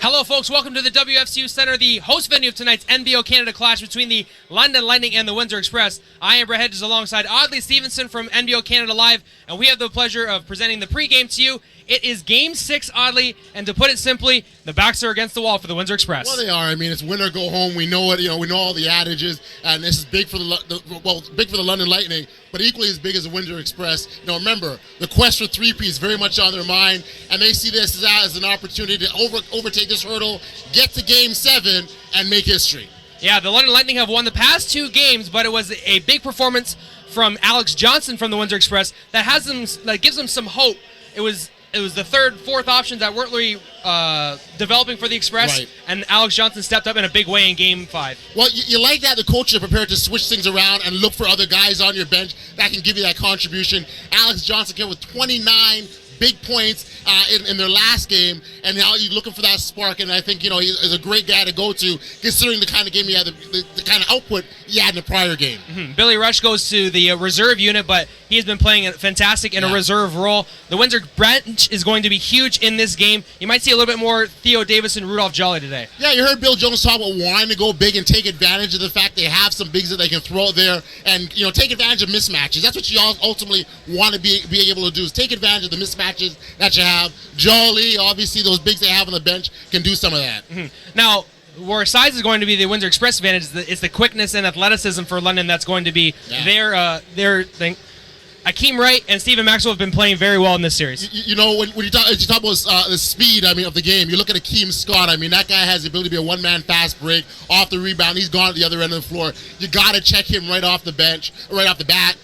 Hello, folks. Welcome to the WFCU Center, the host venue of tonight's NBL Canada clash between the London Lightning and the Windsor Express. I am Brett Hedges alongside Audley Stevenson from NBL Canada Live, and we have the pleasure of presenting the pregame to you. It is Game 6, Audley, and to put it simply, the backs are against the wall for the Windsor Express. Well, they are. I mean, it's win or go home. We know it. We know all the adages, and this is big for big for the London Lightning, but equally as big as the Windsor Express. Remember, the quest for three-peat is very much on their mind, and they see this as an opportunity to overtake this hurdle, get to Game 7, and make history. Yeah, the London Lightning have won the past 2 games, but it was a big performance from Alex Johnson from the Windsor Express that gives them some hope. It was the third, fourth options that weren't really developing for the Express, right. And Alex Johnson stepped up in a big way in Game 5. Well, you like that the coaches are prepared to switch things around and look for other guys on your bench that can give you that contribution. Alex Johnson came with 29 big points in their last game, and now you're looking for that spark, and I think he's a great guy to go to, considering the kind of game he had, the kind of output he had in the prior game. Mm-hmm. Billy Rush goes to the reserve unit, but he's been playing fantastic in a reserve role. The Windsor bench is going to be huge in this game. You might see a little bit more Theo Davis and Rudolph Jolly today. Yeah, you heard Bill Jones talk about wanting to go big and take advantage of the fact they have some bigs that they can throw out there and take advantage of mismatches. That's what you ultimately want to be able to do, is take advantage of the mismatches that you have. Jolly, obviously, those bigs they have on the bench can do some of that. Mm-hmm. Now, where size is going to be the Windsor Express advantage is the quickness and athleticism for London. That's going to be their thing. Akeem Wright and Stephen Maxwell have been playing very well in this series. When you talk about the speed, of the game, you look at Akeem Scott. That guy has the ability to be a one-man fast break, off the rebound. He's gone at the other end of the floor. You got to check him right off the bench, right off the bat.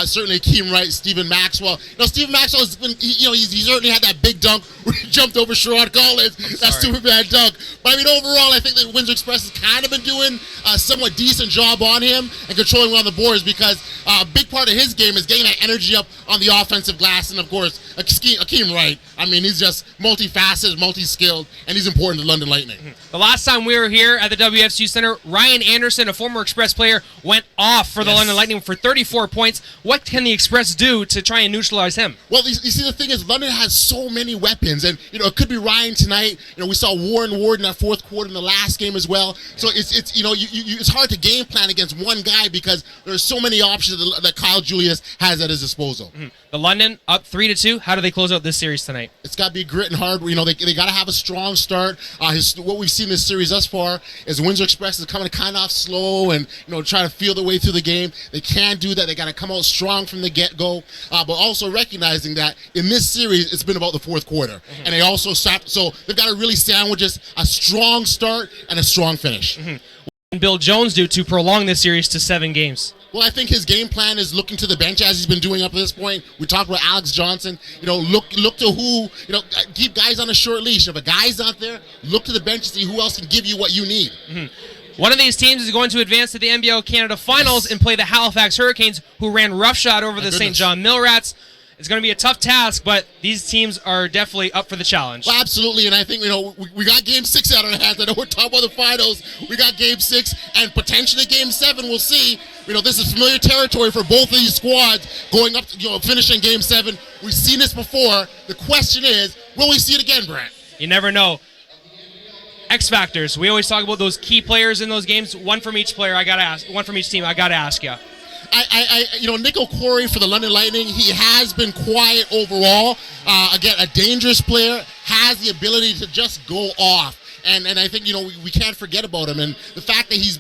Certainly Akeem Wright, Stephen Maxwell. Stephen Maxwell has been, he certainly had that big dunk where he jumped over Sherrod Collins. That Superman dunk. But overall, I think the Windsor Express has kind of been doing a somewhat decent job on him and controlling on the boards, because a big part of his game is getting that energy up on the offensive glass, and of course Akeem Wright. He's just multifaceted, multi-skilled, and he's important to London Lightning. The last time we were here at the WFCU Center, Ryan Anderson, a former Express player, went off for the London Lightning for 34 points. What can the Express do to try and neutralize him? Well, you see, the thing is, London has so many weapons, and it could be Ryan tonight. We saw Warren Ward in that fourth quarter in the last game as well. So it's hard to game plan against one guy, because there's so many options that Kyle Julius has at his disposal. Mm-hmm. The London up 3-2. How do they close out this series tonight? It's got to be grit and hard. They got to have a strong start. What we've seen in this series thus far is Windsor Express is coming kind of off slow and trying to feel their way through the game. They can't do that. They got to come out strong from the get-go, but also recognizing that in this series it's been about the fourth quarter, and they also stopped. So they've got to really sandwich a strong start and a strong finish. What can Bill Jones do to prolong this series to 7 games? Well, I think his game plan is looking to the bench, as he's been doing up to this point. We talked about Alex Johnson. Look to who, keep guys on a short leash. If a guy's not there, look to the bench to see who else can give you what you need. Mm-hmm. One of these teams is going to advance to the NBL Canada Finals and play the Halifax Hurricanes, who ran roughshod over the St. John Millrats. It's going to be a tough task, but these teams are definitely up for the challenge. Well, absolutely, and I think we got Game 6 out of our hands. I know we're talking about the finals. We got Game 6 and potentially Game 7. We'll see. This is familiar territory for both of these squads going up to finishing Game 7. We've seen this before. The question is, will we see it again, Brent? You never know. X factors. We always talk about those key players in those games. One from each player. One from each team. I gotta ask you. Nick O'Corey for the London Lightning, he has been quiet overall. Again, a dangerous player, has the ability to just go off. And I think, we can't forget about him. And the fact that he's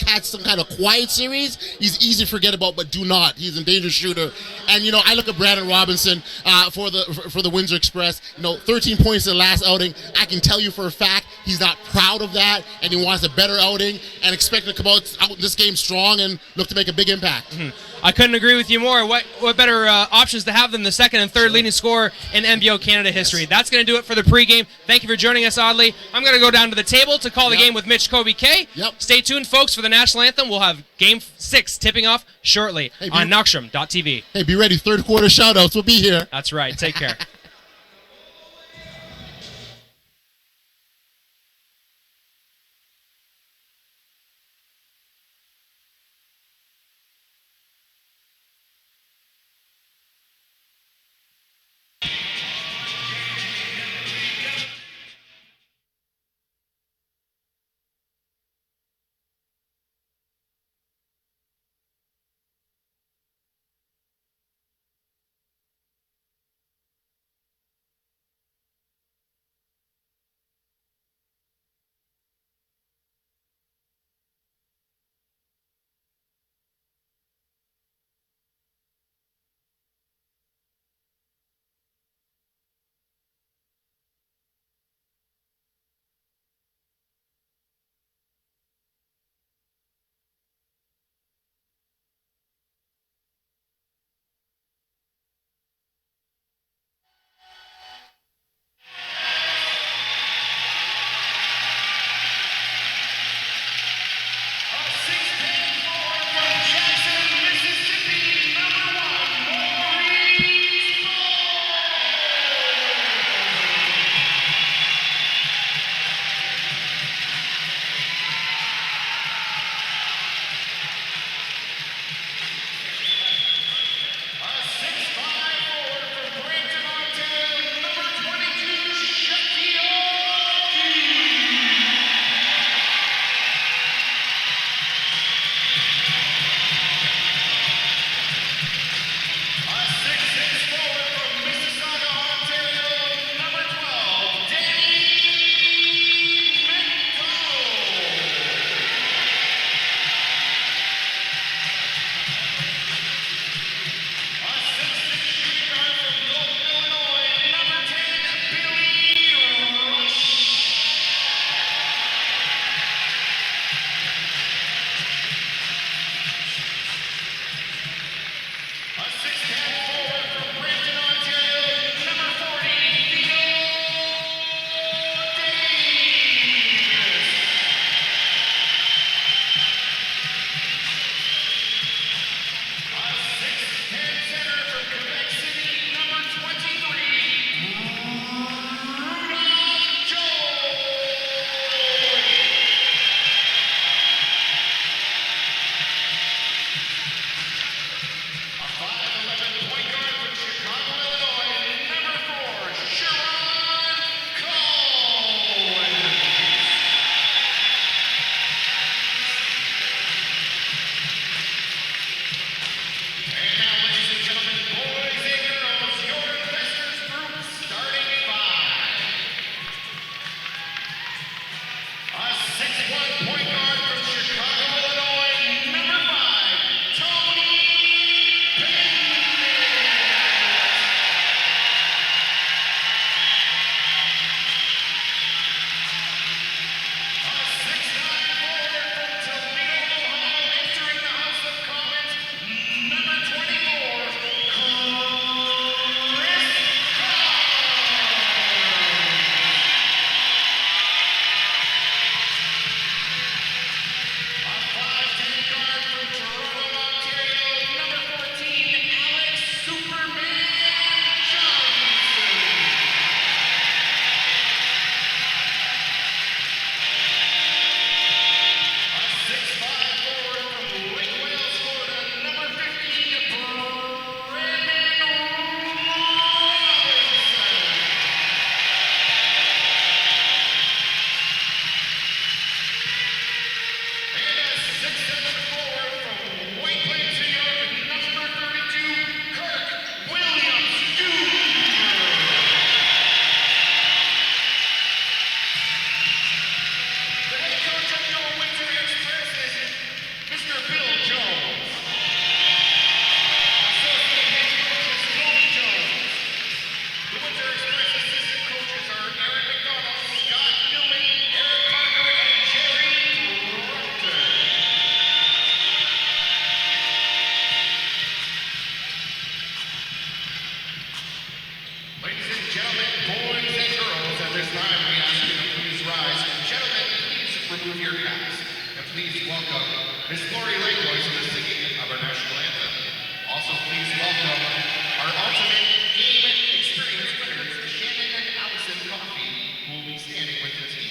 had some kind of quiet series, he's easy to forget about, but do not. He's a dangerous shooter. And, I look at Brandon Robinson for the Windsor Express. 13 points in the last outing. I can tell you for a fact he's not proud of that, and he wants a better outing and expect to come out this game strong and look to make a big impact. Mm-hmm. I couldn't agree with you more. What better options to have than the second and third leading scorer in NBL Canada history? That's going to do it for the pregame. Thank you for joining us, Audley. I'm going to go down to the table to call the game with Mitch Kobe K. Stay tuned, folks, for the national anthem. We'll have Game 6 tipping off shortly on Knockstrom.tv. Hey, be ready. Third quarter shoutouts. We'll be here. That's right. Take care. welcome Ms. Lori Langlois for the singing of our national anthem. Also, please welcome our ultimate game experience winners, Shannon and Allison Coffey, who will be standing with the team.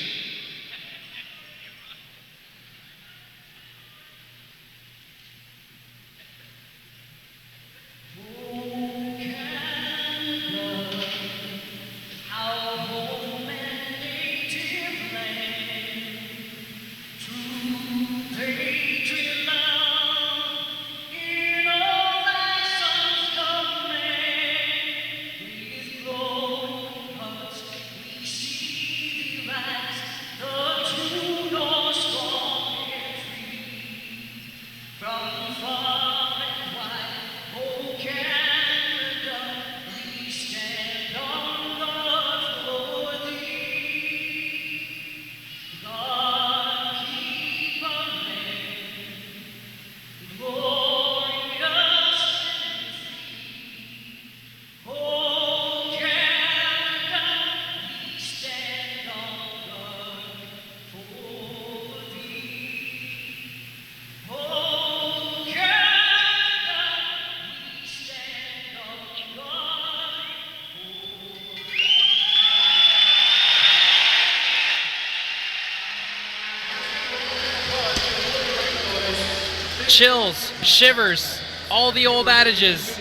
Chills, shivers, all the old adages.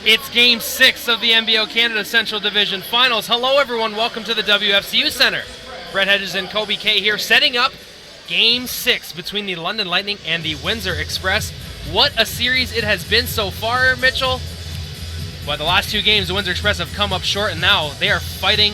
It's Game 6 of the NBL Canada Central Division Finals. Hello everyone, welcome to the WFCU Center. Brett Hedges and Kobe K here, setting up Game 6 between the London Lightning and the Windsor Express. What a series it has been so far, Mitchell. Well, the last two games, the Windsor Express have come up short, and now they are fighting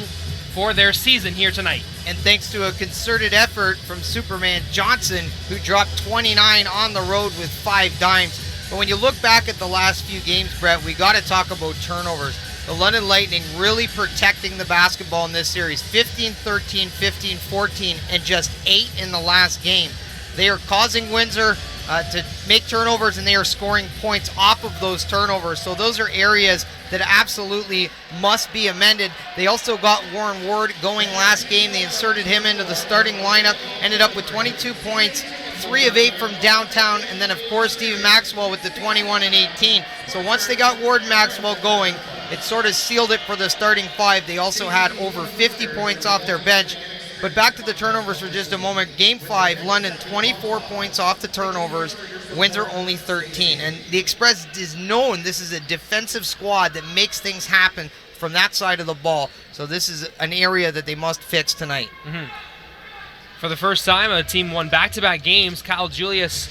for their season here tonight. And thanks to a concerted effort from Superman Johnson, who dropped 29 on the road with 5 dimes. But when you look back at the last few games, Brett, we got to talk about turnovers. The London Lightning really protecting the basketball in this series. 15-13, 15-14, and just 8 in the last game. They are causing Windsor to make turnovers, and they are scoring points off of those turnovers. So those are areas that absolutely must be amended. They also got Warren Ward going last game. They inserted him into the starting lineup, ended up with 22 points, 3 of 8 from downtown, and then of course Steven Maxwell with the 21 and 18. So once they got Ward and Maxwell going, it sort of sealed it for the starting 5. They also had over 50 points off their bench. But back to the turnovers for just a moment. Game 5, London 24 points off the turnovers, Windsor only 13. And the Express is known, this is a defensive squad that makes things happen from that side of the ball. So this is an area that they must fix tonight. For the first time, a team won back-to-back games. Kyle Julius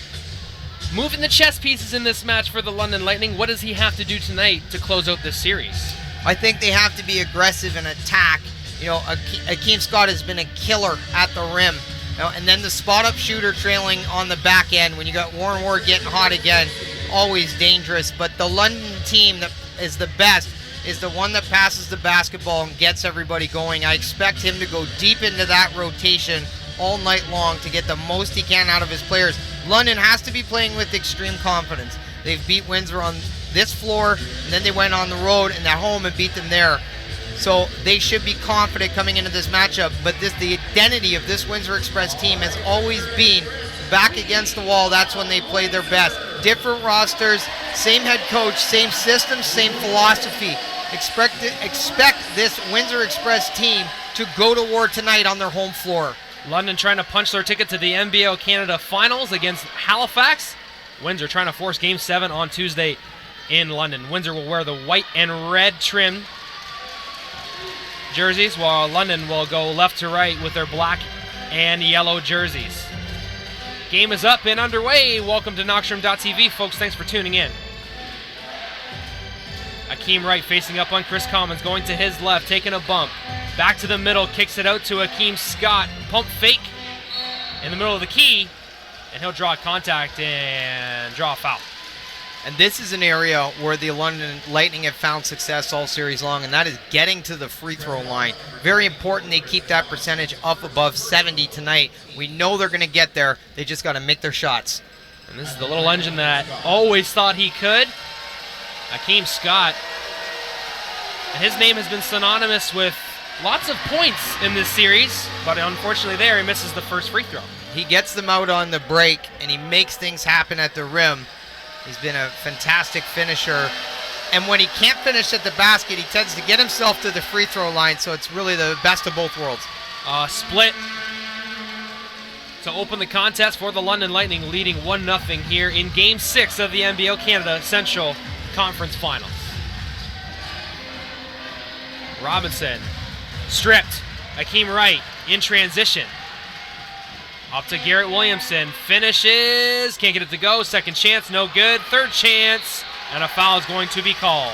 moving the chess pieces in this match for the London Lightning. What does he have to do tonight to close out this series? I think they have to be aggressive and attack. You know, Akeem Scott has been a killer at the rim. You know, and then the spot-up shooter trailing on the back end when you got Warren Ward getting hot again, always dangerous. But the London team that is the best is the one that passes the basketball and gets everybody going. I expect him to go deep into that rotation all night long to get the most he can out of his players. London has to be playing with extreme confidence. They've beat Windsor on this floor, and then they went on the road and at home and beat them there. So they should be confident coming into this matchup. But the identity of this Windsor Express team has always been back against the wall. That's when they play their best. Different rosters, same head coach, same system, same philosophy. Expect this Windsor Express team to go to war tonight on their home floor. London trying to punch their ticket to the NBL Canada Finals against Halifax. Windsor trying to force Game 7 on Tuesday in London. Windsor will wear the white and red trim jerseys, while London will go left to right with their black and yellow jerseys. Game is up and underway. Welcome to Knoxroom.tv, folks. Thanks for tuning in. Akeem Wright facing up on Chris Commons, going to his left, taking a bump. Back to the middle, kicks it out to Akeem Scott. Pump fake in the middle of the key, and he'll draw contact and draw a foul. And this is an area where the London Lightning have found success all series long, and that is getting to the free throw line. Very important they keep that percentage up above 70 tonight. We know they're going to get there. They just got to make their shots. And this is the little engine that always thought he could. Akeem Scott. And his name has been synonymous with lots of points in this series, but unfortunately there he misses the first free throw. He gets them out on the break, and he makes things happen at the rim. He's been a fantastic finisher. And when he can't finish at the basket, he tends to get himself to the free throw line, so it's really the best of both worlds. Split to open the contest for the London Lightning, leading 1-0 here in Game 6 of the NBL Canada Central Conference Finals. Robinson stripped. Akeem Wright in transition. Up to Garrett Williamson. Finishes. Can't get it to go. Second chance, no good. Third chance, and a foul is going to be called.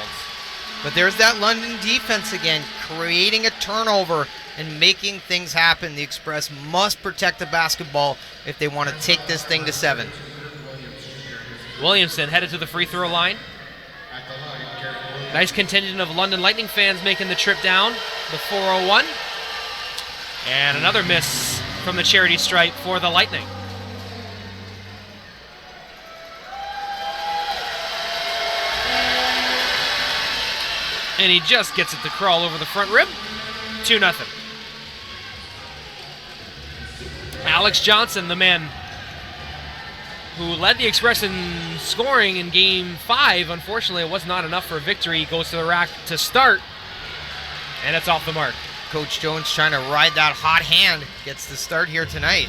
But there's that London defense again, creating a turnover and making things happen. The Express must protect the basketball if they want to take this thing to 7. Williamson headed to the free throw line. Nice contingent of London Lightning fans making the trip down the 401. And another miss from the charity stripe for the Lightning. And he just gets it to crawl over the front rim. 2-0. Alex Johnson, the man who led the Express in scoring in Game 5. Unfortunately, it was not enough for a victory. He goes to the rack to start, and it's off the mark. Coach Jones trying to ride that hot hand. Gets the start here tonight.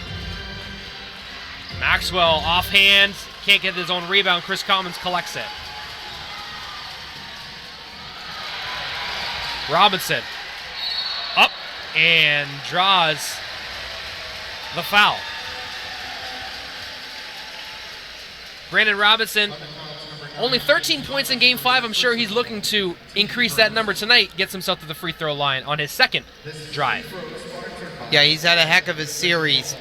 Maxwell offhand. Can't get his own rebound. Chris Commons collects it. Robinson up and draws the foul. Brandon Robinson, only 13 points in Game 5. I'm sure he's looking to increase that number tonight. Gets himself to the free throw line on his second drive. Yeah, he's had a heck of a series.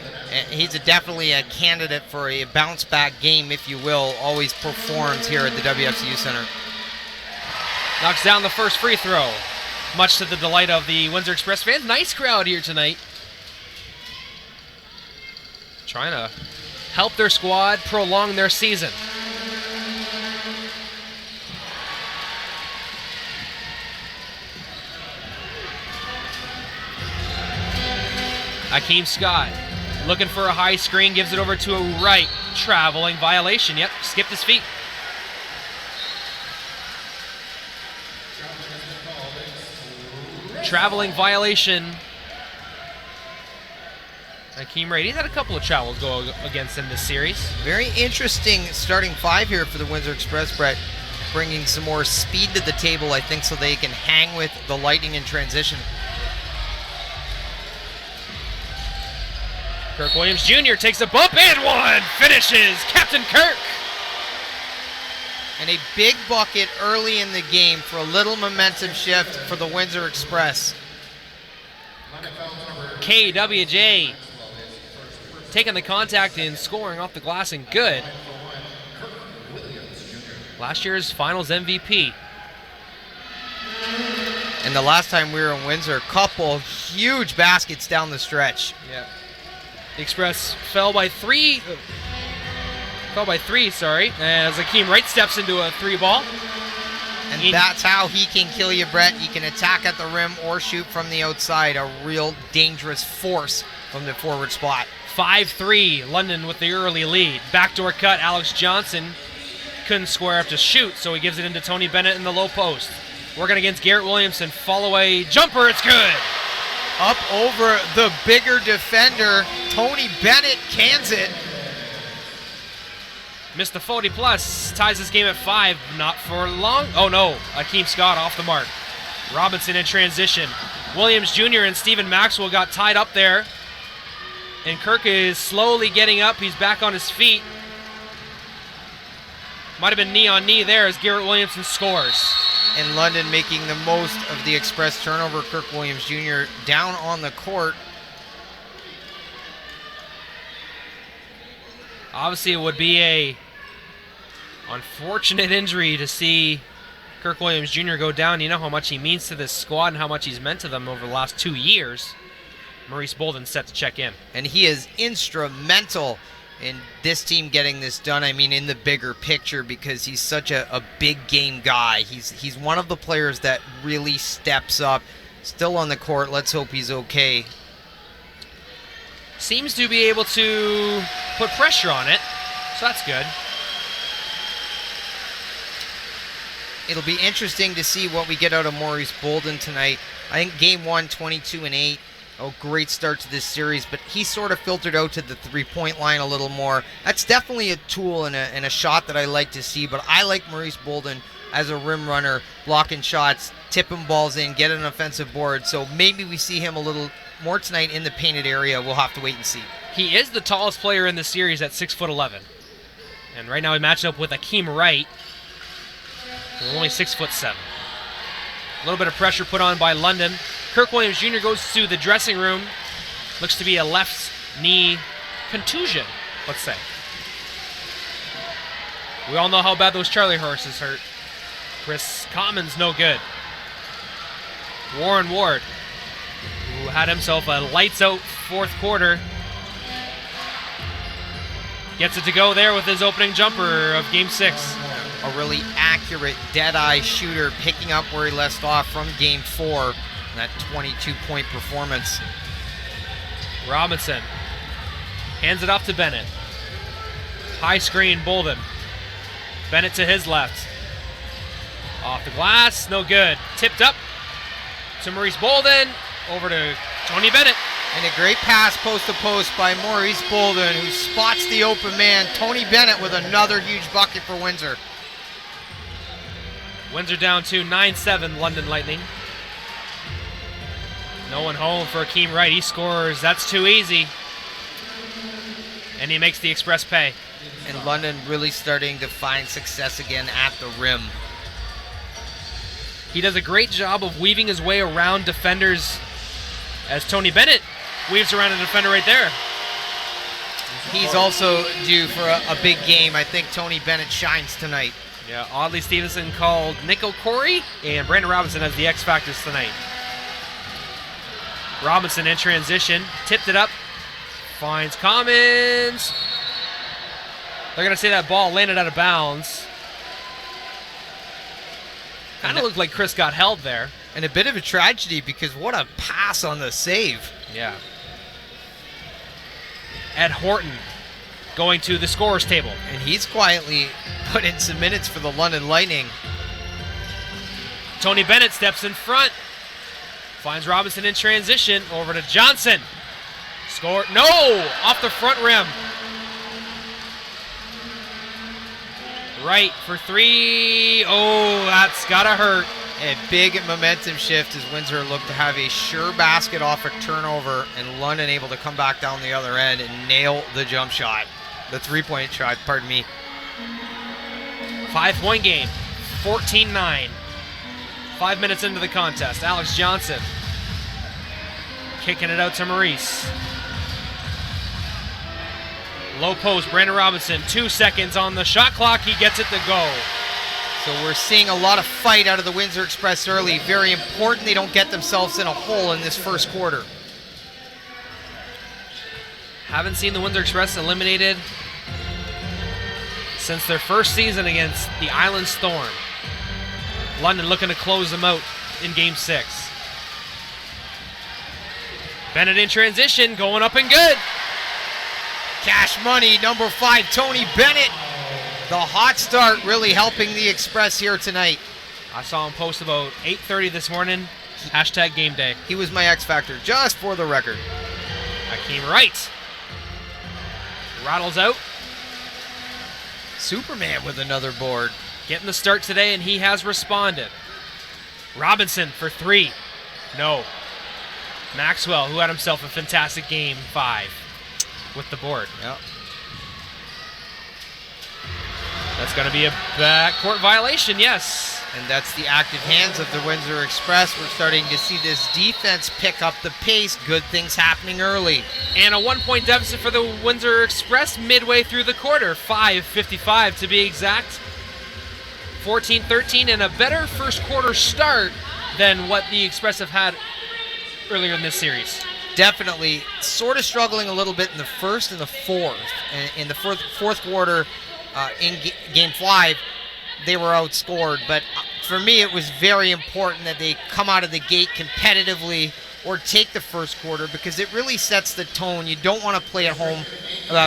He's definitely a candidate for a bounce-back game, if you will. Always performs here at the WFCU Center. Knocks down the first free throw, much to the delight of the Windsor Express fans. Nice crowd here tonight. Trying to help their squad prolong their season. Akeem Scott looking for a high screen, gives it over to a right. Traveling violation. Yep, skipped his feet. Traveling violation. Akeem Wright, he's had a couple of travels go against him this series. Very interesting starting 5 here for the Windsor Express, Brett. Bringing some more speed to the table, I think, so they can hang with the Lightning in transition. Kirk Williams Jr. takes a bump and one. Finishes. Captain Kirk. And a big bucket early in the game for a little momentum shift for the Windsor Express. KWJ taking the contact and scoring off the glass and good. Last year's finals MVP. And the last time we were in Windsor, a couple huge baskets down the stretch. Yeah. The Express fell by three, as Akeem Wright steps into a 3-ball. And that's how he can kill you, Brett. He can attack at the rim or shoot from the outside. A real dangerous force from the forward spot. 5-3, London with the early lead. Backdoor cut, Alex Johnson couldn't square up to shoot, so he gives it into Tony Bennett in the low post. Working against Garrett Williamson, fall away jumper, it's good. Up over the bigger defender, Tony Bennett cans it. Missed the 40+, ties this game at 5, not for long. Oh no, Akeem Scott off the mark. Robinson in transition. Williams Jr. and Stephen Maxwell got tied up there. And Kirk is slowly getting up, he's back on his feet. Might have been knee on knee there as Garrett Williamson scores. And London making the most of the Express turnover. Kirk Williams Jr. down on the court. Obviously, it would be a unfortunate injury to see Kirk Williams Jr. go down. You know how much he means to this squad and how much he's meant to them over the last 2 years. Maurice Bolden set to check in. And he is instrumental in this team getting this done. I mean, in the bigger picture, because he's such a big game guy. He's one of the players that really steps up. Still on the court. Let's hope he's okay. seems to be able to put pressure on it, so that's good. It'll be interesting to see what we get out of Maurice Bolden tonight. I think game 1, 22-8. Oh, great start to this series, but he sort of filtered out to the three-point line a little more. That's definitely a tool and a shot that I like to see, but I like Maurice Bolden as a rim runner, blocking shots, tipping balls in, get an offensive board. So maybe we see him a little more tonight in the painted area. We'll have to wait and see. He is the tallest player in the series at 6'11". And right now he matched up with Akeem Wright, who's only 6'7". A little bit of pressure put on by London. Kirk Williams Jr. goes to the dressing room. Looks to be a left knee contusion, let's say. We all know how bad those Charlie horses hurt. Chris Commons no good. Warren Ward, who had himself a lights-out fourth quarter, gets it to go there with his opening jumper of Game 6. A really accurate, dead-eye shooter, picking up where he left off from Game 4. That 22-point performance. Robinson hands it off to Bennett. High screen, Bolden. Bennett to his left. Off the glass, no good. Tipped up to Maurice Bolden. Over to Tony Bennett. And a great pass post to post by Maurice Bolden, who spots the open man. Tony Bennett with another huge bucket for Windsor. Windsor down to 9-7, London Lightning. No one home for Akeem Wright. He scores. That's too easy. And he makes the Express pay. And London really starting to find success again at the rim. He does a great job of weaving his way around defenders as Tony Bennett weaves around a defender right there. He's also due for a big game. I think Tony Bennett shines tonight. Yeah, Audley Stevenson called Nick O'Corey and Brandon Robinson as the X Factors tonight. Robinson in transition, tipped it up, finds Commons. They're going to say that ball landed out of bounds. Kind of looked like Chris got held there. And a bit of a tragedy because what a pass on the save. Yeah. Ed Horton going to the scorer's table. And he's quietly put in some minutes for the London Lightning. Tony Bennett steps in front. Finds Robinson in transition. Over to Johnson. Score. No! Off the front rim. Right for three. Oh, that's gotta hurt. A big momentum shift as Windsor looked to have a sure basket off a turnover, and London able to come back down the other end and nail the jump shot. The three-point shot, pardon me. 5-point game, 14-9. 5 minutes into the contest. Alex Johnson kicking it out to Maurice. Low post, Brandon Robinson, 2 seconds on the shot clock. He gets it to go. So we're seeing a lot of fight out of the Windsor Express early. Very important they don't get themselves in a hole in this first quarter. Haven't seen the Windsor Express eliminated since their first season against the Island Storm. London looking to close them out in Game 6. Bennett in transition, going up and good. Cash money, number 5, Tony Bennett. The hot start really helping the Express here tonight. I saw him post about 8:30 this morning. Hashtag game day. He was my X Factor, just for the record. Akeem Wright rattles out. Superman with another board. Getting the start today, and he has responded. Robinson for 3. No. Maxwell, who had himself a fantastic game 5 with the board. Yep. That's going to be a backcourt violation, yes. And that's the active hands of the Windsor Express. We're starting to see this defense pick up the pace. Good things happening early. And a 1-point deficit for the Windsor Express midway through the quarter. 5:55 to be exact. 14-13, and a better first quarter start than what the Express have had earlier in this series. Definitely sort of struggling a little bit in the first and the fourth. And in the fourth quarter, in Game 5, they were outscored. But for me, it was very important that they come out of the gate competitively or take the first quarter, because it really sets the tone. You don't want to play at home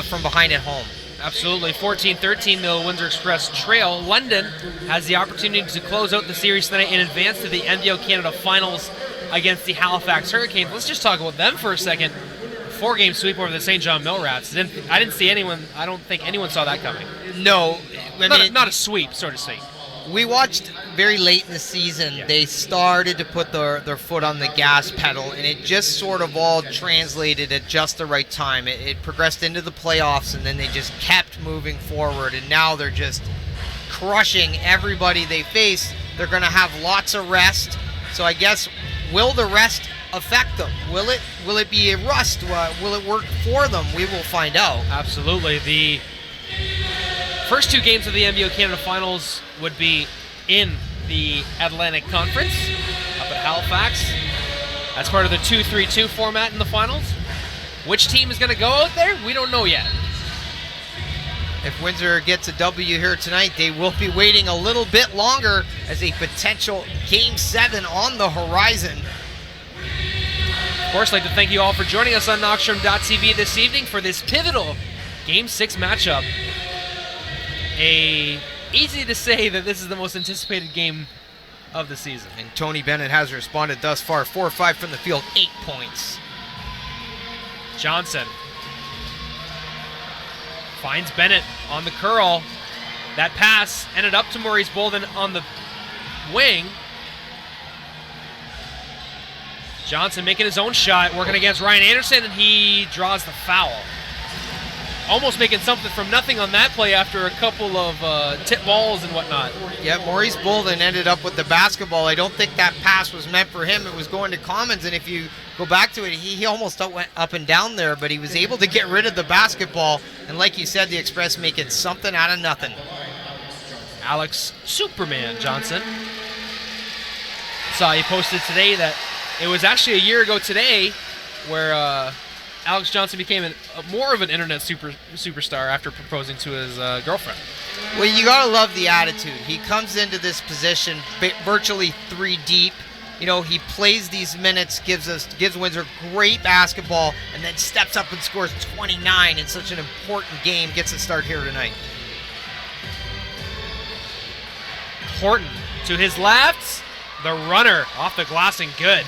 from behind at home. Absolutely. 14-13, the Windsor Express trail. London has the opportunity to close out the series tonight in advance to the NBL Canada Finals against the Halifax Hurricanes. Let's just talk about them for a second. 4-game sweep over the St. John Mill Rats. I didn't see anyone. I don't think anyone saw that coming. No, Not a sweep, so to speak. We watched very late in the season. Yeah. They started to put their foot on the gas pedal, and it just sort of all translated at just the right time. It progressed into the playoffs, and then they just kept moving forward, and now they're just crushing everybody they face. They're going to have lots of rest. So I guess, will the rest affect them? Will it be a rust? Will it work for them? We will find out. Absolutely. The first 2 games of the NBL Canada Finals would be in the Atlantic Conference up at Halifax. That's part of the 2-3-2 format in the finals. Which team is going to go out there? We don't know yet. If Windsor gets a W here tonight, they will be waiting a little bit longer as a potential Game 7 on the horizon. Of course, I'd like to thank you all for joining us on Knockstrom.tv this evening for this pivotal Game 6 matchup. Easy to say that this is the most anticipated game of the season. And Tony Bennett has responded thus far. 4-5 from the field, 8 points. Johnson finds Bennett on the curl. That pass ended up to Maurice Bolden on the wing. Johnson making his own shot, working against Ryan Anderson, and he draws the foul. Almost making something from nothing on that play after a couple of tip balls and whatnot. Yeah, Maurice Bolden ended up with the basketball. I don't think that pass was meant for him. It was going to Commons, and if you go back to it, he almost went up and down there, but he was able to get rid of the basketball. And like you said, the Express making something out of nothing. Alex Superman Johnson. Saw he posted today that it was actually a year ago today where Alex Johnson became more of an internet superstar after proposing to his girlfriend. Well, you gotta love the attitude. He comes into this position virtually 3 deep. You know, he plays these minutes, gives Windsor great basketball, and then steps up and scores 29 in such an important game. Gets a start here tonight. Horton to his left, the runner off the glass and good.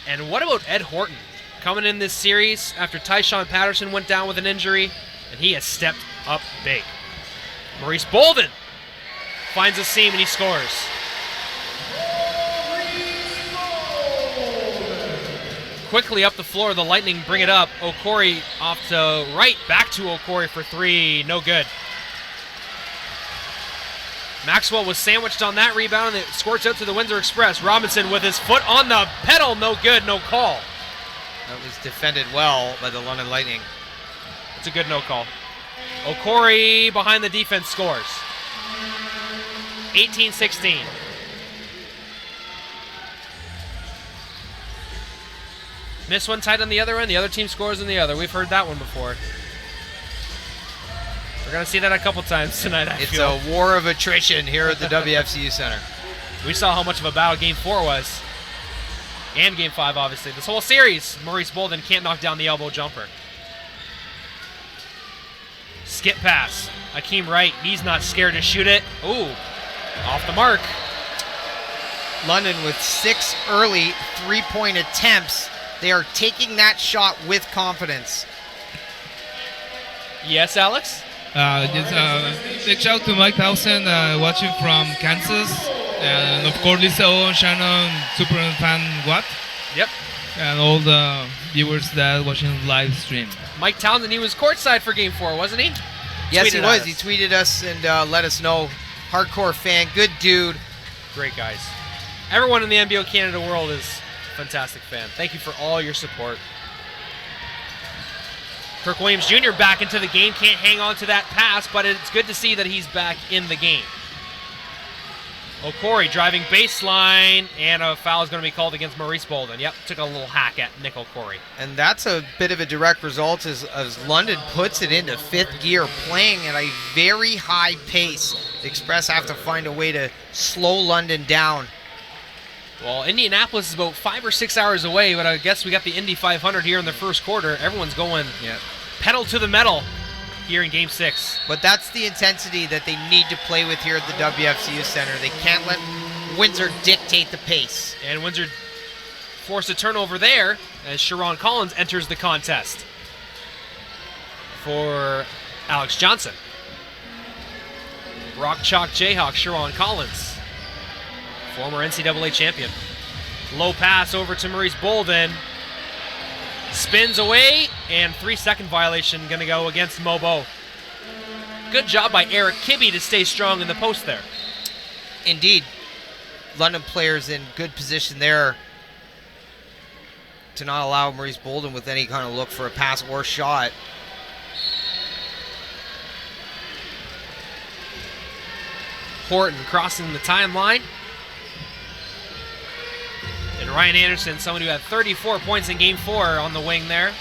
And what about Ed Horton? Coming in this series after Tyshawn Patterson went down with an injury, and he has stepped up big. Maurice Bolden finds a seam and he scores. Quickly up the floor, the Lightning bring it up. Okori off to right, back to Okori for 3, no good. Maxwell was sandwiched on that rebound, and it squirts out to the Windsor Express. Robinson with his foot on the pedal, no good, no call. That was defended well by the London Lightning. It's a good no call. Okori behind the defense scores. 18-16. Miss one tight on the other end, the other team scores on the other. We've heard that one before. We're going to see that a couple times tonight, I feel. It's a war of attrition here at the WFCU Center. We saw how much of a battle Game 4 was. And Game 5, obviously. This whole series, Maurice Bolden can't knock down the elbow jumper. Skip pass. Akeem Wright, he's not scared to shoot it. Ooh, off the mark. London with 6 early 3-point attempts. They are taking that shot with confidence. Yes, Alex? Big shout to Mike Towson watching from Kansas. And of course, Lisa Owen, Shannon, Superman fan Watt. Yep. And all the viewers that watching live stream. Mike Townsend, he was courtside for Game 4, wasn't he? Yes, Tweeted he at was. us. He tweeted us and let us know. Hardcore fan, good dude. Great guys. Everyone in the NBL Canada world is a fantastic fan. Thank you for all your support. Kirk Williams Jr. back into the game. Can't hang on to that pass, but it's good to see that he's back in the game. Okori driving baseline, and a foul is going to be called against Maurice Bolden. Yep, took a little hack at Nick Okori. And that's a bit of a direct result as London puts it into 5th gear, playing at a very high pace. The Express have to find a way to slow London down. Well, Indianapolis is about 5 or 6 hours away, but I guess we got the Indy 500 here in the first quarter. Everyone's going pedal to the metal here in Game 6. But that's the intensity that they need to play with here at the WFCU Center. They can't let Windsor dictate the pace. And Windsor forced a turnover there as Sharon Collins enters the contest for Alex Johnson. Rock Chalk Jayhawk, Sharon Collins, former NCAA champion. Low pass over to Maurice Bolden. Spins away, and 3-second violation going to go against Mobo. Good job by Eric Kibbe to stay strong in the post there. Indeed. London players in good position there to not allow Maurice Bolden with any kind of look for a pass or shot. Horton crossing the timeline. And Ryan Anderson, someone who had 34 points in Game 4 on the wing there.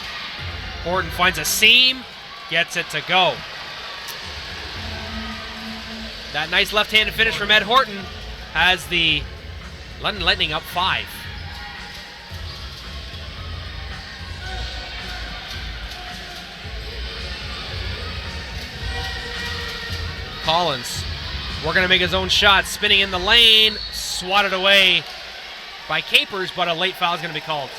Horton finds a seam, gets it to go. That nice left-handed finish from Ed Horton has the London Lightning up 5. Collins working to make his own shot, spinning in the lane, swatted away by Capers, but a late foul is going to be called.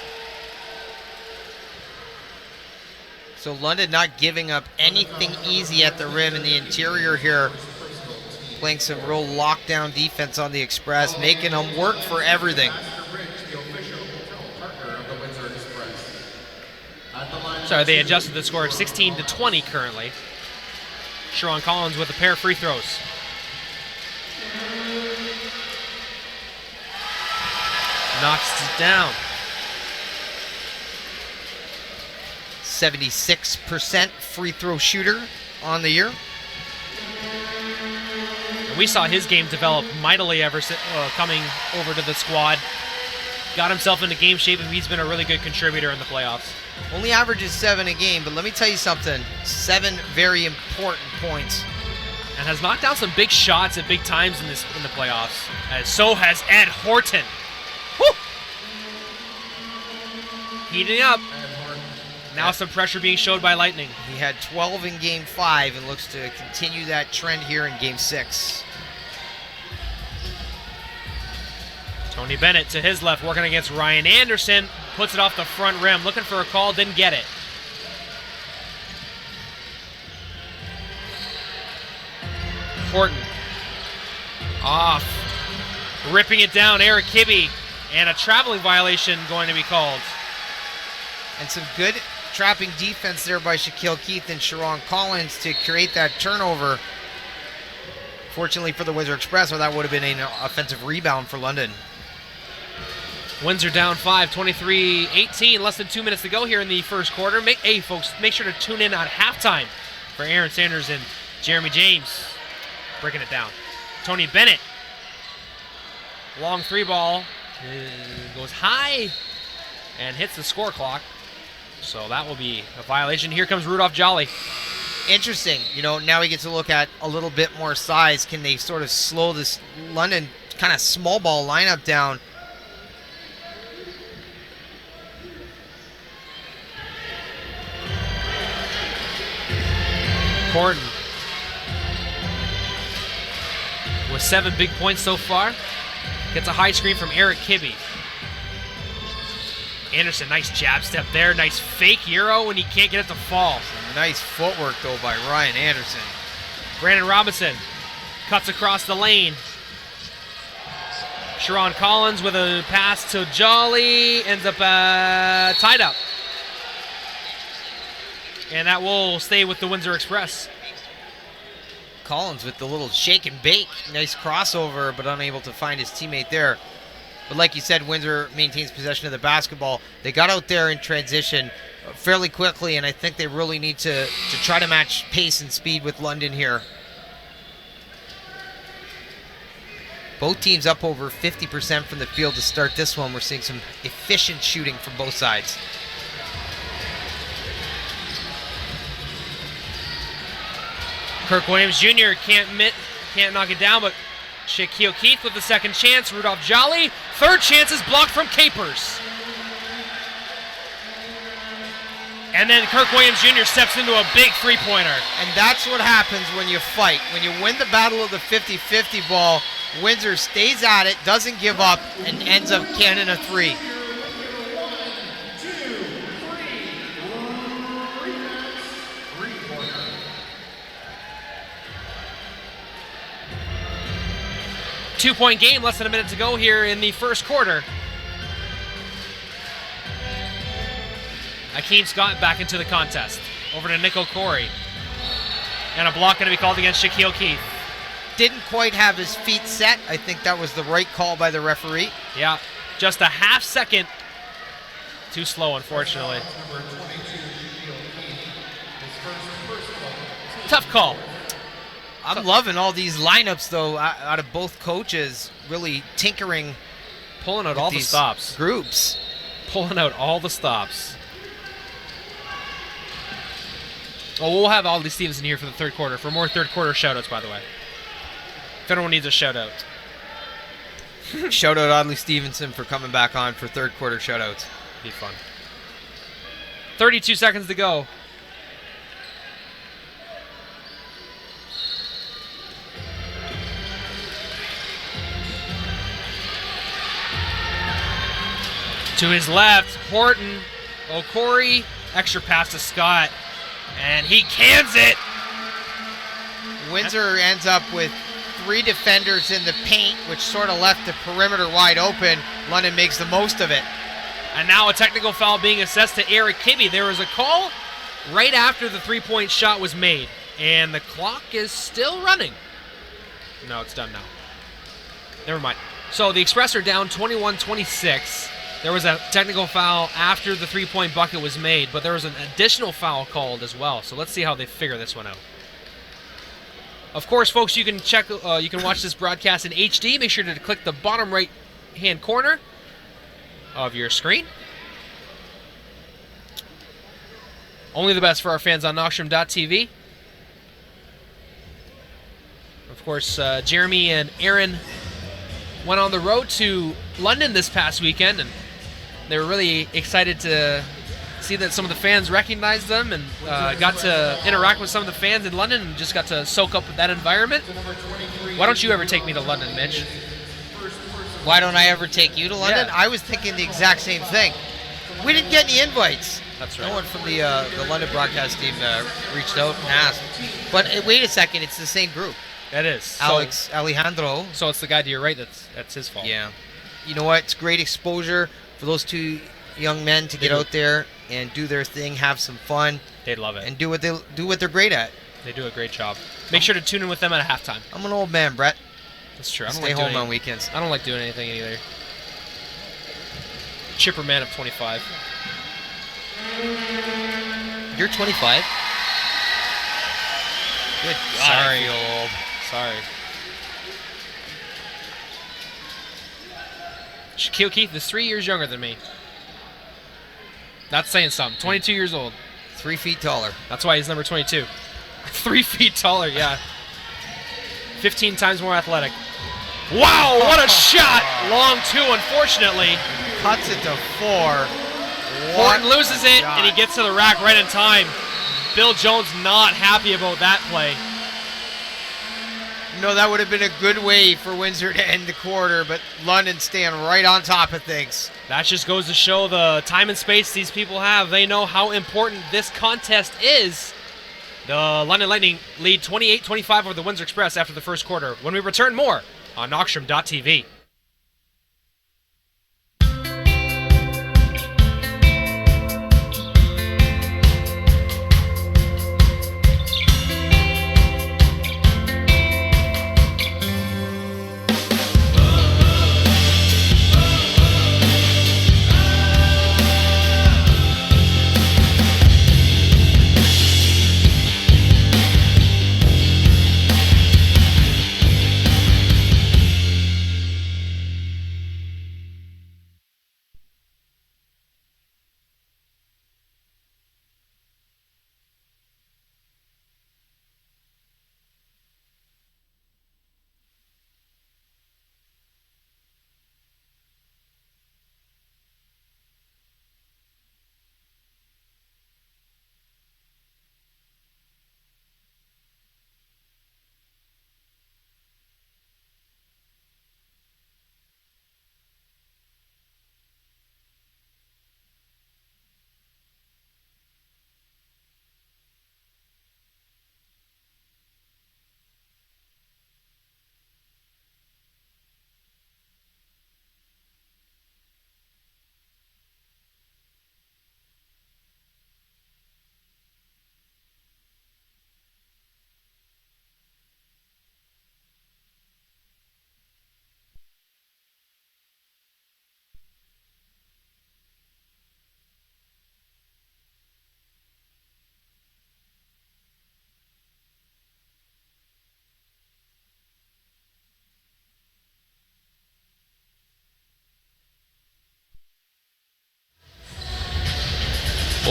So London not giving up anything easy at the rim in the interior here. Playing some real lockdown defense on the Express, making them work for everything. Sorry, they adjusted the score 16-20 currently. Sharon Collins with a pair of free throws. Knocks it down. 76% free throw shooter on the year. And we saw his game develop mightily ever coming over to the squad. Got himself into game shape, and he's been a really good contributor in the playoffs. Only averages 7 a game, but let me tell you something. 7 very important points. And has knocked down some big shots at big times in the playoffs. And so has Ed Horton. Woo! Heating up. Now some pressure being showed by Lightning. He had 12 in Game 5 and looks to continue that trend here in Game 6. Tony Bennett to his left, working against Ryan Anderson. Puts it off the front rim, looking for a call, didn't get it. Horton off. Ripping it down, Eric Kibbe. And a traveling violation going to be called. And some good trapping defense there by Shaquille Keith and Sharon Collins to create that turnover. Fortunately for the Windsor Express, or that would have been an offensive rebound for London. Windsor down 5, 23-18, less than 2 minutes to go here in the first quarter. Hey, folks, make sure to tune in at halftime for Aaron Sanders and Jeremy James breaking it down. Tony Bennett, long 3-ball, goes high and hits the score clock. So that will be a violation. Here comes Rudolph Jolly. Interesting. You know, now we get to look at a little bit more size. Can they sort of slow this London kind of small ball lineup down? Horton with 7 big points so far. Gets a high screen from Eric Kibbe. Anderson, nice jab step there. Nice fake Euro when he can't get it to fall. Nice footwork, though, by Ryan Anderson. Brandon Robinson cuts across the lane. Sharon Collins with a pass to Jolly. Ends up tied up. And that will stay with the Windsor Express. Collins with the little shake and bake. Nice crossover, but unable to find his teammate there. But like you said, Windsor maintains possession of the basketball. They got out there in transition fairly quickly, and I think they really need to try to match pace and speed with London here. Both teams up over 50% from the field to start this one. We're seeing some efficient shooting from both sides. Kirk Williams Jr. can't knock it down, but Shaquille Keith with the second chance. Rudolph Jolly third chance is blocked from Capers. And then Kirk Williams Jr. steps into a big three-pointer. And that's what happens when you fight. When you win the battle of the 50-50 ball, Windsor stays at it, doesn't give up, and ends up canning a three. Two-point game, less than a minute to go here in the first quarter. Akeem Scott back into the contest. Over to Nick O'Corey. And a block going to be called against Shaquille Keith. Didn't quite have his feet set. I think that was the right call by the referee. Yeah, just a half second too slow, unfortunately. Tough call. I'm loving all these lineups, though, out of both coaches, really tinkering, pulling out all the stops. Groups. Pulling out all the stops. Oh, we'll have Audley Stevenson here for the third quarter, for more third quarter shoutouts, by the way. If anyone needs a shoutout. Shout out Audley Stevenson for coming back on for third quarter shoutouts. Be fun. 32 seconds to go. To his left, Horton, O'Corey, extra pass to Scott, and he cans it. Windsor ends up with 3 defenders in the paint, which sort of left the perimeter wide open. London makes the most of it. And now a technical foul being assessed to Eric Kibbe. There was a call right after the three-point shot was made, and the clock is still running. No, it's done now. Never mind. So the Express are down 21-26. There was a technical foul after the three-point bucket was made, but there was an additional foul called as well. So let's see how they figure this one out. Of course, folks, you can watch this broadcast in HD. Make sure to click the bottom right-hand corner of your screen. Only the best for our fans on Knockstrom.tv. Of course, Jeremy and Aaron went on the road to London this past weekend, and they were really excited to see that some of the fans recognized them and got to interact with some of the fans in London and just got to soak up that environment. Why don't you ever take me to London, Mitch? Why don't I ever take you to London? Yeah. I was thinking the exact same thing. We didn't get any invites. That's right. No one from the London broadcast team reached out and asked. But wait a second, it's the same group. That is. Alex Alejandro. So it's the guy to your right that's his fault. Yeah. You know what? It's great exposure for those two young men to get out there and do their thing, have some fun. They'd love it. And do what they're great at. They do a great job. Make sure to tune in with them at halftime. I'm an old man, Brett. That's true. I don't Stay like home doing on weekends. I don't like doing anything either. Chipper man of 25. You're 25? Good God, Sorry. I feel old. Sorry. Shaquille Keith is 3 years younger than me. That's saying something. 22 years old. 3 feet taller. That's why he's number 22. 3 feet taller, yeah. 15 times more athletic. Wow, what a shot! Long two, unfortunately. Cuts it to 4. Horton loses it, shot. and he gets to the rack right in time. Bill Jones not happy about that play. You know, that would have been a good way for Windsor to end the quarter, but London staying right on top of things. That just goes to show the time and space these people have. They know how important this contest is. The London Lightning lead 28-25 over the Windsor Express after the first quarter. When we return, more on Knockstrom.tv.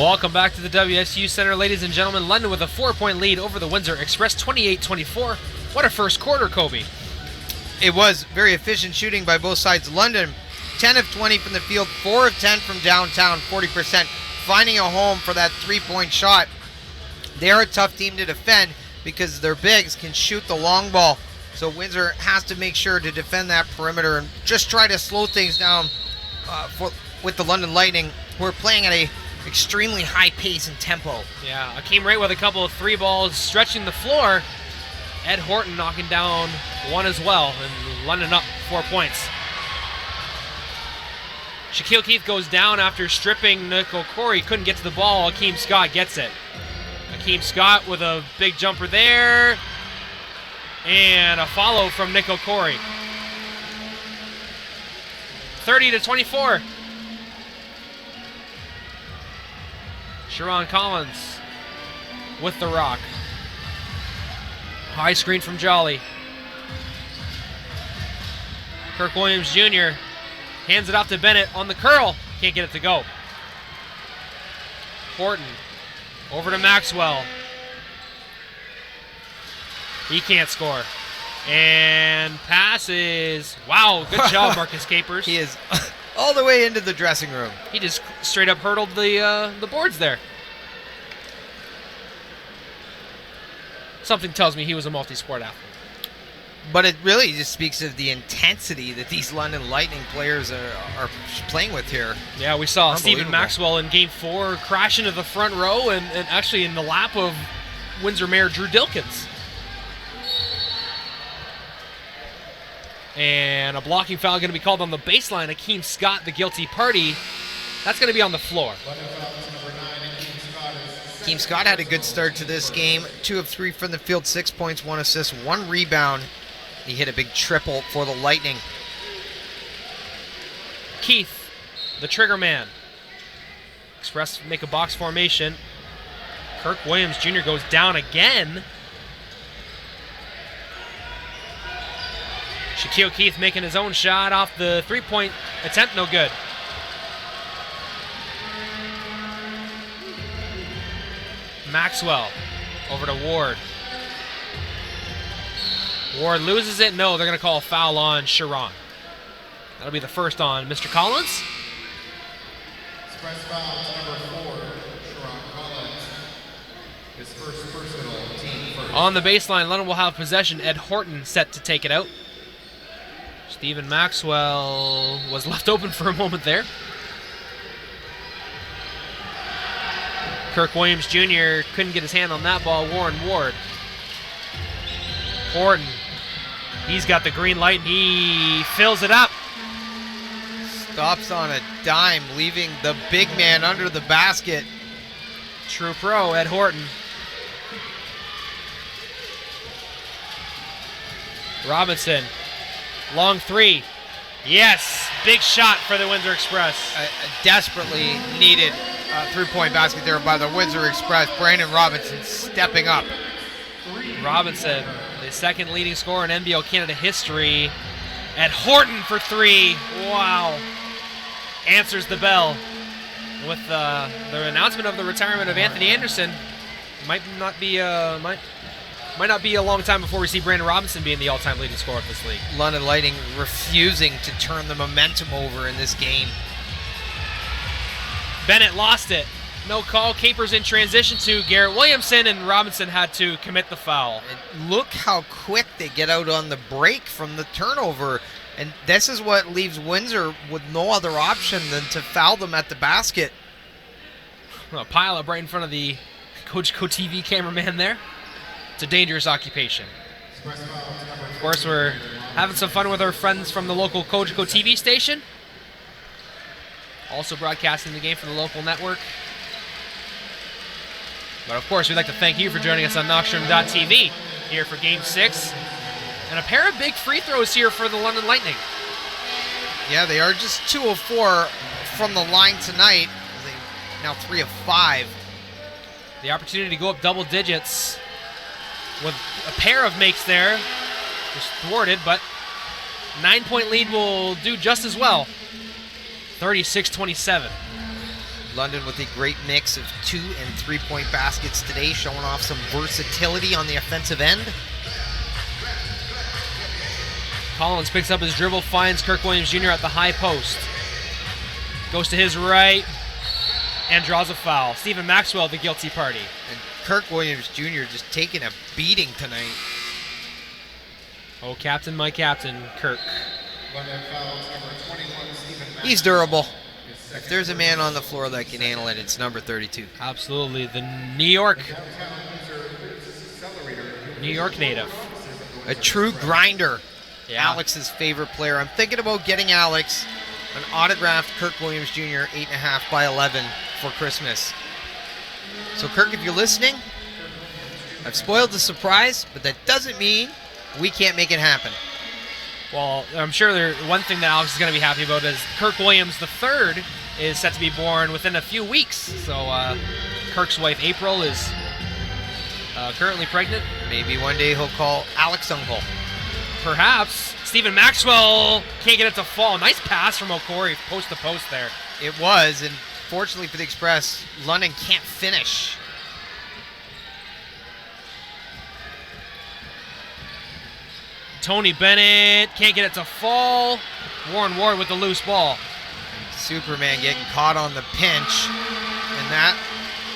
Welcome back to the WSU Center, ladies and gentlemen. London with a 4-point lead over the Windsor Express, 28-24. What a first quarter, Kobe. It was very efficient shooting by both sides. London, 10 of 20 from the field, 4 of 10 from downtown, 40%. Finding a home for that 3-point shot. They're a tough team to defend because their bigs can shoot the long ball. So Windsor has to make sure to defend that perimeter and just try to slow things down with the London Lightning, who are playing at a extremely high pace and tempo. Yeah, Akeem Wright with a couple of 3 balls stretching the floor. Ed Horton knocking down 1 as well, and London up 4 points. Shaquille Keith goes down after stripping Nick O'Corey. Couldn't get to the ball. Akeem Scott gets it. Akeem Scott with a big jumper there. And a follow from Nick O'Corey. 30-24. Sharon Collins with the rock. High screen from Jolly. Kirk Williams Jr. hands it off to Bennett on the curl. Can't get it to go. Horton over to Maxwell. He can't score. And passes. Wow, good job, Marcus Capers. He is all the way into the dressing room. He just straight up hurdled the boards there. Something tells me he was a multi-sport athlete. But it really just speaks of the intensity that these London Lightning players are playing with here. Yeah, we saw Stephen Unbelievable. Maxwell in Game 4 crash into the front row and actually in the lap of Windsor Mayor Drew Dilkins. And a blocking foul going to be called on the baseline. Akeem Scott, the guilty party. That's going to be on the floor. Akeem Scott had a good start to this game. 2 of 3 from the field, 6 points, 1 assist, 1 rebound. He hit a big triple for the Lightning. Keith, the trigger man. Express make a box formation. Kirk Williams Jr. goes down again. Shaquille Keith making his own shot off the 3-point attempt, no good. Maxwell over to Ward. Ward loses it. No, they're going to call a foul on Sharon. That'll be the first on Mr. Collins. Express foul to number 4, Sharon Collins. His first personal, team first. On the baseline, London will have possession. Ed Horton set to take it out. Stephen Maxwell was left open for a moment there. Kirk Williams Jr. couldn't get his hand on that ball. Warren Ward. Horton. He's got the green light and he fills it up. Stops on a dime, leaving the big man under the basket. True pro, Ed Horton. Robinson. Long 3. Yes. Big shot for the Windsor Express. A desperately needed 3-point basket there by the Windsor Express. Brandon Robinson stepping up. Robinson, the second leading scorer in NBL Canada history. At Horton for 3. Wow. Answers the bell. With the announcement of the retirement of Anthony Anderson, might not be a long time before we see Brandon Robinson being the all-time leading scorer of this league. London Lightning refusing to turn the momentum over in this game. Bennett lost it. No call. Capers in transition to Garrett Williamson, and Robinson had to commit the foul. And look how quick they get out on the break from the turnover. And this is what leaves Windsor with no other option than to foul them at the basket. A pile up right in front of the Coach Co TV cameraman there. It's a dangerous occupation. Of course, we're having some fun with our friends from the local Coach Co TV station. Also broadcasting the game for the local network. But of course, we'd like to thank you for joining us on Knockstrom.tv here for Game 6. And a pair of big free throws here for the London Lightning. Yeah, they are just 2 of 4 from the line tonight. They now 3 of 5. The opportunity to go up double digits with a pair of makes there. Just thwarted, but 9-point lead will do just as well. 36-27. London with a great mix of 2 and 3-point baskets today, showing off some versatility on the offensive end. Collins picks up his dribble, finds Kirk Williams Jr. at the high post. Goes to his right and draws a foul. Stephen Maxwell, the guilty party. And Kirk Williams Jr. just taking a beating tonight. Oh, captain, my captain, Kirk. London fouls number 21, Stephen Maxwell. He's durable. If there's a man on the floor that can handle it, it's number 32. Absolutely. The New York native. A true grinder. Yeah. Alex's favorite player. I'm thinking about getting Alex an autographed Kirk Williams Jr. 8.5 by 11 for Christmas. So Kirk, if you're listening, I've spoiled the surprise, but that doesn't mean we can't make it happen. Well, I'm sure one thing that Alex is going to be happy about is Kirk Williams III is set to be born within a few weeks. So Kirk's wife April is currently pregnant. Maybe one day he'll call Alex uncle. Perhaps. Stephen Maxwell can't get it to fall. Nice pass from O'Corey, post to post there. It was, and fortunately for the Express, London can't finish. Tony Bennett can't get it to fall. Warren Ward with the loose ball. Superman getting caught on the pinch, and that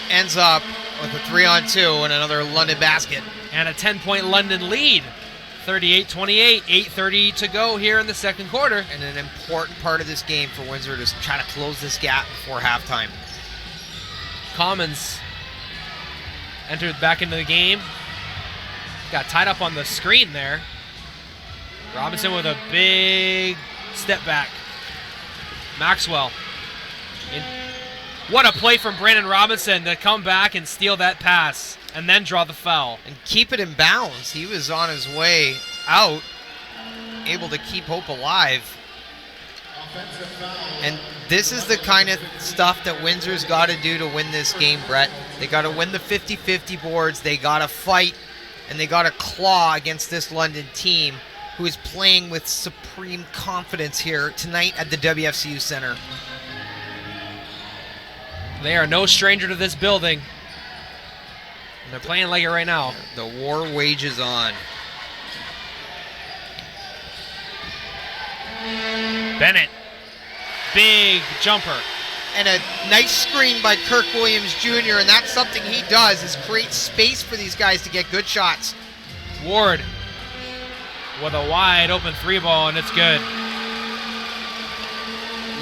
ends up with a 3-on-2 and another London basket. And a 10-point London lead. 38-28, 8:30 to go here in the second quarter. And an important part of this game for Windsor to try to close this gap before halftime. Commons entered back into the game. Got tied up on the screen there. Robinson with a big step back. Maxwell. What a play from Brandon Robinson to come back and steal that pass and then draw the foul. And keep it in bounds. He was on his way out, able to keep hope alive. And this is the kind of stuff that Windsor's got to do to win this game, Brett. They got to win the 50-50 boards. They got to fight, and they got to claw against this London team who is playing with supreme confidence here tonight at the WFCU Center. They are no stranger to this building. And they're playing like it right now. The war wages on. Bennett. Big jumper. And a nice screen by Kirk Williams Jr., and that's something he does, is create space for these guys to get good shots. Ward with a wide open 3-ball, and it's good.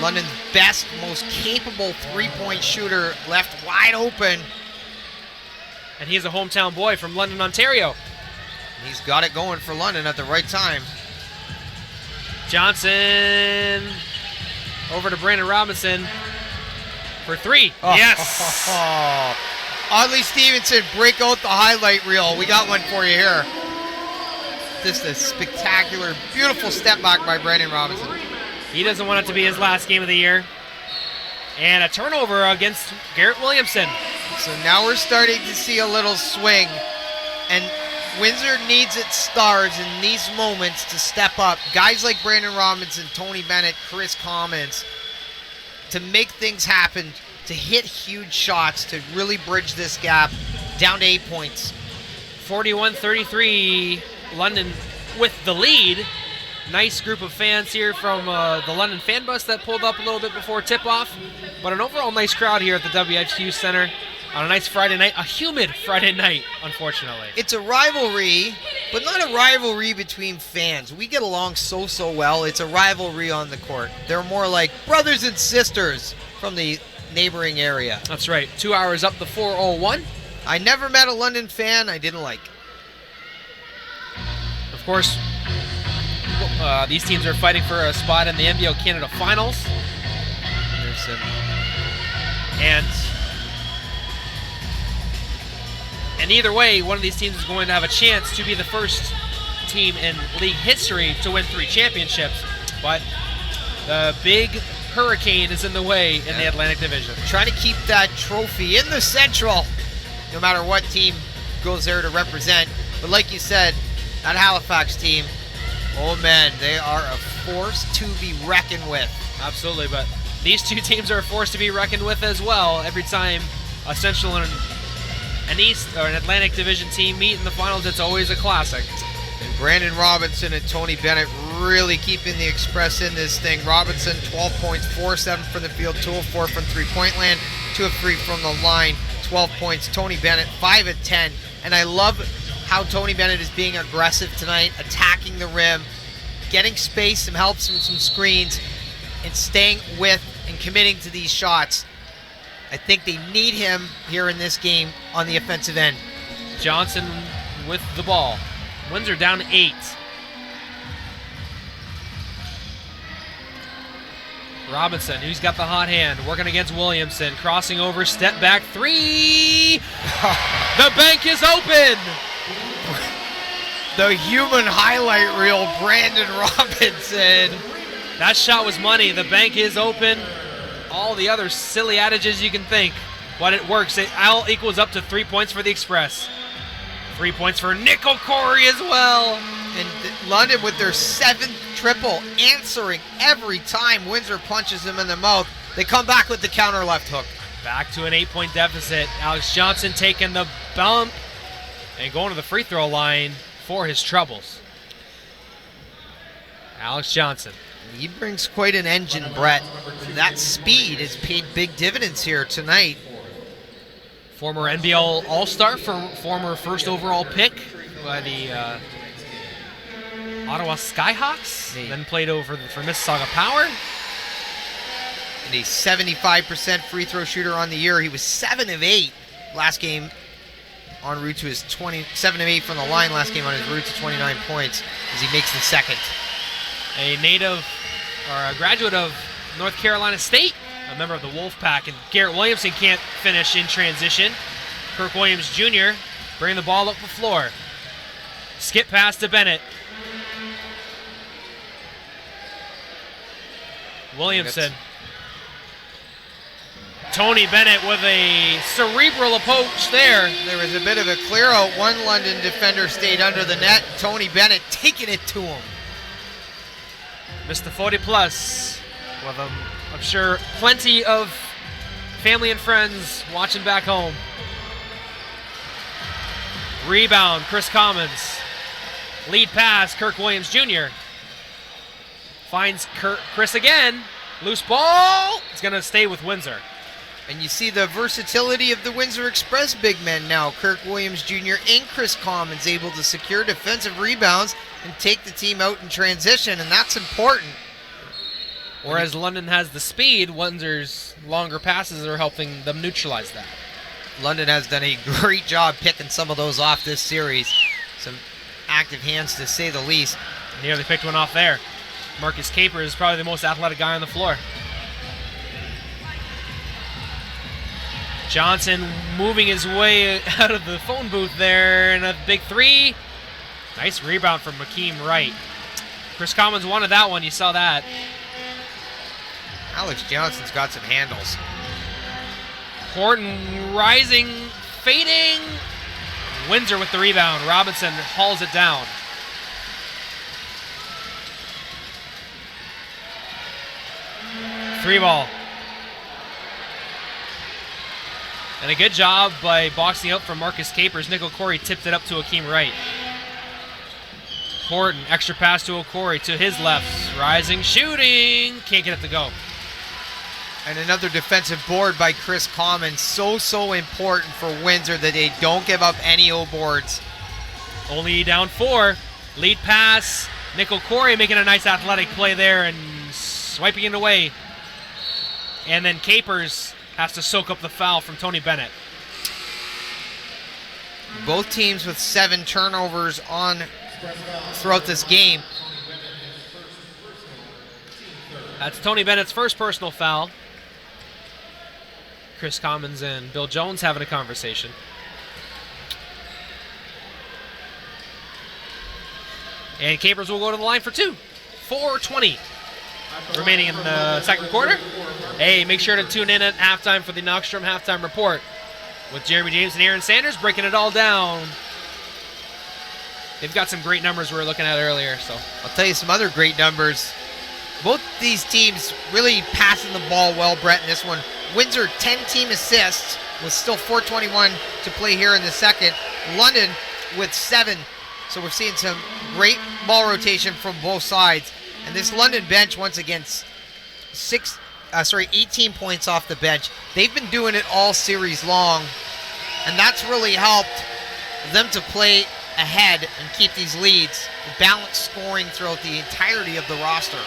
London's best, most capable 3-point shooter left wide open. And he's a hometown boy from London, Ontario. He's got it going for London at the right time. Johnson over to Brandon Robinson for 3. Oh. Yes. Audley Stevenson, break out the highlight reel. We got one for you here. Just a spectacular, beautiful step back by Brandon Robinson. He doesn't want it to be his last game of the year. And a turnover against Garrett Williamson. So now we're starting to see a little swing. And Windsor needs its stars in these moments to step up. Guys like Brandon Robinson, Tony Bennett, Chris Commons, to make things happen, to hit huge shots, to really bridge this gap down to 8 points. 41-33, London with the lead. Nice group of fans here from the London fan bus that pulled up a little bit before tip-off. But an overall nice crowd here at the WFCU Center on a nice Friday night. A humid Friday night, unfortunately. It's a rivalry, but not a rivalry between fans. We get along so well. It's a rivalry on the court. They're more like brothers and sisters from the neighboring area. That's right. 2 hours up the 401. I never met a London fan I didn't like. Of course, these teams are fighting for a spot in the NBL Canada Finals. And either way, one of these teams is going to have a chance to be the first team in league history to win 3 championships. But the big hurricane is in the way in the Atlantic Division. Trying to keep that trophy in the Central, no matter what team goes there to represent. But like you said, that Halifax team, oh man, they are a force to be reckoned with. Absolutely, but these two teams are a force to be reckoned with as well. Every time a Central and an East or an Atlantic Division team meet in the finals, it's always a classic. And Brandon Robinson and Tony Bennett really keeping the Express in this thing. Robinson, 12 points, 4-7 from the field, 2 of 4 from three-point land, 2 of 3 from the line, 12 points. Tony Bennett, 5 of 10. And I love how Tony Bennett is being aggressive tonight, attacking the rim, getting space, some help, some screens, and staying with and committing to these shots. I think they need him here in this game on the offensive end. Johnson with the ball. Windsor down 8. Robinson, who's got the hot hand, working against Williamson, crossing over, step back, 3! The bank is open! The human highlight reel, Brandon Robinson. That shot was money. The bank is open. All the other silly adages you can think, but it works. It all equals up to 3 points for the Express. 3 points for Nickel Corey as well. And London with their 7th triple, answering every time Windsor punches them in the mouth. They come back with the counter left hook. Back to an 8-point deficit. Alex Johnson taking the bump and going to the free throw line for his troubles. Alex Johnson. He brings quite an engine, Brett. That speed has paid big dividends here tonight. Former NBL All-Star, former first overall pick by the Ottawa Skyhawks, then played over for Mississauga Power. And a 75% free throw shooter on the year. He was 7 of 8 last game, en route to his 7 of 8 from the line last game on his route to 29 points as he makes the second. A native or a graduate of North Carolina State, a member of the Wolfpack, and Garrett Williamson can't finish in transition. Kirk Williams Jr. bringing the ball up the floor. Skip pass to Bennett. Williamson. Tony Bennett with a cerebral approach there. There was a bit of a clear out. One London defender stayed under the net. Tony Bennett taking it to him. Mr. 40 plus with him. I'm sure plenty of family and friends watching back home. Rebound, Chris Commons. Lead pass, Kirk Williams Jr. Finds Chris again. Loose ball. It's going to stay with Windsor. And you see the versatility of the Windsor Express big men now. Kirk Williams Jr. and Chris Commons able to secure defensive rebounds and take the team out in transition, and that's important. Whereas London has the speed, Windsor's longer passes are helping them neutralize that. London has done a great job picking some of those off this series. Some active hands to say the least. Nearly picked one off there. Marcus Caper is probably the most athletic guy on the floor. Johnson moving his way out of the phone booth there, and a big 3. Nice rebound from Makeem Wright. Chris Commons wanted that one, you saw that. Alex Johnson's got some handles. Horton rising, fading. Windsor with the rebound. Robinson hauls it down. Three ball. And a good job by boxing out from Marcus Capers. Nickel Corey tipped it up to Akeem Wright. Horton, extra pass to O'Corey to his left. Rising, shooting. Can't get it to go. And another defensive board by Chris Commons. So important for Windsor that they don't give up any O boards. Only down 4. Lead pass. Nickel Corey making a nice athletic play there and swiping it away. And then Capers has to soak up the foul from Tony Bennett. Both teams with 7 turnovers on throughout this game. That's Tony Bennett's first personal foul. Chris Commons and Bill Jones having a conversation. And Capers will go to the line for 2. 4:20 remaining in the second quarter. Hey, make sure to tune in at halftime for the Knockstrom Halftime Report with Jeremy James and Aaron Sanders breaking it all down. They've got some great numbers we were looking at earlier. So I'll tell you some other great numbers. Both these teams really passing the ball well, Brett, in this one. Windsor, 10 team assists with still 4:21 to play here in the second. London with 7. So we're seeing some great ball rotation from both sides. And this London bench, once again, 18 points off the bench. They've been doing it all series long, and that's really helped them to play ahead and keep these leads, balanced scoring throughout the entirety of the roster.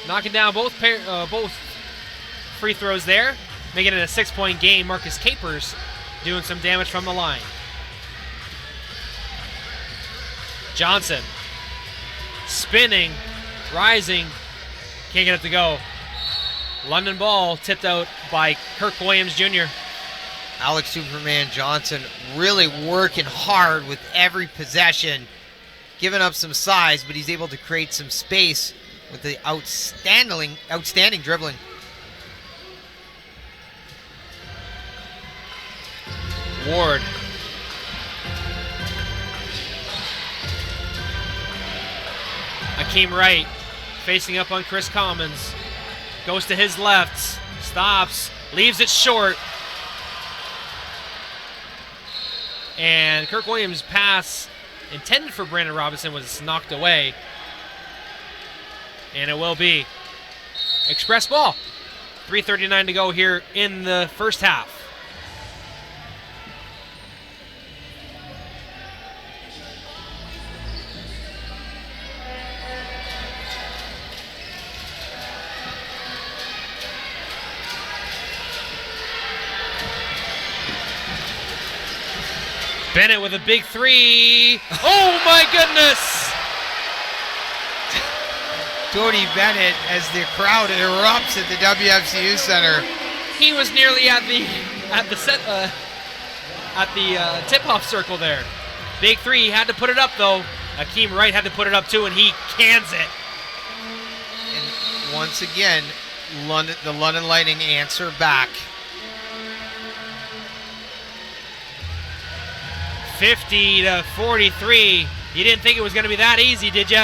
Knocking down both free throws there, making it a 6-point game. Marcus Capers doing some damage from the line. Johnson spinning, rising, can't get it to go. London ball tipped out by Kirk Williams Jr. Alex Superman Johnson really working hard with every possession, giving up some size, but he's able to create some space with the outstanding dribbling. Ward. Akeem Wright facing up on Chris Commons. Goes to his left, stops, leaves it short. And Kirk Williams' pass intended for Brandon Robinson was knocked away. And it will be Express ball. 3:39 to go here in the first half. Bennett with a big three. Oh my goodness! Tony Bennett, as the crowd erupts at the WFCU Center. He was nearly at the tip-off circle there. Big three. He had to put it up though. Akeem Wright had to put it up too, and he cans it. And once again, the London Lightning answer back. 50-43. You didn't think it was going to be that easy, did you?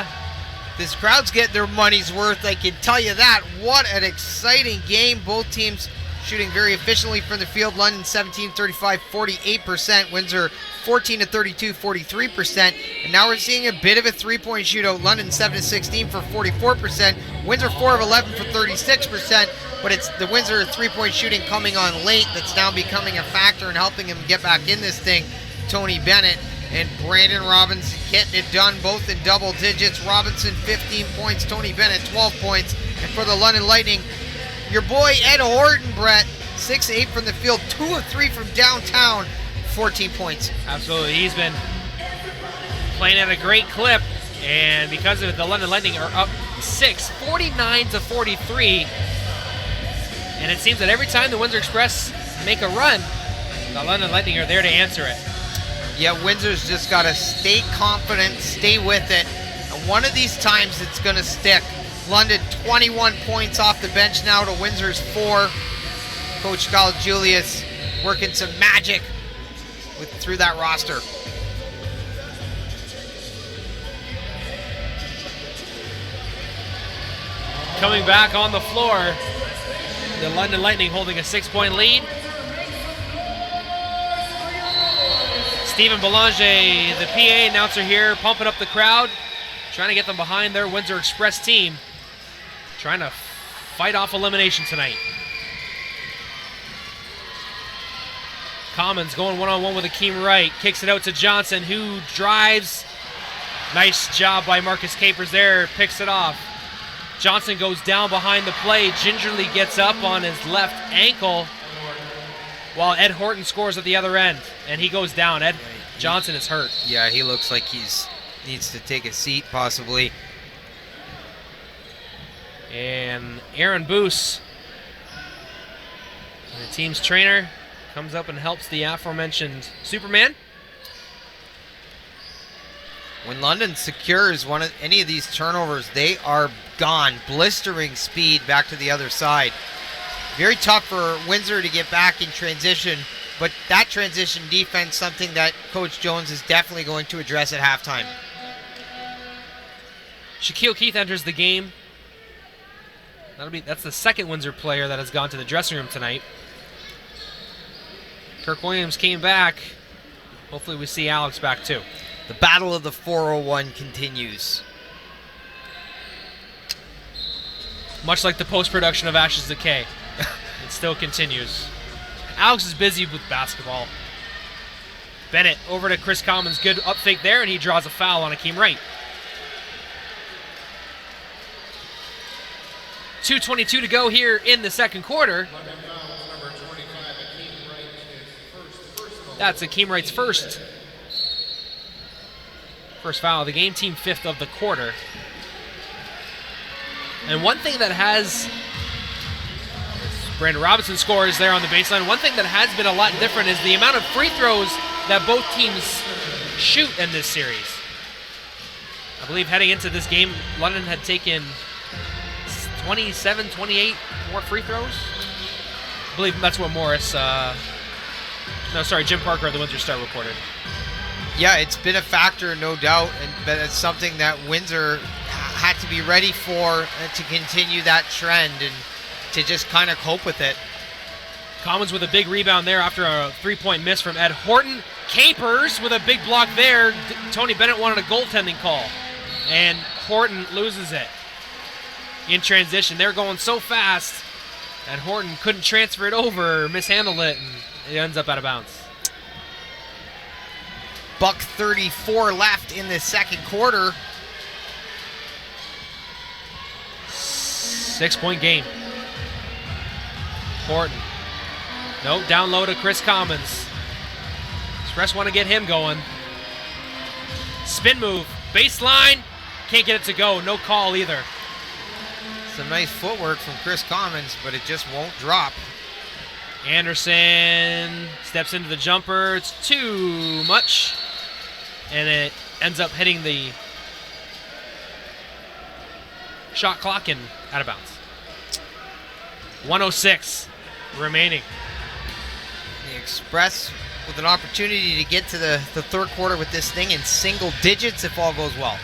This crowd's getting their money's worth, I can tell you that. What an exciting game. Both teams shooting very efficiently from the field. London 17-35, 48%. Windsor 14-32, 43%. And now we're seeing a bit of a three-point shootout. London 7-16 for 44%. Windsor 4 of 11 for 36%. But it's the Windsor three-point shooting coming on late that's now becoming a factor and helping him get back in this thing. Tony Bennett and Brandon Robinson getting it done, both in double digits. Robinson 15 points, Tony Bennett 12 points. And for the London Lightning, your boy Ed Horton, Brett, 6-8 from the field, 2 of 3 from downtown, 14 points. Absolutely, he's been playing at a great clip, and because of it, the London Lightning are up 6, 49-43. And it seems that every time the Windsor Express make a run, the London Lightning are there to answer it. Yeah, Windsor's just got to stay confident, stay with it. And one of these times it's going to stick. London 21 points off the bench now to Windsor's 4. Coach Kyle Julius working some magic through that roster. Coming back on the floor, the London Lightning holding a 6-point lead. Stephen Belanger, the PA announcer here, pumping up the crowd, trying to get them behind their Windsor Express team, trying to fight off elimination tonight. Commons going one-on-one with Akeem Wright, kicks it out to Johnson, who drives. Nice job by Marcus Capers there, picks it off. Johnson goes down behind the play, gingerly gets up on his left ankle, while Ed Horton scores at the other end, and he goes down. Ed Johnson is hurt. Yeah, he looks like needs to take a seat, possibly. And Aaron Boos, the team's trainer, comes up and helps the aforementioned Superman. When London secures any of these turnovers, they are gone. Blistering speed back to the other side. Very tough for Windsor to get back in transition, but that transition defense, something that Coach Jones is definitely going to address at halftime. Shaquille Keith enters the game. That's the second Windsor player that has gone to the dressing room tonight. Kirk Williams came back. Hopefully we see Alex back too. The battle of the 401 continues. Much like the post-production of Ashes Decay, it still continues. Alex is busy with basketball. Bennett over to Chris Commons. Good up fake there, and he draws a foul on Akeem Wright. 2:22 to go here in the second quarter. That's Akeem Wright's first foul of the game, team fifth of the quarter. And one thing that has, Brandon Robinson scores there on the baseline. One thing that has been a lot different is the amount of free throws that both teams shoot in this series. I believe heading into this game, London had taken 27, 28 more free throws. I believe that's what Jim Parker of the Windsor Star reported. Yeah, it's been a factor, no doubt, but it's something that Windsor had to be ready for to continue that trend and to just kind of cope with it. Commons with a big rebound there after a three-point miss from Ed Horton. Capers with a big block there. Tony Bennett wanted a goaltending call, and Horton loses it. In transition, they're going so fast that Horton couldn't transfer it over, mishandled it, and it ends up out of bounds. $1:34 left in the second quarter. 6-point game. Horton. Nope, down low to Chris Commons. Express want to get him going. Spin move, baseline. Can't get it to go, no call either. Some nice footwork from Chris Commons, but it just won't drop. Anderson steps into the jumper. It's too much. And it ends up hitting the shot clock and out of bounds. 1:06 remaining. The Express with an opportunity to get to the third quarter with this thing in single digits if all goes well.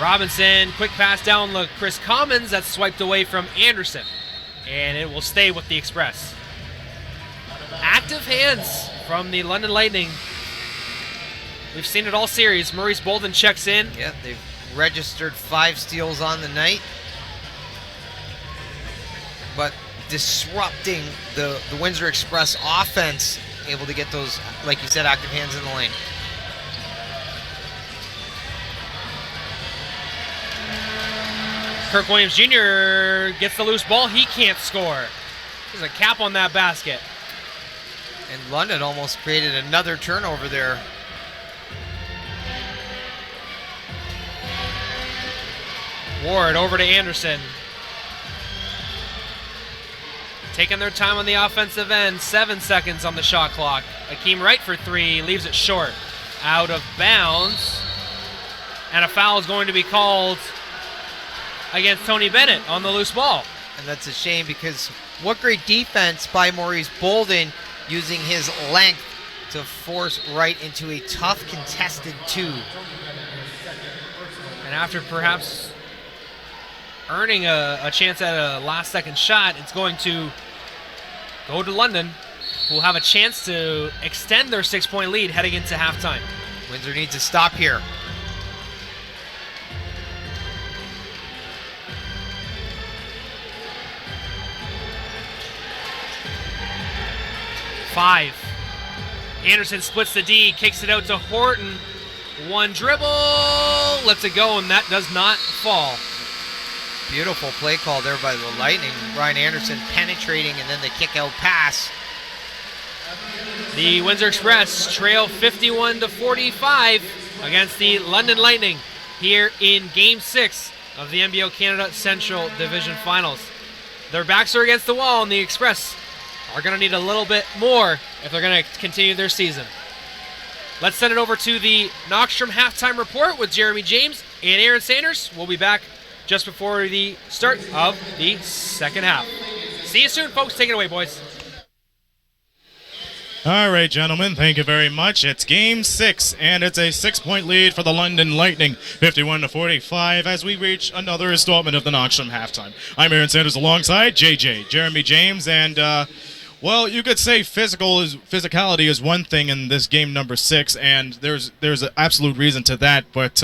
Robinson, quick pass down look. Chris Commons, that's swiped away from Anderson. And it will stay with the Express. Active hands from the London Lightning. We've seen it all series. Maurice Bolden checks in. Yeah, they've registered 5 steals on the night. But disrupting the Windsor Express offense, able to get those, like you said, active hands in the lane. Kirk Williams Jr. gets the loose ball. He can't score. There's a cap on that basket. And London almost created another turnover there. Ward over to Anderson. Taking their time on the offensive end. 7 seconds on the shot clock. Akeem Wright for 3. Leaves it short. Out of bounds. And a foul is going to be called against Tony Bennett on the loose ball. And that's a shame because what great defense by Maurice Bolden using his length to force Wright into a tough contested 2. And after perhaps earning a chance at a last-second shot, it's going to go to London, who will have a chance to extend their 6-point lead heading into halftime. Windsor needs to stop here. Five. Anderson splits the D, kicks it out to Horton. One dribble, lets it go, and that does not fall. Beautiful play call there by the Lightning. Ryan Anderson penetrating and then the kick out pass. The Windsor Express trail 51-45 against the London Lightning here in Game 6 of the NBL Canada Central Division Finals. Their backs are against the wall, and the Express are going to need a little bit more if they're going to continue their season. Let's send it over to the Knockstrom halftime report with Jeremy James and Aaron Sanders. We'll be back just before the start of the second half. See you soon, folks. Take it away, boys. All right, gentlemen, thank you very much. It's Game 6, and it's a 6-point lead for the London Lightning, 51-45, as we reach another installment of the Knockstrom Halftime. I'm Aaron Sanders alongside JJ, Jeremy James, and, well, you could say physicality is one thing in this game number 6, and there's an absolute reason to that, but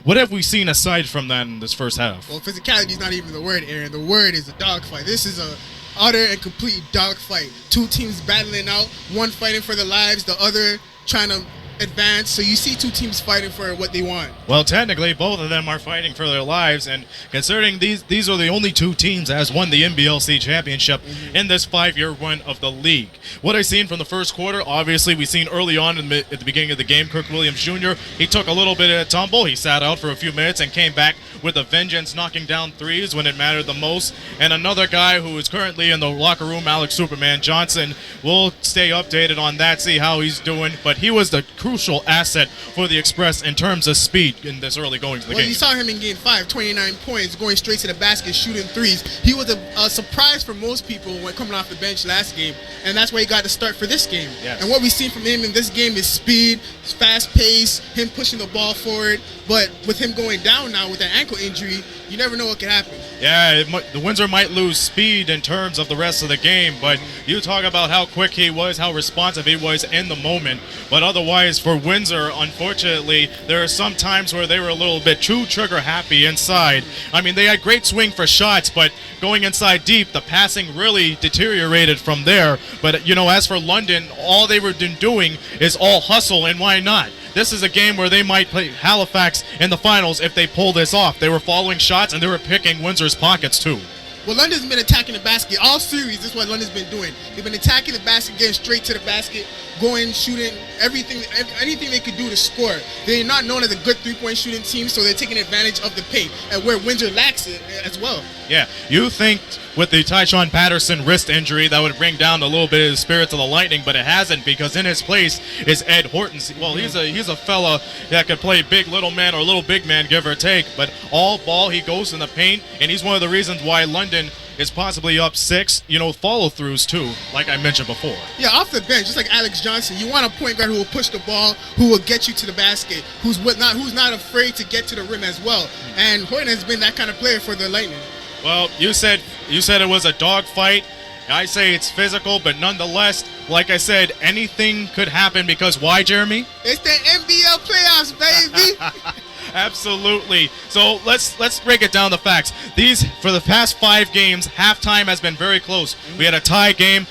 what have we seen aside from that in this first half? Well, physicality is not even the word, Aaron. The word is a dogfight. This is a utter and complete dogfight. Two teams battling out, one fighting for their lives, the other trying to advance. So you see two teams fighting for what they want. Well, technically, both of them are fighting for their lives, and considering these are the only two teams that has won the NBLC championship in this 5-year run of the league. What I've seen from the first quarter, obviously, we've seen early on at the beginning of the game, Kirk Williams Jr., he took a little bit of a tumble. He sat out for a few minutes and came back with a vengeance, knocking down threes when it mattered the most. And another guy who is currently in the locker room, Alex Superman Johnson, will stay updated on that, see how he's doing. But he was the crucial asset for the Express in terms of speed in this early going to the game. You saw him in Game 5, 29 points, going straight to the basket, shooting threes. He was a surprise for most people when coming off the bench last game, and that's why he got the start for this game. Yes. And what we've seen from him in this game is speed, fast pace, him pushing the ball forward. But with him going down now with that ankle injury, you never know what could happen. Yeah, the Windsor might lose speed in terms of the rest of the game, but you talk about how quick he was, how responsive he was in the moment. But otherwise, for Windsor, unfortunately, there are some times where they were a little bit too trigger happy inside. I mean, they had great swing for shots, but going inside deep, the passing really deteriorated from there. But, you know, as for London, all they were doing is all hustle, and why not? This is a game where they might play Halifax in the finals if they pull this off. They were following shots, and they were picking Windsor's pockets, too. Well, London's been attacking the basket all series. This is what London's been doing. They've been attacking the basket, getting straight to the basket, going, shooting, anything they could do to score. They're not known as a good three-point shooting team, so they're taking advantage of the paint, and where Windsor lacks it as well. Yeah, you think with the Tyshawn Patterson wrist injury that would bring down a little bit of the spirits of the Lightning, but it hasn't, because in his place is Ed Horton. Well, he's a fella that could play big little man or little big man, give or take, but all ball, he goes in the paint, and he's one of the reasons why London is possibly up 6, follow-throughs too, like I mentioned before. Yeah, off the bench, just like Alex Johnson, you want a point guard who will push the ball, who will get you to the basket, who's not afraid to get to the rim as well. And Horton has been that kind of player for the Lightning. Well, you said it was a dogfight. I say it's physical, but nonetheless, like I said, anything could happen because why, Jeremy? It's the NBL playoffs, baby. Absolutely. So let's break it down the facts. For the past 5 games, halftime has been very close. We had a tie game,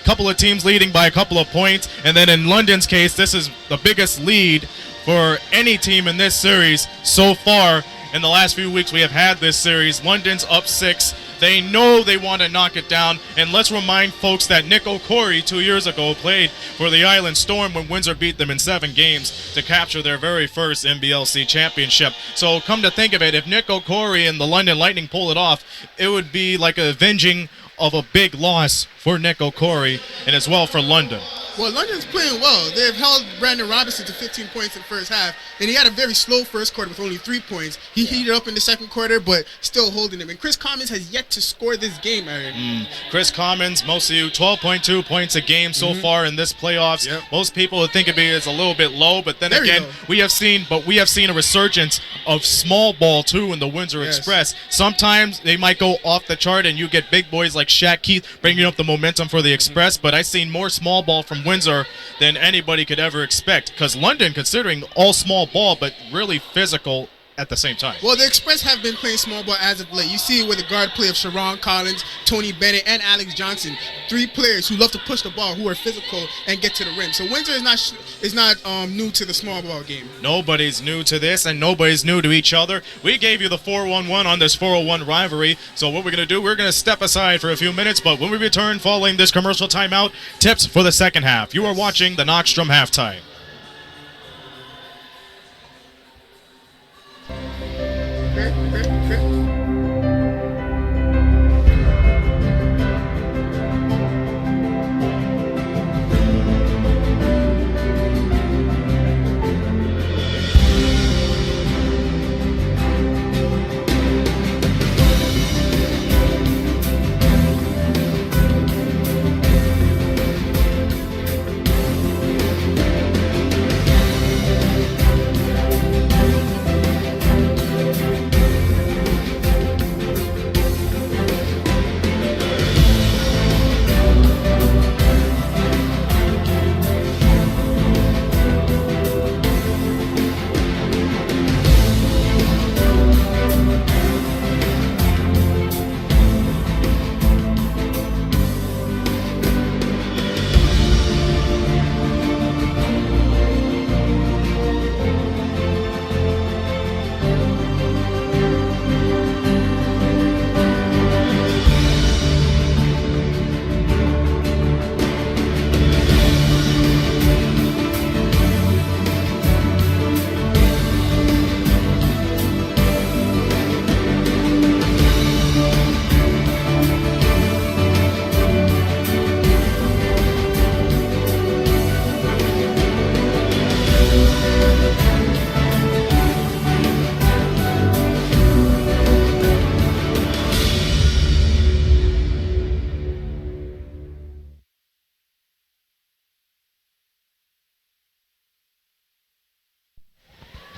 couple of teams leading by a couple of points, and then in London's case, this is the biggest lead for any team in this series so far. In the last few weeks we have had this series, London's up 6. They know they want to knock it down, and let's remind folks that Nick O'Corey 2 years ago played for the Island Storm when Windsor beat them in 7 games to capture their very first NBLC championship. So come to think of it, if Nick O'Corey and the London Lightning pull it off, it would be like a avenging of a big loss for Nick O'Corey and as well for London. Well, London's playing well. They've held Brandon Robinson to 15 points in the first half, and he had a very slow first quarter with only 3 points. He heated up in the second quarter, but still holding him. And Chris Commons has yet to score this game, Aaron. Chris Commons, most of you, 12.2 points a game so far in this playoffs. Yep. Most people would think of it as a little bit low, but then Very again, low. we have seen a resurgence of small ball too in the Windsor Yes. Express. Sometimes they might go off the chart, and you get big boys like Shaq Keith bringing up the momentum for the Express. But I've seen more small ball from Windsor than anybody could ever expect, because London, considering all small ball but really physical at the same time. Well, the Express have been playing small ball as of late. You see it with the guard play of Sharon Collins, Tony Bennett, and Alex Johnson. 3 players who love to push the ball, who are physical and get to the rim. So Windsor is not new to the small ball game. Nobody's new to this, and nobody's new to each other. We gave you the 4-1-1 on this 401 rivalry. So what we're going to do, we're going to step aside for a few minutes, but when we return following this commercial timeout, tips for the second half. You are watching the Knockstrom Halftime.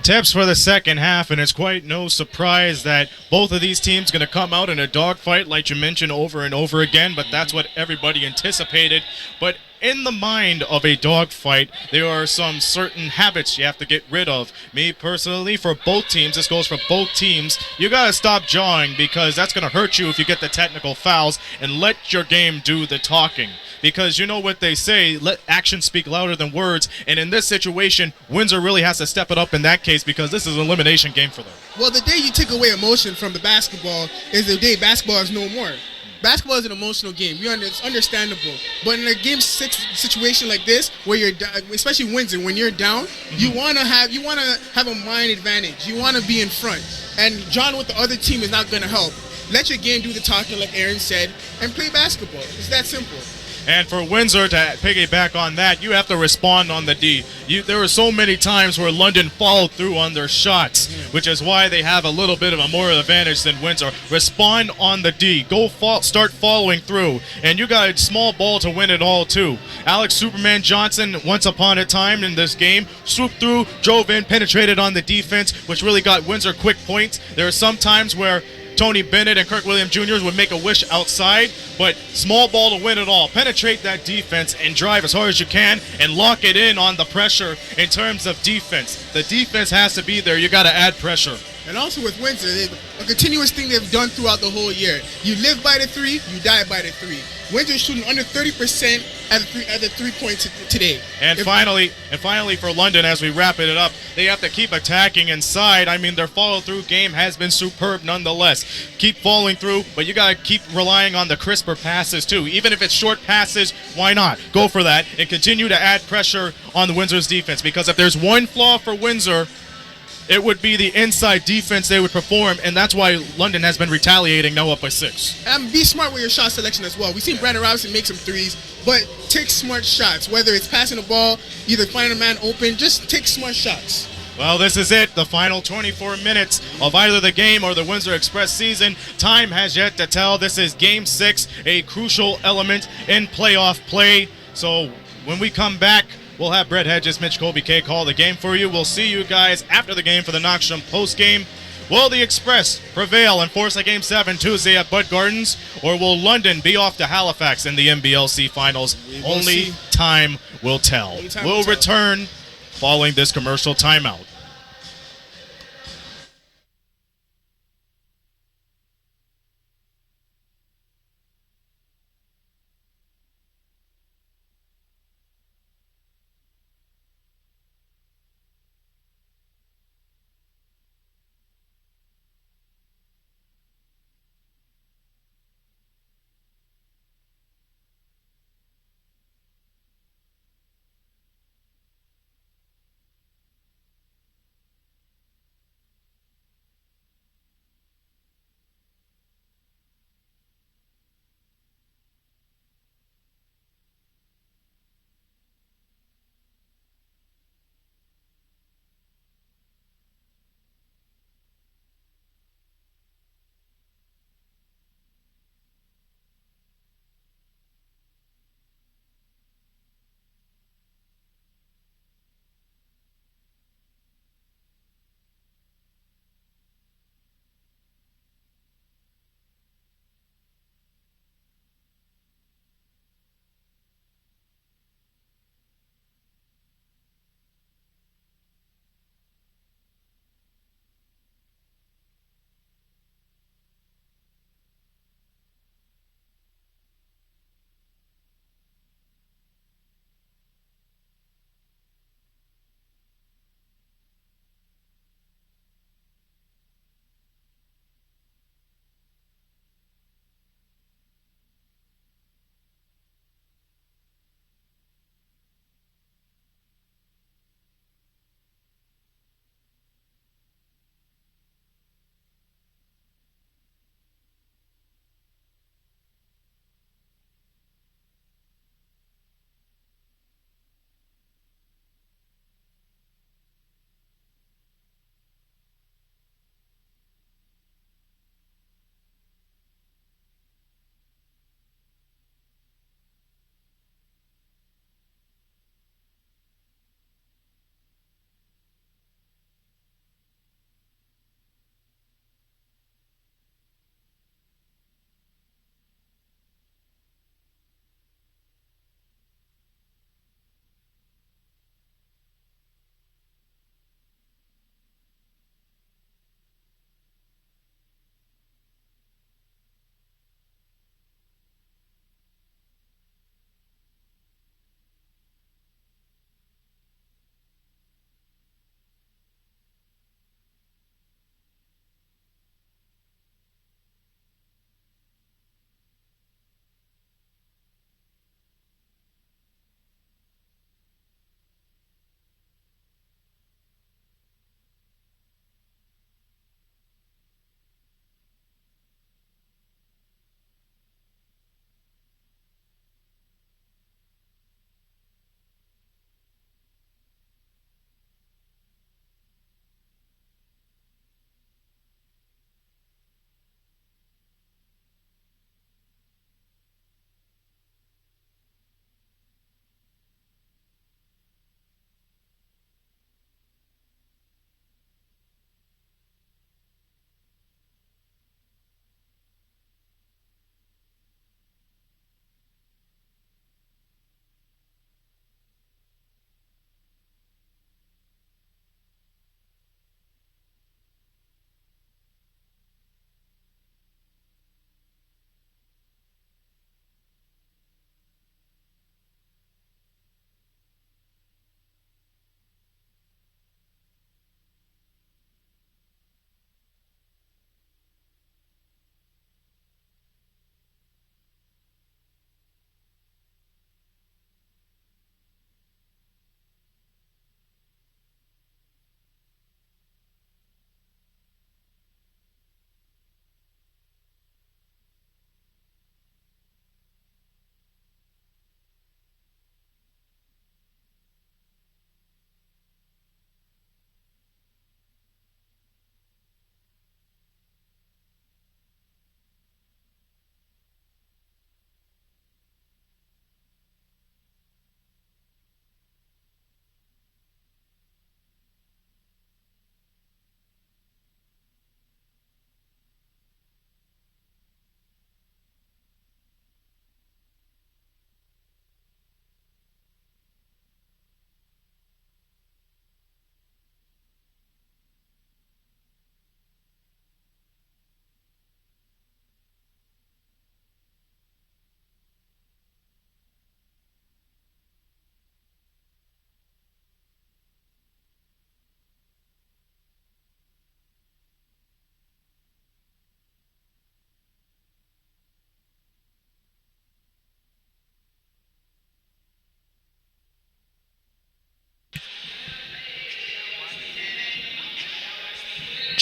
Tips for the second half, and it's quite no surprise that both of these teams going to come out in a dogfight, like you mentioned over and over again, but that's what everybody anticipated. But in the mind of a dogfight, there are some certain habits you have to get rid of. Me personally, for both teams, this goes for both teams, you got to stop jawing because that's going to hurt you if you get the technical fouls, and let your game do the talking. Because you know what they say, let actions speak louder than words, and in this situation, Windsor really has to step it up in that case because this is an elimination game for them. Well, the day you take away emotion from the basketball is the day basketball is no more. Basketball is an emotional game. It's understandable. But in a game 6 situation like this, where you're especially Windsor, when you're down, you want to have a mind advantage. You want to be in front. And John with the other team is not going to help. Let your game do the talking, like Aaron said, and play basketball. It's that simple. And for Windsor to piggyback on that, you have to respond on the D. There were so many times where London followed through on their shots, which is why they have a little bit of a more advantage than Windsor. Respond on the D. Start following through. And you got a small ball to win it all, too. Alex Superman Johnson, once upon a time in this game, swooped through, drove in, penetrated on the defense, which really got Windsor quick points. There are some times where Tony Bennett and Kirk Williams Jr. would make a wish outside, but small ball to win it all. Penetrate that defense and drive as hard as you can and lock it in on the pressure in terms of defense. The defense has to be there. You got to add pressure. And also with Windsor, a continuous thing they've done throughout the whole year. You live by the 3, you die by the 3. Windsor's shooting under 30% at the 3-point today. And finally for London, as we wrap it up, they have to keep attacking inside. I mean, their follow-through game has been superb nonetheless. Keep following through, but you got to keep relying on the crisper passes too. Even if it's short passes, why not? Go for that and continue to add pressure on the Windsor's defense, because if there's one flaw for Windsor, it would be the inside defense they would perform, and that's why London has been retaliating now up by 6. And be smart with your shot selection as well. We've seen Brandon Robinson make some threes, but take smart shots. Whether it's passing the ball, either finding a man open, just take smart shots. Well, this is it, the final 24 minutes of either the game or the Windsor Express season. Time has yet to tell. This is Game 6, a crucial element in playoff play. So when we come back, we'll have Brett Hedges, Mitch Colby K call the game for you. We'll see you guys after the game for the Knoxstrom postgame. Will the Express prevail and force a Game 7 Tuesday at Bud Gardens, or will London be off to Halifax in the NBLC Finals? Only time will tell. We'll return following this commercial timeout.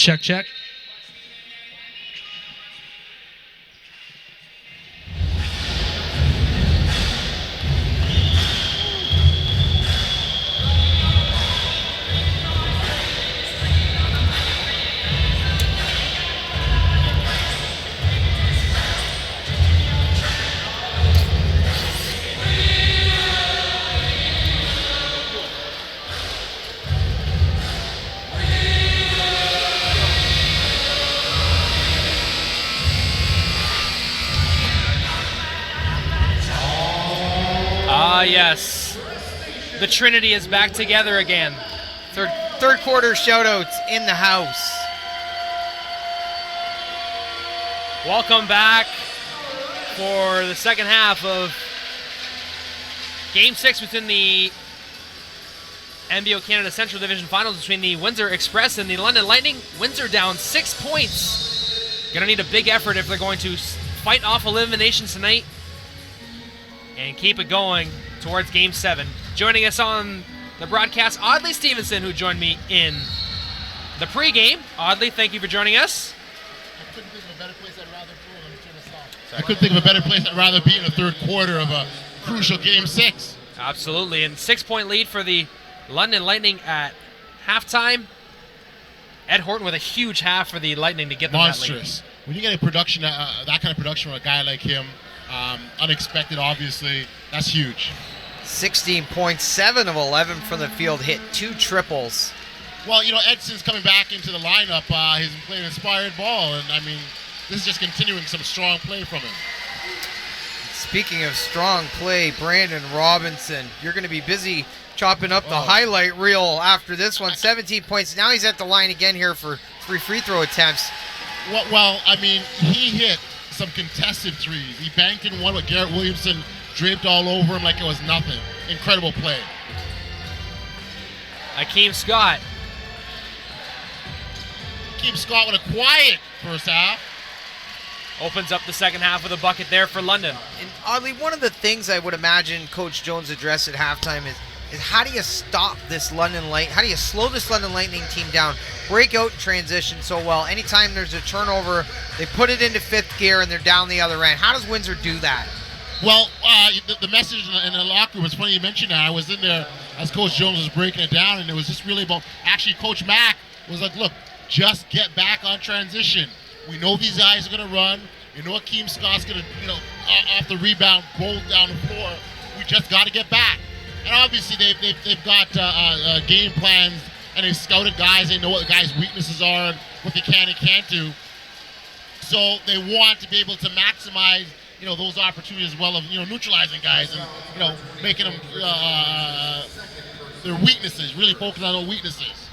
Check. Yes. The Trinity is back together again. Third quarter shoutouts in the house. Welcome back for the second half of Game 6 within the NBL Canada Central Division Finals between the Windsor Express and the London Lightning. Windsor down 6 points. Gonna need a big effort if they're going to fight off elimination tonight and keep it going towards Game 7. Joining us on the broadcast, Audley Stevenson, who joined me in the pregame. Audley, thank you for joining us. I couldn't think of a better place I'd rather be. Let me turn this off. I couldn't think of a better place I'd rather be in the third quarter of a crucial Game 6. Absolutely, and 6-point lead for the London Lightning at halftime. Ed Horton with a huge half for the Lightning to get them that lead. Monstrous. When you get a production, that kind of production from a guy like him, unexpected, obviously, that's huge. 16 points, 7 of 11 from the field, hit 2 triples. Well, you know, Edson's coming back into the lineup. He's been playing inspired ball, and I mean, this is just continuing some strong play from him. Speaking of strong play, Brandon Robinson, you're going to be busy chopping up the highlight reel after this one. 17 points. Now he's at the line again here for 3 free throw attempts. Well, I mean, he hit some contested threes. He banked in one with Garrett Williamson draped all over him like it was nothing. Incredible play. Akeem Scott. Akeem Scott with a quiet first half. Opens up the second half with a bucket there for London. And oddly, one of the things I would imagine Coach Jones addressed at halftime is how do you stop this London Light? How do you slow this London Lightning team down? Break out and transition so well. Anytime there's a turnover, they put it into fifth gear and they're down the other end. How does Windsor do that? Well, the message in the locker room, it's funny you mentioned that. I was in there as Coach Jones was breaking it down, and it was just really about, actually Coach Mack was like, look, just get back on transition. We know these guys are going to run. You know Akeem Scott's going to, off the rebound, roll down the floor. We just got to get back. And obviously they've got game plans, and they've scouted guys. They know what the guys' weaknesses are and what they can and can't do. So they want to be able to maximize, those opportunities as well of, neutralizing guys and, making them their weaknesses, really focusing on their weaknesses.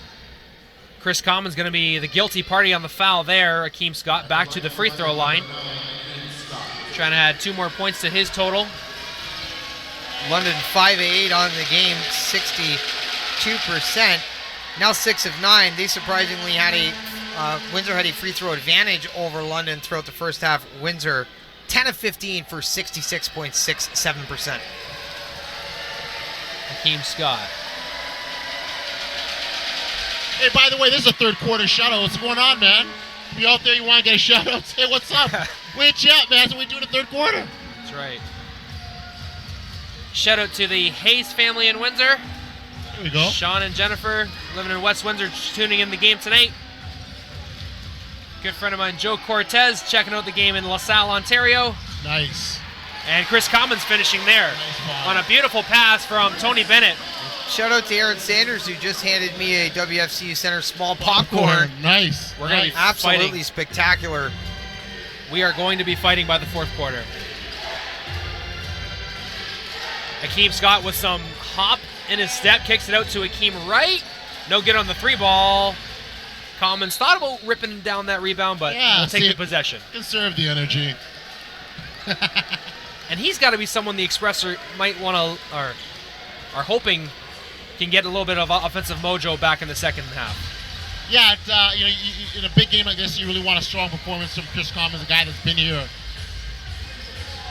Chris Common's going to be the guilty party on the foul there. Akeem Scott back to the free throw line. Trying to add 2 more points to his total. London 5-8 on the game, 62%. Now 6 of 9. They surprisingly had Windsor had a free throw advantage over London throughout the first half. Windsor 10 of 15 for 66.67%. Akeem Scott. Hey, by the way, this is a third quarter shutout. What's going on, man? If you out there, you want to get a shout out, say what's up. Wait you up, man. That's what we do in the third quarter. That's right. Shout out to the Hayes family in Windsor. Here we go. Sean and Jennifer living in West Windsor, tuning in the game tonight. Good friend of mine, Joe Cortez, checking out the game in LaSalle, Ontario. Nice. And Chris Commons finishing there Nice on a beautiful pass from Tony Bennett. Shout out to Aaron Sanders, who just handed me a WFCU Center small popcorn. Nice. We're going to be Absolutely fighting. spectacular. We are going to be fighting by the fourth quarter. Akeem Scott with some hop in his step, kicks it out to Akeem right. No good on the 3 ball. Commons thought about ripping down that rebound, but we'll take the possession. Conserve the energy. And he's got to be someone the Express might want to, or are hoping can get a little bit of offensive mojo back in the second half. Yeah, in a big game like this, you really want a strong performance from Chris Commons, a guy that's been here.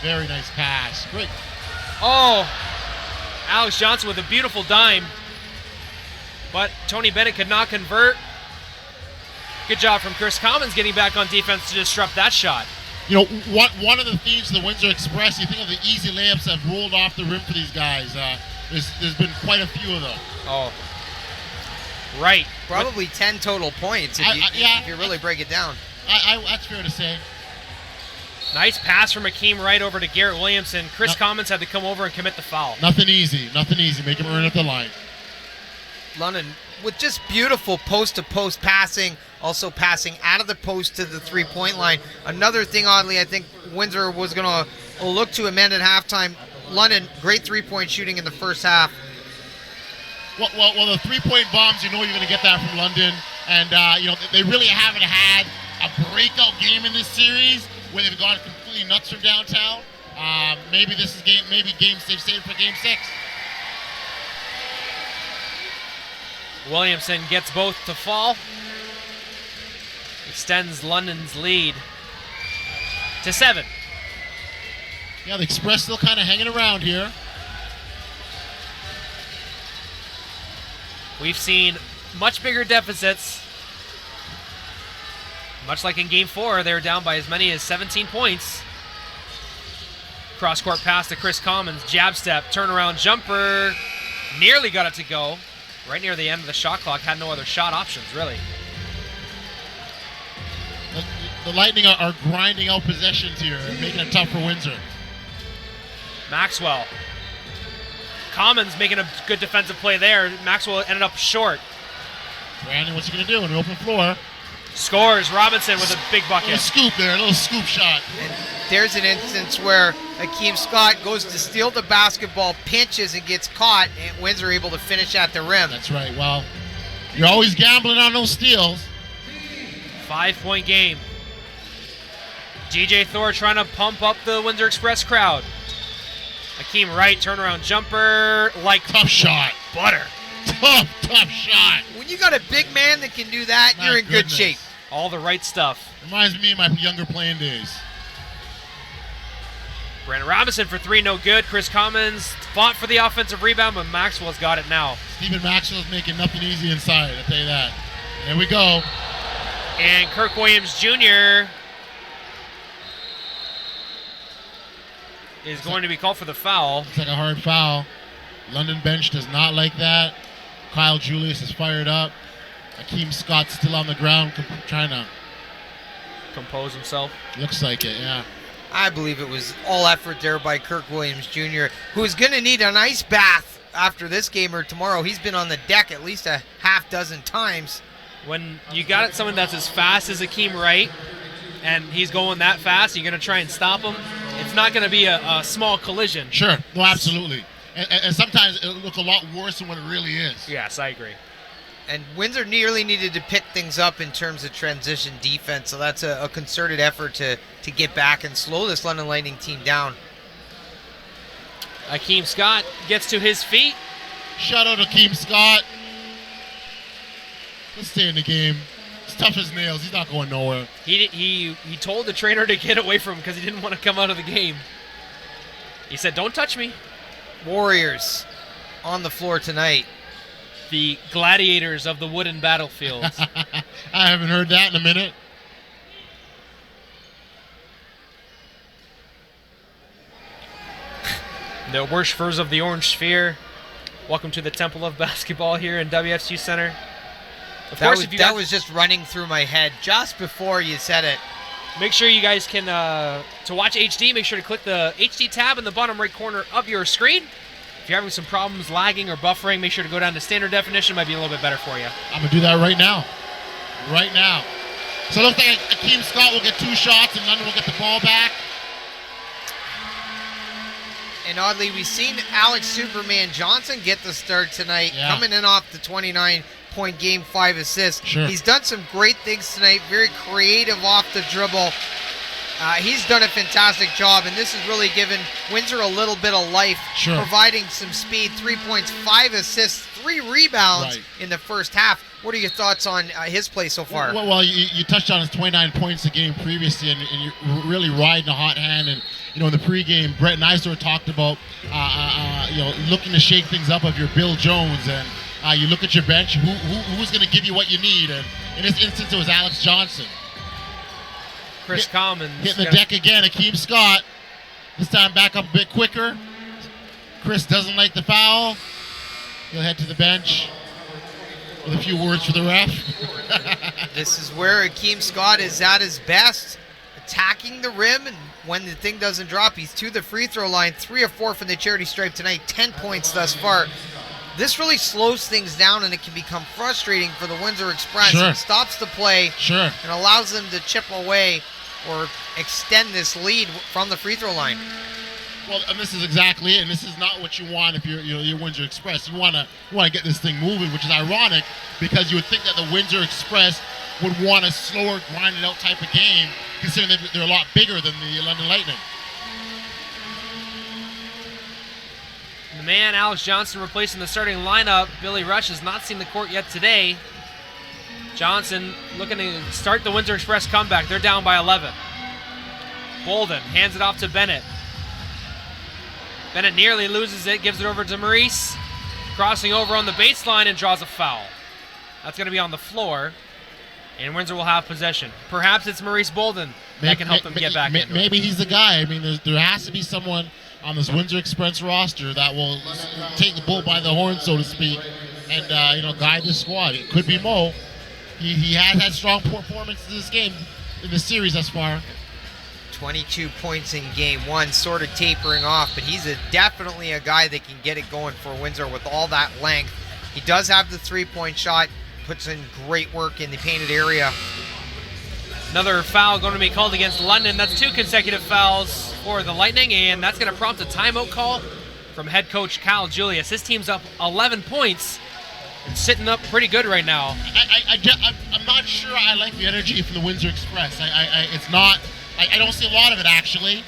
Very nice pass. Great. Oh, Alex Johnson with a beautiful dime, but Tony Bennett could not convert. Good job from Chris Commons getting back on defense to disrupt that shot. You know, one of the themes of the Windsor Express, you think of the easy layups that have rolled off the rim for these guys. There's been quite a few of them. Oh, right. Probably 10 total points if you really break it down. That's fair to say. Nice pass from Akeem Wright over to Garrett Williamson. Chris Commons had to come over and commit the foul. Nothing easy. Make him earn at the line. London with just beautiful post-to-post passing, also passing out of the post to the three-point line. Another thing, oddly, I think Windsor was going to look to amend at halftime. London, great three-point shooting in the first half. Well, the three-point bombs, you know you're going to get that from London. And, they really haven't had a breakout game in this series where they've gone completely nuts from downtown. Maybe this is game saved for game 6. Williamson gets both to fall. Extends London's lead to 7. Yeah, the Express still kind of hanging around here. We've seen much bigger deficits. Much like in Game 4, they were down by as many as 17 points. Cross-court pass to Chris Commons. Jab step, turnaround jumper. Nearly got it to go. Right near the end of the shot clock. Had no other shot options, really. The Lightning are grinding out possessions here and making it tough for Windsor. Maxwell. Commons making a good defensive play there. Maxwell ended up short. Brandon, what's he going to do on the open floor? Scores. Robinson with a big bucket. A scoop there, a little scoop shot. And there's an instance where Akeem Scott goes to steal the basketball, pinches and gets caught, and Windsor able to finish at the rim. That's right. Well, you're always gambling on those steals. 5-point game. DJ Thor trying to pump up the Windsor Express crowd. Akeem Wright, turnaround jumper, like tough shot. Butter. Tough shot. When you got a big man that can do that, you're in good shape. All the right stuff. Reminds me of my younger playing days. Brandon Robinson for 3, no good. Chris Commons fought for the offensive rebound, but Maxwell's got it now. Stephen Maxwell's making nothing easy inside, I'll tell you that. There we go. And Kirk Williams Jr. is going to be called for the foul. It's like a hard foul. London bench does not like that. Kyle Julius is fired up. Akeem Scott's still on the ground trying to compose himself. Looks like it, yeah. I believe it was all effort there by Kirk Williams Jr., who's going to need an ice bath after this game or tomorrow. He's been on the deck at least a half dozen times. When you got someone that's as fast as Akeem Wright, and he's going that fast, you're going to try and stop him, it's not going to be a small collision. Sure, no, absolutely. And sometimes it'll look a lot worse than what it really is. Yes, I agree. And Windsor nearly needed to pick things up in terms of transition defense, so that's a concerted effort to get back and slow this London Lightning team down. Akeem Scott gets to his feet. Shout out to Akeem Scott. Let's stay in the game. He's tough as nails. He's not going nowhere. He told the trainer to get away from him because he didn't want to come out of the game. He said, "Don't touch me." Warriors on the floor tonight. The gladiators of the wooden battlefields. I haven't heard that in a minute. The worshippers of the Orange Sphere. Welcome to the Temple of Basketball here in WFC Center. That was just running through my head just before you said it. Make sure you guys can, to watch HD, make sure to click the HD tab in the bottom right corner of your screen. If you're having some problems lagging or buffering, make sure to go down to standard definition. Might be a little bit better for you. I'm going to do that right now. Right now. So it looks like Akeem Scott will get 2 shots and London will get the ball back. And oddly, we've seen Alex Superman Johnson get the start tonight, coming in off the 29-point game, 5 assists. Sure. He's done some great things tonight, very creative off the dribble. He's done a fantastic job, and this has really given Windsor a little bit of life, providing some speed, 3 points, 5 assists, 3 rebounds in the first half. What are your thoughts on his play so far? Well, you touched on his 29 points a game previously, and you're really riding a hot hand. And in the pregame, Brett Nysor talked about looking to shake things up of your Bill Jones, and you look at your bench. Who's going to give you what you need? And In this instance, it was Alex Johnson. Chris Commons Hitting the deck again, Akeem Scott. This time back up a bit quicker. Chris doesn't like the foul. He'll head to the bench with a few words for the ref. This is where Akeem Scott is at his best, attacking the rim, and when the thing doesn't drop, he's to the free throw line. 3 of 4 from the charity stripe tonight, 10 points thus far. This really slows things down, and it can become frustrating for the Windsor Express. Sure. It stops the play Sure. and allows them to chip away or extend this lead from the free throw line. Well, and this is exactly it, and this is not what you want if you're Windsor Express. You want to get this thing moving, which is ironic because you would think that the Windsor Express would want a slower, grinded out type of game, considering that they're a lot bigger than the London Lightning. The man, Alex Johnson, replacing the starting lineup. Billy Rush has not seen the court yet today. Johnson looking to start the Windsor Express comeback. They're down by 11. Bolden hands it off to Bennett. Bennett nearly loses it, gives it over to Maurice. Crossing over on the baseline and draws a foul. That's going to be on the floor, and Windsor will have possession. Perhaps it's Maurice Bolden that can help them get back in. Maybe he's the guy. I mean, there has to be someone on this Windsor Express roster that will take the bull by the horn, so to speak, and guide the squad. It could be Mo. He has had strong performances in this game, in the series thus far. 22 points in game one, sort of tapering off, but he's definitely a guy that can get it going for Windsor with all that length. He does have the three-point shot, puts in great work in the painted area. Another foul going to be called against London. That's 2 consecutive fouls for the Lightning, and that's going to prompt a timeout call from head coach Kyle Julius. His team's up 11 points and sitting up pretty good right now. I'm not sure I like the energy from the Windsor Express. It's not. I don't see a lot of it, actually.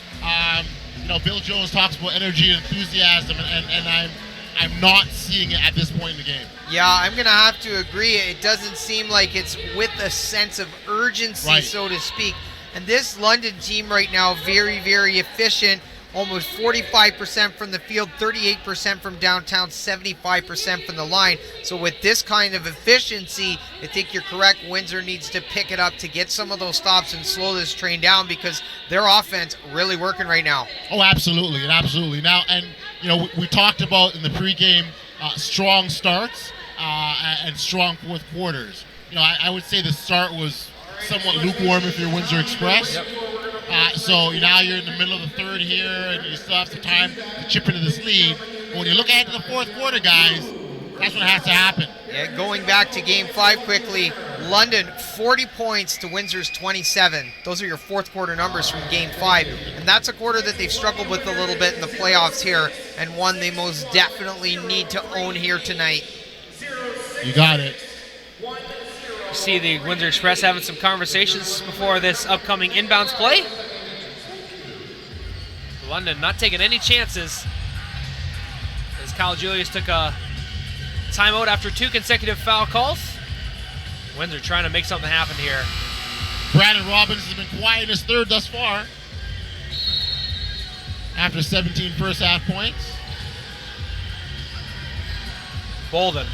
Bill Jones talks about energy and enthusiasm, and I'm not seeing it at this point in the game. Yeah, I'm going to have to agree. It doesn't seem like it's with a sense of urgency, right, so to speak. And this London team right now, very, very efficient. Almost 45% from the field, 38% from downtown, 75% from the line. So with this kind of efficiency, I think you're correct. Windsor needs to pick it up to get some of those stops and slow this train down because their offense really working right now. Oh, absolutely, absolutely. Now, and we talked about in the pregame strong starts and strong fourth quarters. I would say the start was somewhat lukewarm if you're Windsor Express. Yep. So now you're in the middle of the third here, and you still have some time to chip into this lead. But when you look ahead to the fourth quarter, guys, that's what has to happen. Yeah, going back to Game 5 quickly, London 40 points to Windsor's 27. Those are your fourth quarter numbers from Game 5. And that's a quarter that they've struggled with a little bit in the playoffs here, and one they most definitely need to own here tonight. You got it. You see the Windsor Express having some conversations before this upcoming inbounds play. London not taking any chances as Kyle Julius took a timeout after 2 consecutive foul calls. Windsor trying to make something happen here. Brandon Robbins has been quiet in his third thus far after 17 first half points. Bolden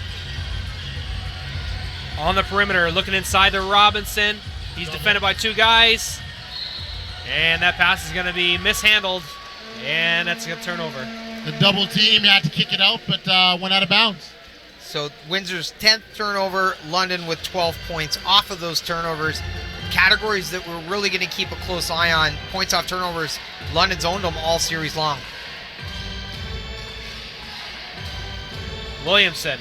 on the perimeter, looking inside to Robinson. He's defended by 2 guys. And that pass is going to be mishandled. And that's a turnover. The double team had to kick it out, but went out of bounds. So Windsor's 10th turnover, London with 12 points off of those turnovers. Categories that we're really going to keep a close eye on. Points off turnovers, London's owned them all series long. Williamson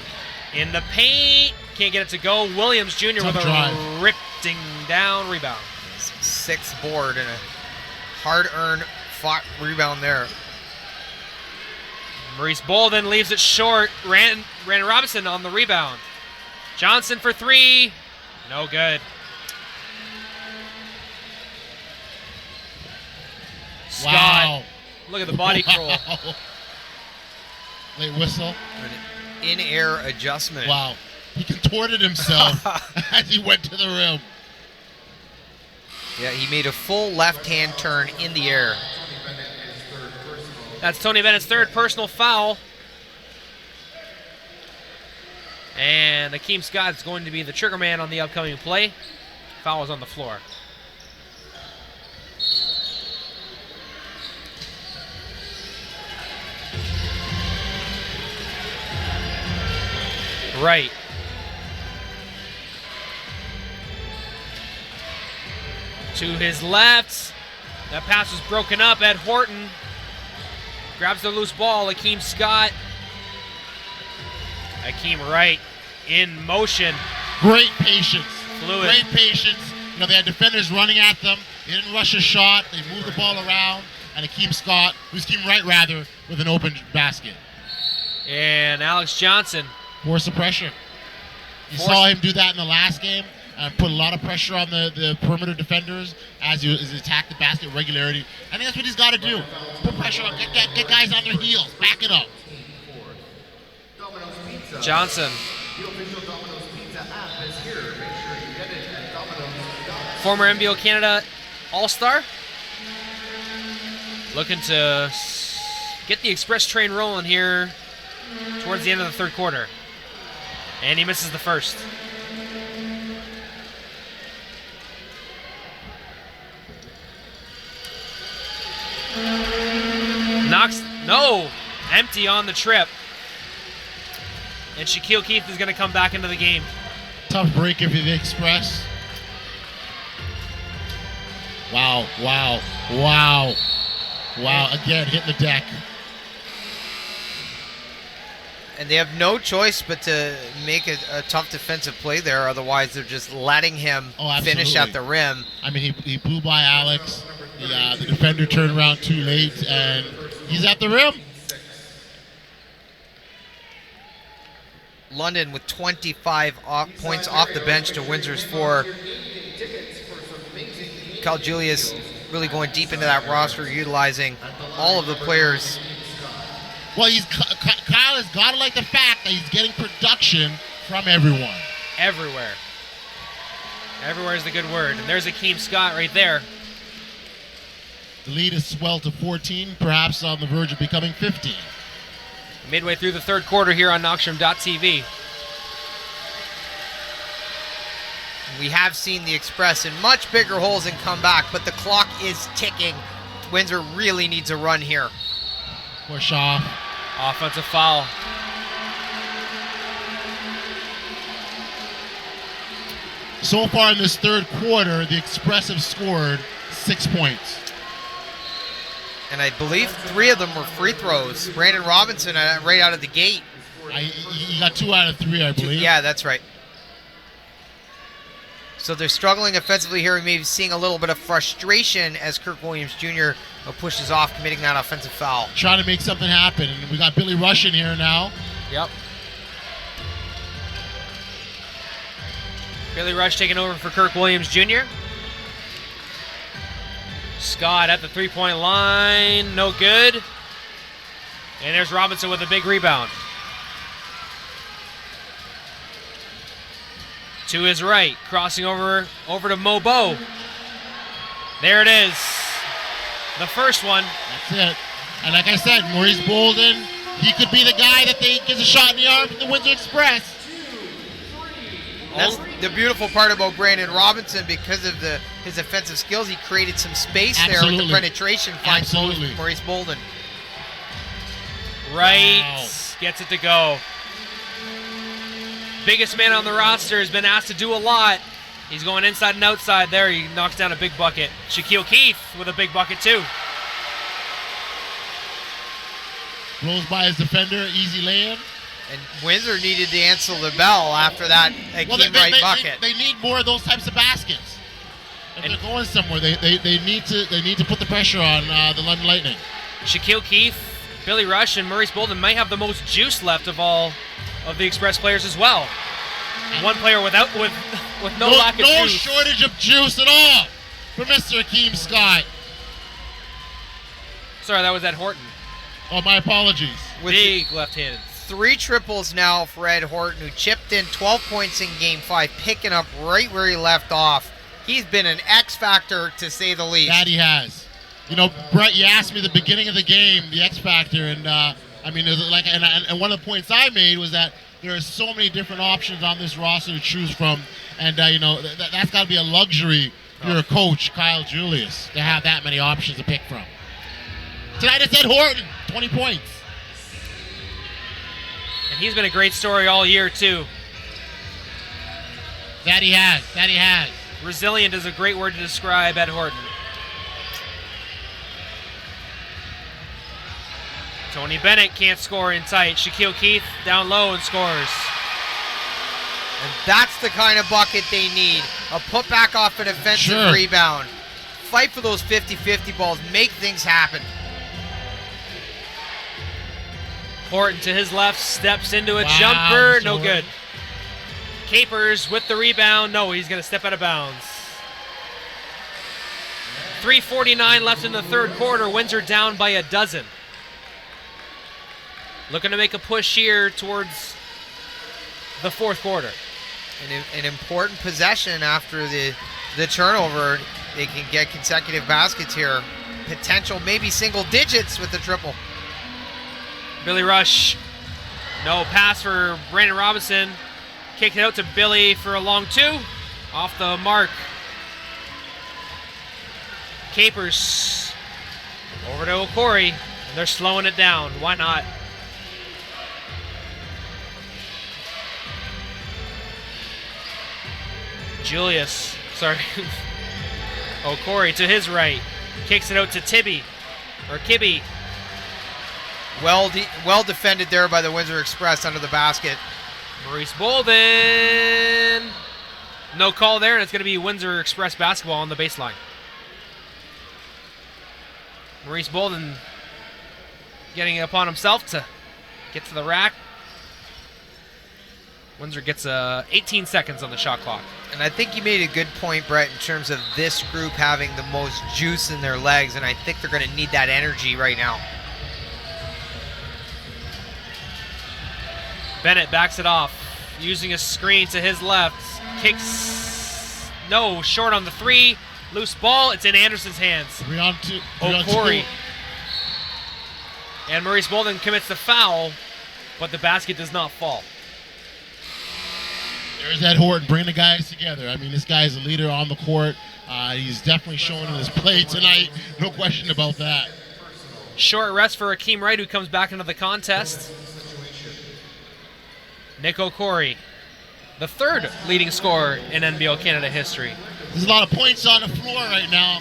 in the paint. Can't get it to go. Williams Jr. Tough with a drive. ripping down rebound. 6th board and a hard-earned fought rebound there. Maurice Bolden leaves it short. Brandon Robinson on the rebound. Johnson for 3. No good. Scott. Wow. Look at the body curl. Late whistle. An in-air adjustment. Wow. He contorted himself as he went to the rim. Yeah, he made a full left-hand turn in the air. That's Tony Bennett's 3rd personal foul. And Akeem Scott is going to be the trigger man on the upcoming play. Foul is on the floor. Right. To his left. That pass was broken up. Ed Horton grabs the loose ball. Akeem Scott. Akeem Wright in motion. Great patience. Fluid. Great patience. You know, they had defenders running at them. They didn't rush a shot. They moved the ball around. And Akeem Wright rather, with an open basket. And Alex Johnson. Force the pressure. You saw him do that in the last game. Put a lot of pressure on the perimeter defenders as he attacked the basket with regularity. I think that's what he's got to do. Put pressure on, get guys on their heels, back it up. Johnson. Former NBL Canada All-Star. Looking to get the express train rolling here towards the end of the third quarter. And he misses the first. Empty on the trip. And Shaquille Keith is going to come back into the game. Tough break if you're the Express. Wow. Again, hitting the deck. And they have no choice but to make a tough defensive play there. Otherwise, they're just letting him finish at the rim. I mean, he blew by Alex. The defender turned around too late, and he's at the rim. London with 25 points off the bench to Windsor's 4. Cal Julius really going deep into that roster, utilizing all of the players. Well, Kyle has got to like the fact that he's getting production from everyone. Everywhere. Everywhere is the good word. And there's Akeem Scott right there. The lead is swelled to 14, perhaps on the verge of becoming 15. Midway through the third quarter here on Knoxstrom.tv. We have seen the Express in much bigger holes and come back, but the clock is ticking. Windsor really needs a run here. Push off. Offensive foul. So far in this third quarter, the Express have scored 6 points. And I believe 3 of them were free throws. Brandon Robinson right out of the gate. He got 2 out of 3, I believe. Yeah, that's right. So they're struggling offensively here. We may be seeing a little bit of frustration as Kirk Williams Jr. pushes off, committing that offensive foul. Trying to make something happen. And we got Billy Rush in here now. Yep. Billy Rush taking over for Kirk Williams Jr. Scott at the three-point line, no good. And there's Robinson with a big rebound. To his right, crossing over to Mobo. There it is. The first one. That's it. And like I said, Maurice Bolden, he could be the guy that gets a shot in the arm from the Windsor Express. That's the beautiful part about Brandon Robinson. Because of his offensive skills, he created some space there with the penetration. Finds Maurice Bolden. Right. Wow. Gets it to go. Biggest man on the roster has been asked to do a lot. He's going inside and outside there. He knocks down a big bucket. Shaquille Keith with a big bucket too. Rolls by his defender, easy lay-in. And Windsor needed to answer the bell after that Akeem Wright bucket. They need more of those types of baskets. If they're going somewhere, they need to put the pressure on the London Lightning. Shaquille Keith, Billy Rush, and Maurice Bolden might have the most juice left of all of the Express players as well. One player with no lack of juice. No shortage of juice at all for Mr. Akeem Scott. Sorry, that was Ed Horton. Oh, my apologies. Big left-handed. 3 triples now for Ed Horton, who chipped in 12 points in Game 5, picking up right where he left off. He's been an X factor, to say the least. That he has. You know, Brett, you asked me at the beginning of the game, the X factor, and I mean, it was like, and one of the points I made was that there are so many different options on this roster to choose from, and that's got to be a luxury if you're a coach, Kyle Julius, to have that many options to pick from. Tonight it's Ed Horton, 20 points. And he's been a great story all year, too. That he has. Resilient is a great word to describe Ed Horton. Tony Bennett can't score in tight. Shaquille Keith down low and scores. And that's the kind of bucket they need. A putback off an offensive rebound. Fight for those 50-50 balls. Make things happen. Horton to his left, steps into a jumper. No good. Capers with the rebound. No, he's going to step out of bounds. 3:49 left in the third quarter. Windsor down by a dozen. Looking to make a push here towards the fourth quarter. An important possession after the turnover. They can get consecutive baskets here. Potential maybe single digits with the triple. Billy Rush. No pass for Brandon Robinson. Kicked it out to Billy for a long two. Off the mark. Capers over to Okori. They're slowing it down. Why not? Julius. Sorry. Okori to his right. Kicks it out to Tibby. Or Kibby. Well defended there by the Windsor Express under the basket. Maurice Bolden. No call there, and it's going to be Windsor Express basketball on the baseline. Maurice Bolden getting it upon himself to get to the rack. Windsor gets 18 seconds on the shot clock. And I think you made a good point, Brett, in terms of this group having the most juice in their legs, and I think they're going to need that energy right now. Bennett backs it off, using a screen to his left. Kicks, no, short on the three. Loose ball, it's in Anderson's hands. 3 on 2. Okori. And Maurice Bolden commits the foul, but the basket does not fall. There's Ed Horton bringing the guys together. I mean, this guy is a leader on the court. He's definitely showing in his play tonight. No question about that. Short rest for Akeem Wright, who comes back into the contest. Nick Okori, the third leading scorer in NBL Canada history. There's a lot of points on the floor right now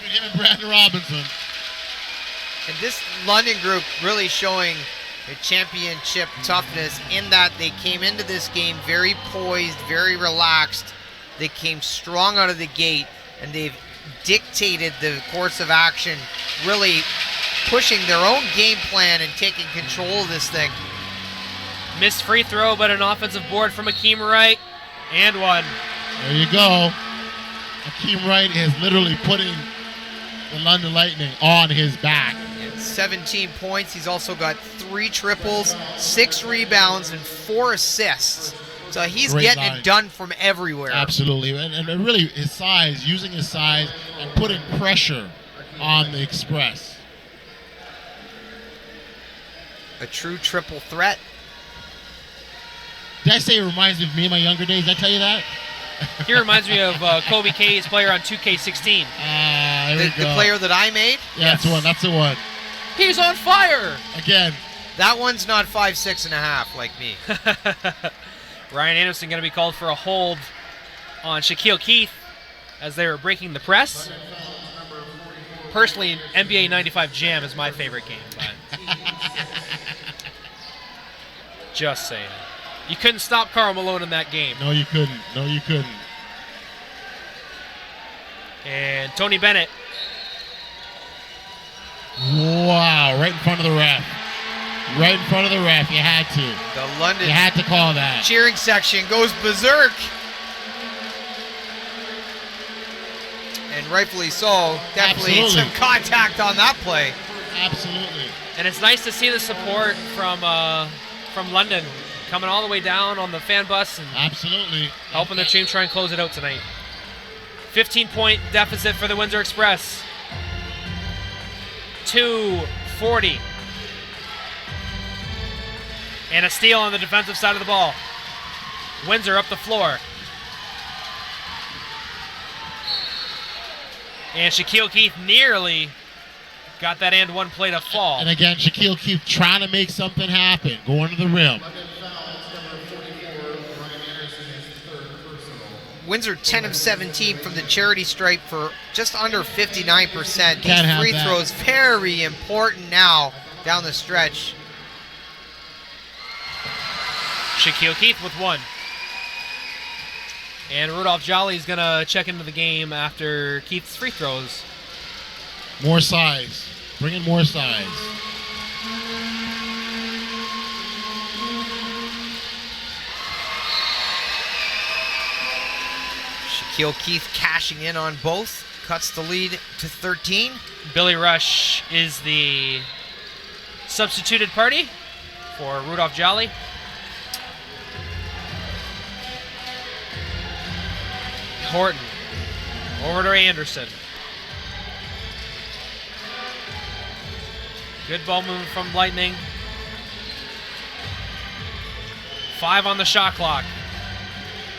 between him and Brandon Robinson. And this London group really showing a championship toughness in that they came into this game very poised, very relaxed. They came strong out of the gate, and they've dictated the course of action, really pushing their own game plan and taking control of this thing. Missed free throw, but an offensive board from Akeem Wright, and one. There you go. Akeem Wright is literally putting the London Lightning on his back. 17 points. He's also got 3 triples, 6 rebounds, and 4 assists. So he's getting it done from everywhere. Absolutely. And really his size, using his size and putting pressure on the Express. A true triple threat. Did I say it reminds me of me in my younger days? Did I tell you that? He reminds me of Kobe K's player on 2K16. The player that I made? Yeah, yes. That's the one. He's on fire! Again. That one's not 5'6.5" like me. Ryan Anderson going to be called for a hold on Shaquille Keith as they were breaking the press. Personally, NBA 95 Jam is my favorite game. But just saying. You couldn't stop Karl Malone in that game. No, you couldn't. No, you couldn't. And Tony Bennett. Wow, right in front of the ref. Right in front of the ref. You had to. The London You had to call that. cheering section goes berserk. And rightfully so. Definitely some contact on that play. Absolutely. And it's nice to see the support from London coming all the way down on the fan bus and absolutely helping their team try and close it out tonight. 15-point deficit for the Windsor Express. 2:40. And a steal on the defensive side of the ball. Windsor up the floor. And Shaquille Keith nearly got that and one play to fall. And again, Shaquille Keith trying to make something happen, going to the rim. Windsor 10 of 17 from the charity stripe for just under 59%. These Can't have free that. throws very important now down the stretch. Shaquille Keith with one. And Rudolph Jolly's going to check into the game after Keith's free throws. More size. Bring in more size. Shaquille Keith cashing in on both. Cuts the lead to 13. Billy Rush is the substituted party for Rudolph Jolly. Horton over to Anderson. Good ball movement from Lightning. 5 on the shot clock.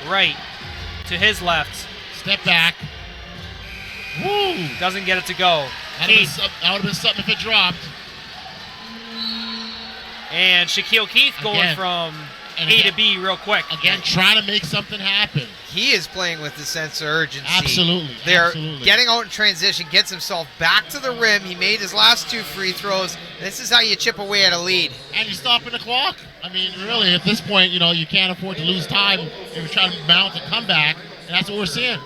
Right to his left. Step back. Woo! Doesn't get it to go. That Keith would have been something if it dropped. and Shaquille Keith going Again. from And A again- to B real quick. Again, trying to make something happen. He is playing with a sense of urgency. Absolutely. They're absolutely. getting out in transition, gets himself back to the rim. He made his last 2 free throws. This is how you chip away at a lead. And you're stopping the clock. I mean, really, at this point, you can't afford to lose time if you're trying to mount a comeback, and that's what we're seeing.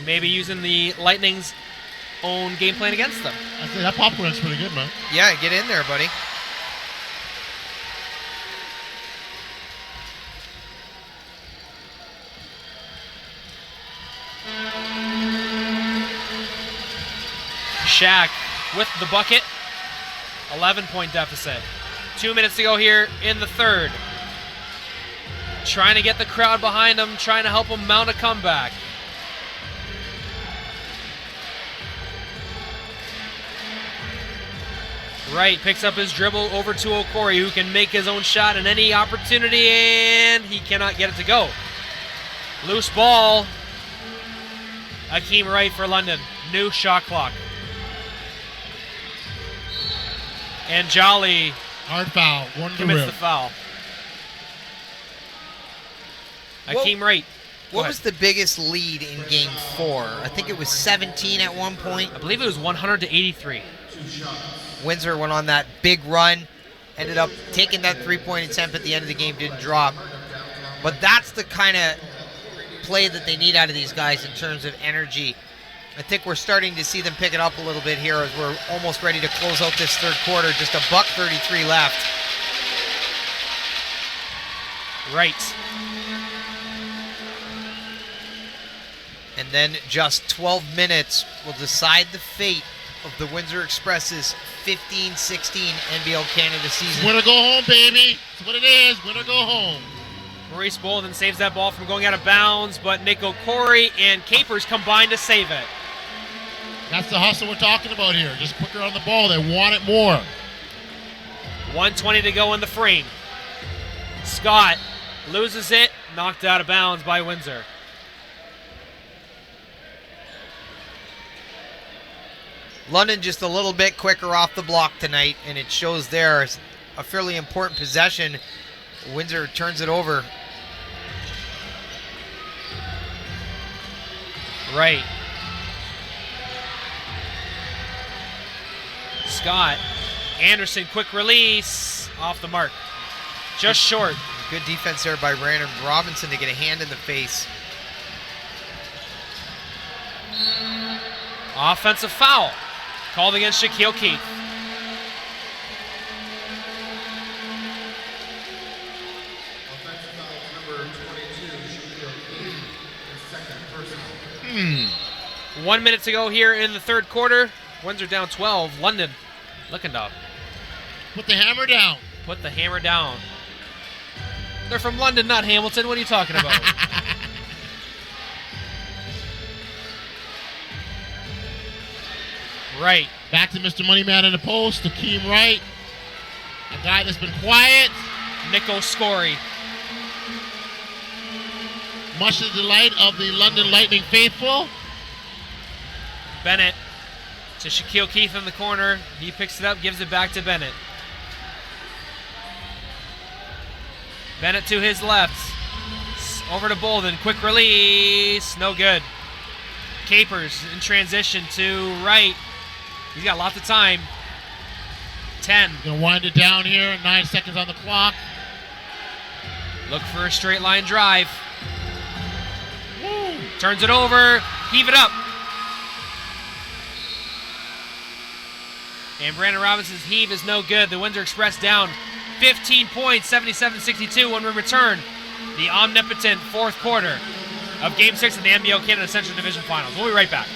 Maybe using the Lightning's own game plan against them. I say that popcorn's pretty good, man. Yeah, get in there, buddy. Shaq with the bucket. 11-point deficit. 2 minutes to go here in the third. Trying to get the crowd behind him, trying to help him mount a comeback. Wright picks up his dribble over to Okori, who can make his own shot in any opportunity, and he cannot get it to go. Loose ball. Akeem Wright for London. New shot clock. And Jolly Hard foul. One to the commits rim. the foul. Well, Akeem Wright. What was the biggest lead in Game 4? I think it was 17 at one point. I believe it was 100-83. Windsor went on that big run, ended up taking that three-point attempt at the end of the game, didn't drop. But that's the kind of play that they need out of these guys in terms of energy. I think we're starting to see them pick it up a little bit here as we're almost ready to close out this third quarter. Just $1:33 left. Right. And then just 12 minutes will decide the fate of the Windsor Express's 15-16 NBL Canada season. Win or go home, baby. That's what it is. Win or go home. Maurice Bolden saves that ball from going out of bounds, but Nick Okori and Capers combine to save it. That's the hustle we're talking about here. Just quicker on the ball. They want it more. 1:20 to go in the frame. Scott loses it, knocked out of bounds by Windsor. London just a little bit quicker off the block tonight, and it shows there. It's a fairly important possession. Windsor turns it over. Right. Scott. Anderson, quick release. Off the mark. Just short. Good defense there by Brandon Robinson to get a hand in the face. Offensive foul. Called against Shaquille Keith. Offensive foul number 22, Shaquille Keith, his second personal. 1 minute to go here in the third quarter. Windsor down 12. London looking to Put the hammer down. put the hammer down. They're from London, not Hamilton. What are you talking about? Right. Back to Mr. Moneyman in the post. Akeem Wright. A guy that's been quiet. Nico Scory. Much to the delight of the London Lightning faithful. Bennett to Shaquille Keith in the corner. He picks it up, gives it back to Bennett. Bennett to his left. Over to Bolden. Quick release. No good. Capers in transition to right. He's got lots of time. 10. Gonna wind it down here. 9 seconds on the clock. Look for a straight line drive. Woo. Turns it over. Heave it up. And Brandon Robinson's heave is no good. The Windsor Express down 15 points, 77-62 when we return. The omnipotent fourth quarter of Game 6 of the NBL Canada Central Division Finals. We'll be right back.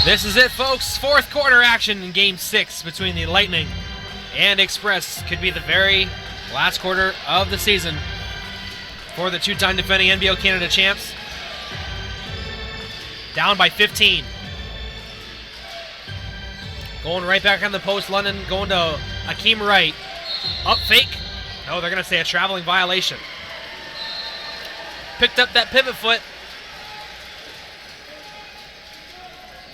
This is it, folks. Fourth quarter action in Game 6 between the Lightning and Express. Could be the very last quarter of the season for the two-time defending NBL Canada champs. Down by 15. Going right back on the post, London going to Akeem Wright. Up fake. No, they're going to say a traveling violation. Picked up that pivot foot.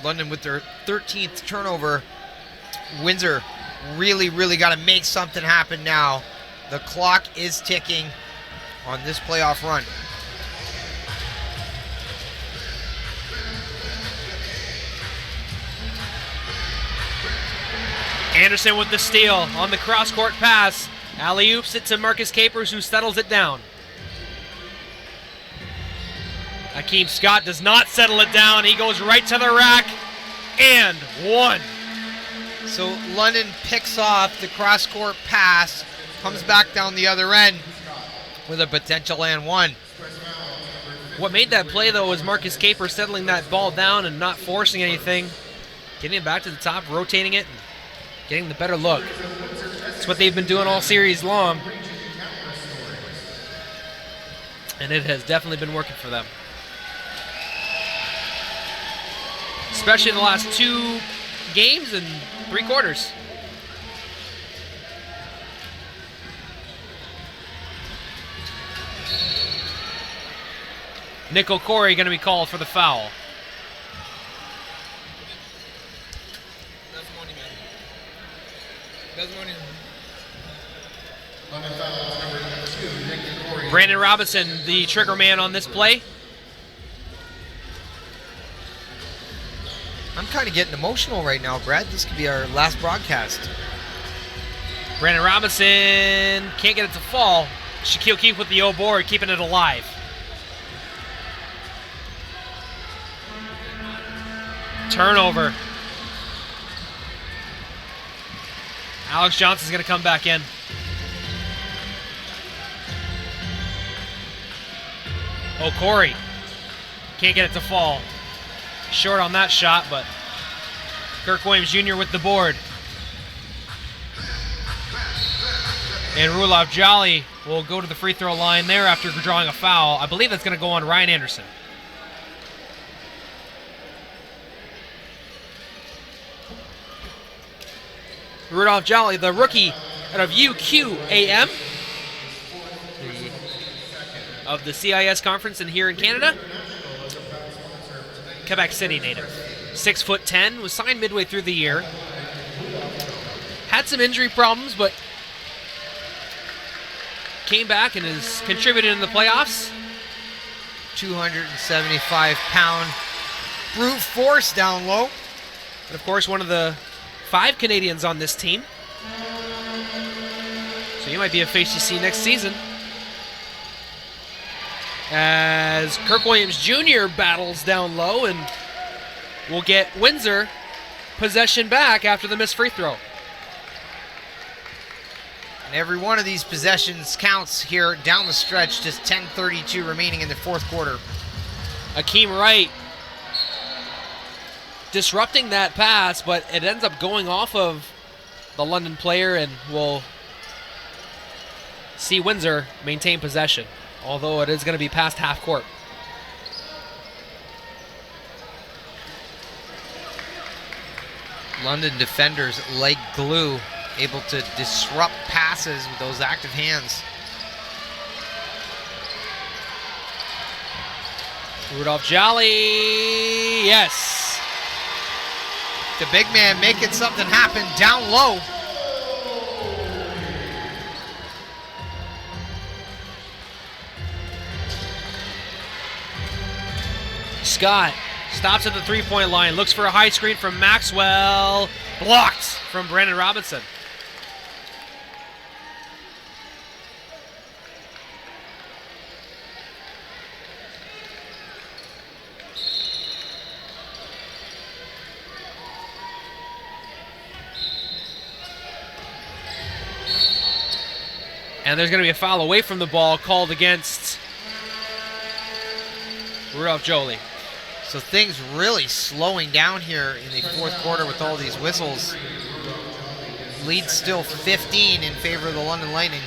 London with their 13th turnover. Windsor really got to make something happen now. The clock is ticking on this playoff run. Anderson with the steal on the cross-court pass. Alley-oops it to Marcus Capers, who settles it down. Akeem Scott does not settle it down. He goes right to the rack and one. So London picks off the cross-court pass, comes back down the other end with a potential and one. What made that play, though, was Marcus Capers settling that ball down and not forcing anything, getting it back to the top, rotating it, and getting the better look. That's what they've been doing all series long, and it has definitely been working for them. Especially in the last 2 games and 3 quarters. Nick O'Corey going to be called for the foul. Brandon Robinson, the trigger man on this play. I'm kind of getting emotional right now, Brad. This could be our last broadcast. Brandon Robinson can't get it to fall. Shaquille Keefe with the O board, keeping it alive. Turnover. Alex Johnson's going to come back in. O'Corey can't get it to fall. Short on that shot, but Kirk Williams Jr. with the board. And Rudolph Jolly will go to the free throw line there after drawing a foul. I believe that's going to go on Ryan Anderson. Rudolph Jolly, the rookie out of UQAM of the CIS conference and here in Canada. Quebec City native. 6'10", was signed midway through the year. Had some injury problems, but came back and has contributed in the playoffs. 275-pound brute force down low. And of course, one of the 5 Canadians on this team. So you might be a face you see next season. As Kirk Williams Jr. battles down low and will get Windsor possession back after the missed free throw. And every one of these possessions counts here down the stretch. Just 10:32 remaining in the fourth quarter. Akeem Wright disrupting that pass, but it ends up going off of the London player and will see Windsor maintain possession, although it is going to be past half court. London defenders like glue, able to disrupt passes with those active hands. Rudolph Jolly, yes. The big man making something happen down low. Scott stops at the three-point line, looks for a high screen from Maxwell, blocked from Brandon Robinson. And there's going to be a foul away from the ball called against Rudolph Jolie. So things really slowing down here in the fourth quarter with all these whistles. Lead still 15 in favor of the London Lightning.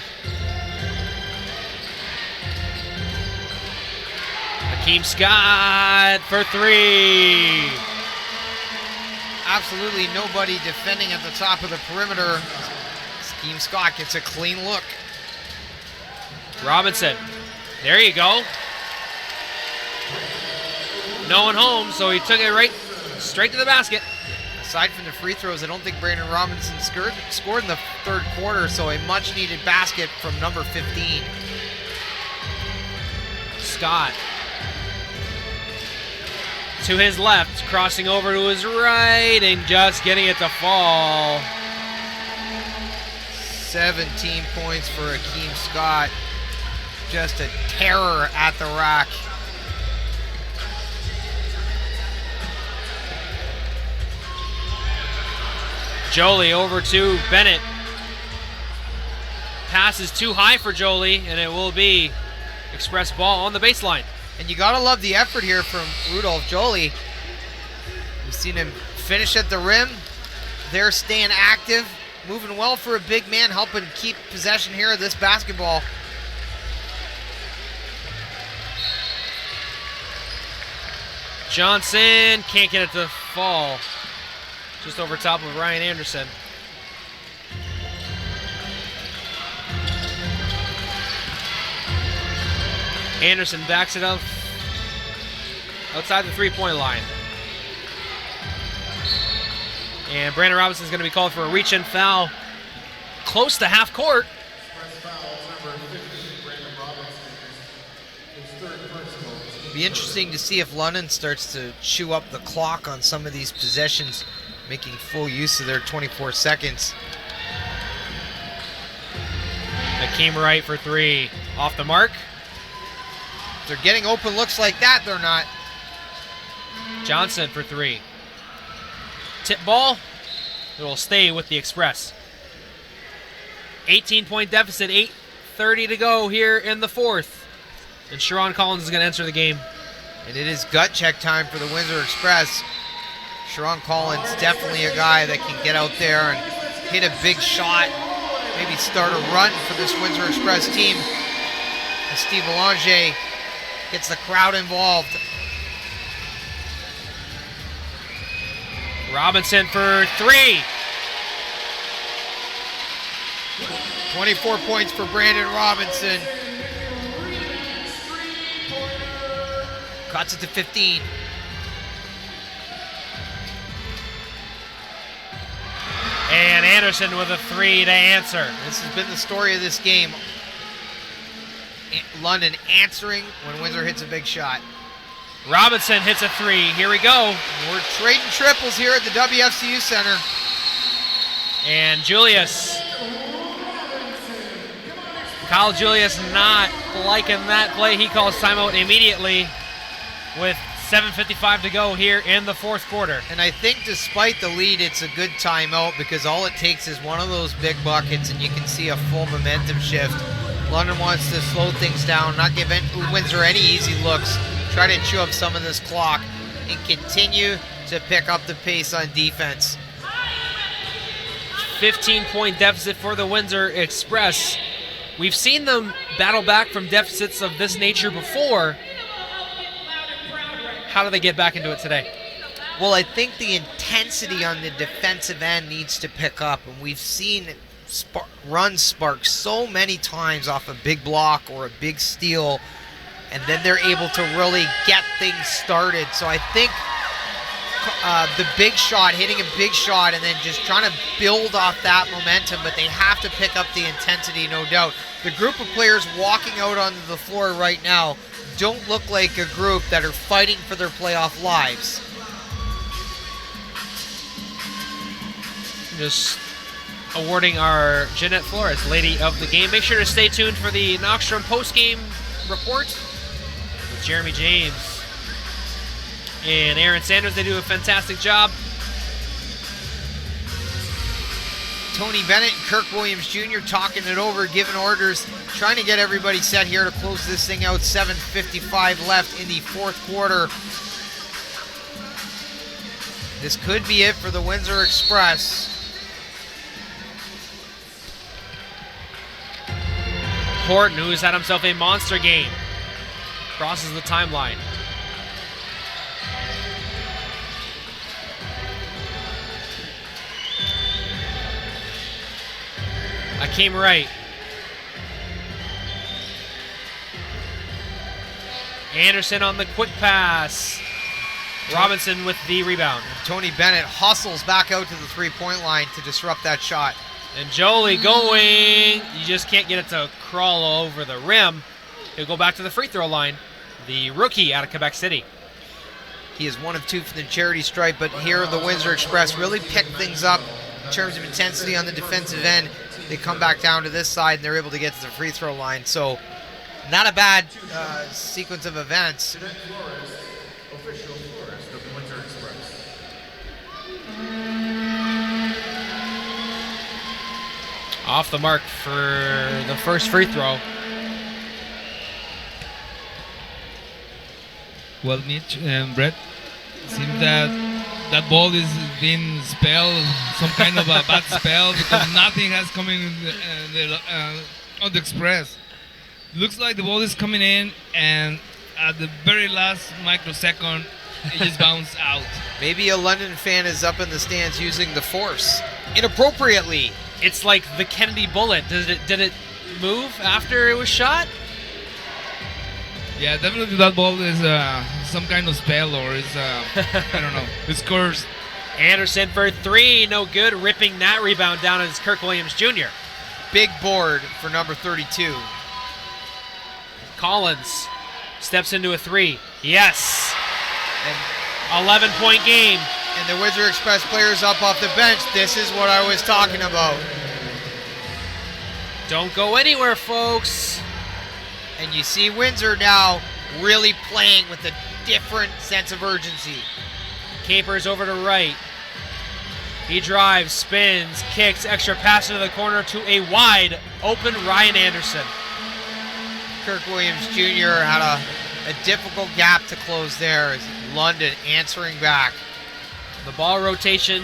Akeem Scott for three. Absolutely nobody defending at the top of the perimeter. Akeem Scott gets a clean look. Robinson, there you go. No one home, so he took it right straight to the basket. Aside from the free throws, I don't think Brandon Robinson scored in the third quarter, so a much-needed basket from number 15. Scott to his left, crossing over to his right, and just getting it to fall. 17 points for Akeem Scott. Just a terror at the rack. Jolie over to Bennett. Pass is too high for Jolie, and it will be express ball on the baseline. And you gotta love the effort here from Rudolph Jolie. We've seen him finish at the rim. They're staying active, moving well for a big man, helping keep possession here of this basketball. Johnson can't get it to fall. Just over top of Ryan Anderson. Anderson backs it up outside the three-point line. And Brandon Robinson's going to be called for a reach-in foul close to half court. Be interesting to see if London starts to chew up the clock on some of these possessions, making full use of their 24 seconds. Hakeem Wright for three. Off the mark. If they're getting open looks like that, they're not. Johnson for three. Tip ball. It will stay with the Express. 18-point deficit, 8:30 to go here in the fourth. And Sharon Collins is going to enter the game. And it is gut check time for the Windsor Express. Sharon Collins, definitely a guy that can get out there and hit a big shot, maybe start a run for this Windsor Express team. And Steve Belanger gets the crowd involved. Robinson for three. 24 points for Brandon Robinson. Cuts it to 15. And Anderson with a three to answer. This has been the story of this game. London answering when Windsor hits a big shot. Robinson hits a three. Here we go. We're trading triples here at the WFCU Center. And Julius. Kyle Julius not liking that play. He calls timeout immediately with 7:55 to go here in the fourth quarter. And I think despite the lead, it's a good timeout because all it takes is one of those big buckets and you can see a full momentum shift. London wants to slow things down, not give Windsor any easy looks, try to chew up some of this clock and continue to pick up the pace on defense. 15-point deficit for the Windsor Express. We've seen them battle back from deficits of this nature before. How do they get back into it today? Well, I think the intensity on the defensive end needs to pick up, and we've seen runs spark so many times off a big block or a big steal, and then they're able to really get things started. So I think the big shot, hitting a big shot, and then just trying to build off that momentum, but they have to pick up the intensity, no doubt. The group of players walking out onto the floor right now don't look like a group that are fighting for their playoff lives. Just awarding our Jeanette Flores Lady of the Game. Make sure to stay tuned for the Knockstrom postgame report with Jeremy James and Aaron Sanders. They do a fantastic job. Tony Bennett and Kirk Williams Jr. talking it over, giving orders, trying to get everybody set here to close this thing out. 7:55 left in the fourth quarter. This could be it for the Windsor Express. Horton, who's had himself a monster game, crosses the timeline. Hakeem Wright. Anderson on the quick pass. Robinson with the rebound. Tony Bennett hustles back out to the three-point line to disrupt that shot. And Jolie going. You just can't get it to crawl over the rim. He'll go back to the free throw line. The rookie out of Quebec City. He is 1 of 2 from the charity stripe, but here the Windsor Express really picked things up in terms of intensity on the defensive end. They come back down to this side and they're able to get to the free throw line. So not a bad sequence of events. Official Flores of the Windsor Express. Off the mark for the first free throw. Well, Mitch and Brett, it seems that that ball is being spelled some kind of a bad spell because nothing has come in on the Express. Looks like the ball is coming in and at the very last microsecond it just bounced out. Maybe a London fan is up in the stands using the force inappropriately. It's like the Kennedy bullet. Did it move after it was shot? Yeah, definitely that ball is some kind of spell or is I don't know. His scores. Anderson for three, no good. Ripping that rebound down as Kirk Williams Jr. Big board for number 32. Collins steps into a three. Yes. And 11-point game. And the Windsor Express players up off the bench. This is what I was talking about. Don't go anywhere, folks. And you see Windsor now really playing with a different sense of urgency. Capers over to right. He drives, spins, kicks, extra pass into the corner to a wide open Ryan Anderson. Kirk Williams Jr. had a difficult gap to close there as London answering back. The ball rotation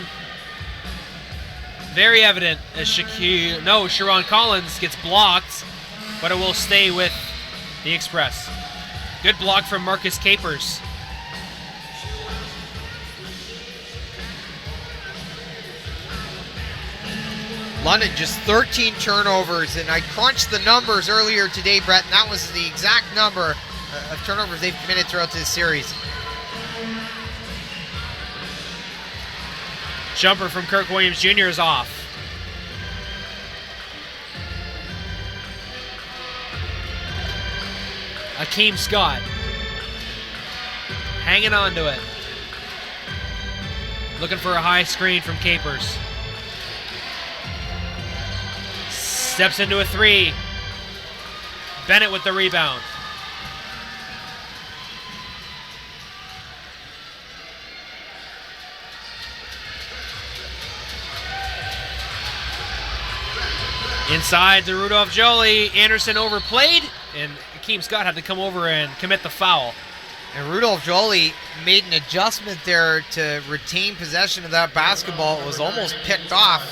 very evident as Sharon Collins gets blocked, but it will stay with the Express. Good block from Marcus Capers. London just 13 turnovers, and I crunched the numbers earlier today, Brett, and that was the exact number of turnovers they've committed throughout this series. Jumper from Kirk Williams Jr. is off. Akeem Scott hanging on to it. Looking for a high screen from Capers. Steps into a three. Bennett with the rebound. Inside to Rudolph Jolie. Anderson overplayed, and Akeem Scott had to come over and commit the foul. And Rudolph Jolie made an adjustment there to retain possession of that basketball. It was almost picked off.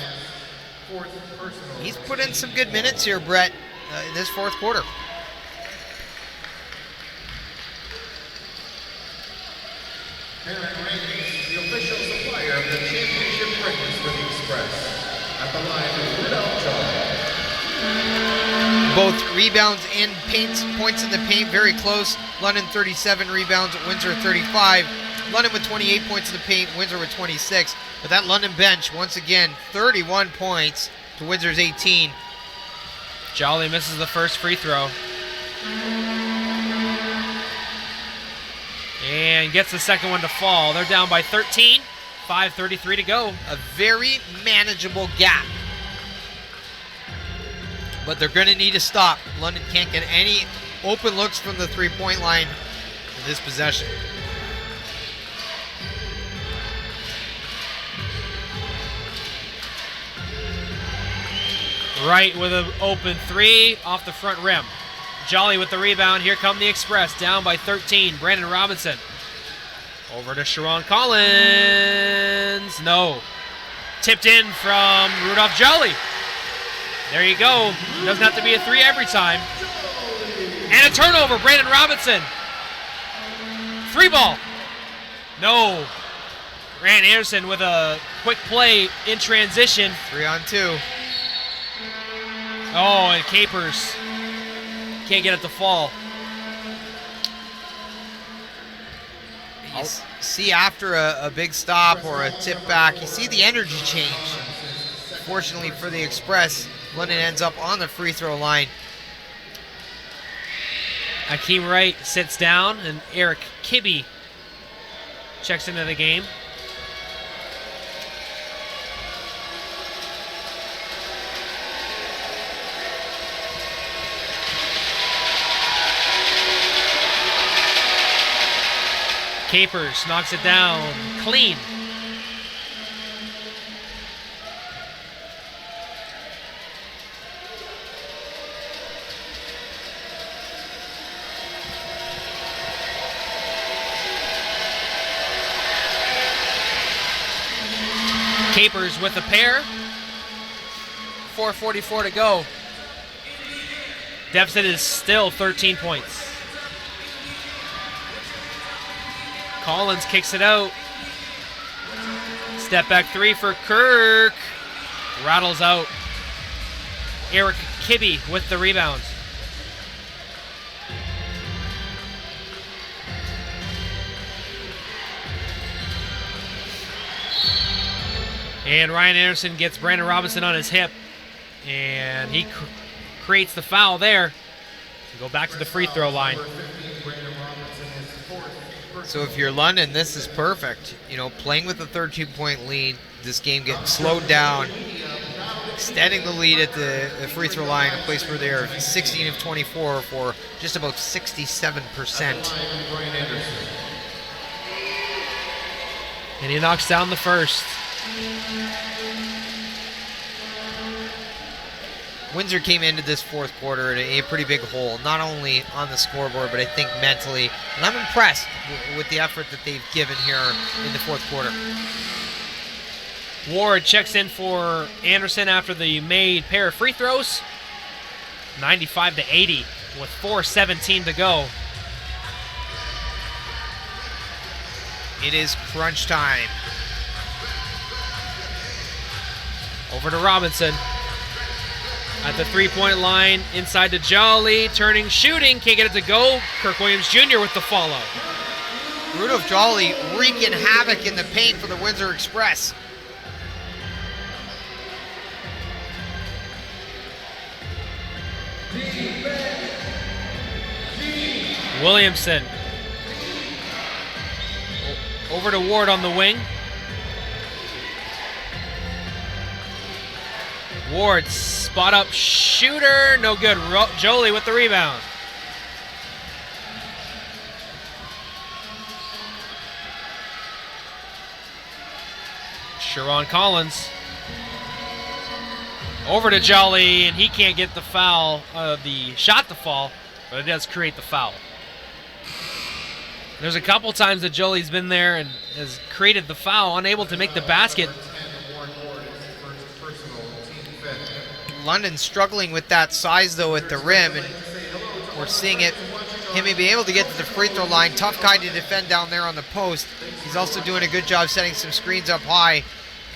He's put in some good minutes here, Brett, in this fourth quarter. Parent rankings, the official supplier of the championship rings for the Express. At the line is Rudolph Jolie. Both rebounds and points in the paint very close. London 37 rebounds, Windsor 35. London with 28 points in the paint, Windsor with 26. But that London bench, once again, 31 points to Windsor's 18. Jolie misses the first free throw. And gets the second one to fall. They're down by 13. 5:33 to go. A very manageable gap. But they're going to need to stop. London can't get any open looks from the three-point line in this possession. Right with an open three off the front rim. Jolie with the rebound. Here come the Express, down by 13. Brandon Robinson. Over to Sharon Collins. No. Tipped in from Rudolph Jolie. There you go. Doesn't have to be a three every time. And a turnover, Brandon Robinson. Three ball. No. Rand Anderson with a quick play in transition. 3-on-2. Oh, and Capers can't get it to fall. You see after a big stop or a tip back, you see the energy change. Fortunately for the Express, London ends up on the free throw line. Akeem Wright sits down, and Eric Kibbe checks into the game. Capers knocks it down clean. Capers with a pair. 4:44 to go. Deficit is still 13 points. Collins kicks it out. Step back three for Kirk. Rattles out. Eric Kibbe with the rebounds. And Ryan Anderson gets Brandon Robinson on his hip, and he creates the foul there. Go back to the free throw line. So if you're London, this is perfect. You know, playing with a 13-point lead, this game getting slowed down, extending the lead at the free throw line, a place where they're 16 of 24 for just about 67%. And he knocks down the first. Windsor came into this fourth quarter in a pretty big hole, not only on the scoreboard, but I think mentally. And I'm impressed with the effort that they've given here in the fourth quarter. Ward checks in for Anderson after the made pair of free throws. 95-80 with 4:17 to go. It is crunch time. Over to Robinson. At the three-point line, inside to Jolly, turning, shooting, can't get it to go. Kirk Williams Jr. with the follow. Rudolph Jolly wreaking havoc in the paint for the Windsor Express. Williamson. Over to Ward on the wing. Ward, spot up shooter, no good. Jolie with the rebound. Sharon Collins. Over to Jolly, and he can't get the foul, the shot to fall, but it does create the foul. There's a couple times that Jolie's been there and has created the foul, unable to make the basket. London struggling with that size though at the rim, and we're seeing it. Him be able to get to the free throw line. Tough guy to defend down there on the post. He's also doing a good job setting some screens up high.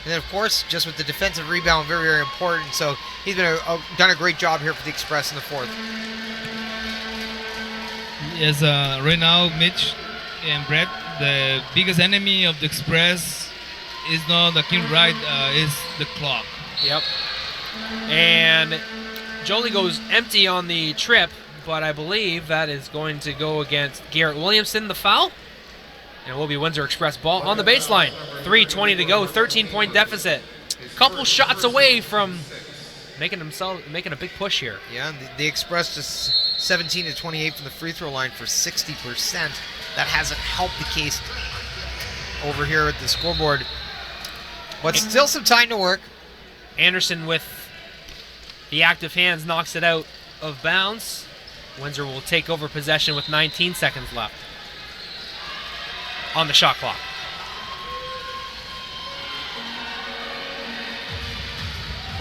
And then of course, just with the defensive rebound, very, very important. So he's been done a great job here for the Express in the fourth. Yes, right now, Mitch and Brett, the biggest enemy of the Express is not the King Right, is the clock. Yep. And Jolie goes empty on the trip, but I believe that is going to go against Garrett Williamson, the foul. And it will be Windsor Express ball on the baseline. 3:20 to go, 13-point deficit. Couple shots away from making a big push here. Yeah, the Express just 17 to 28 from the free throw line for 60%. That hasn't helped the case over here at the scoreboard. But still some time to work. Anderson with the active hands knocks it out of bounds. Windsor will take over possession with 19 seconds left on the shot clock.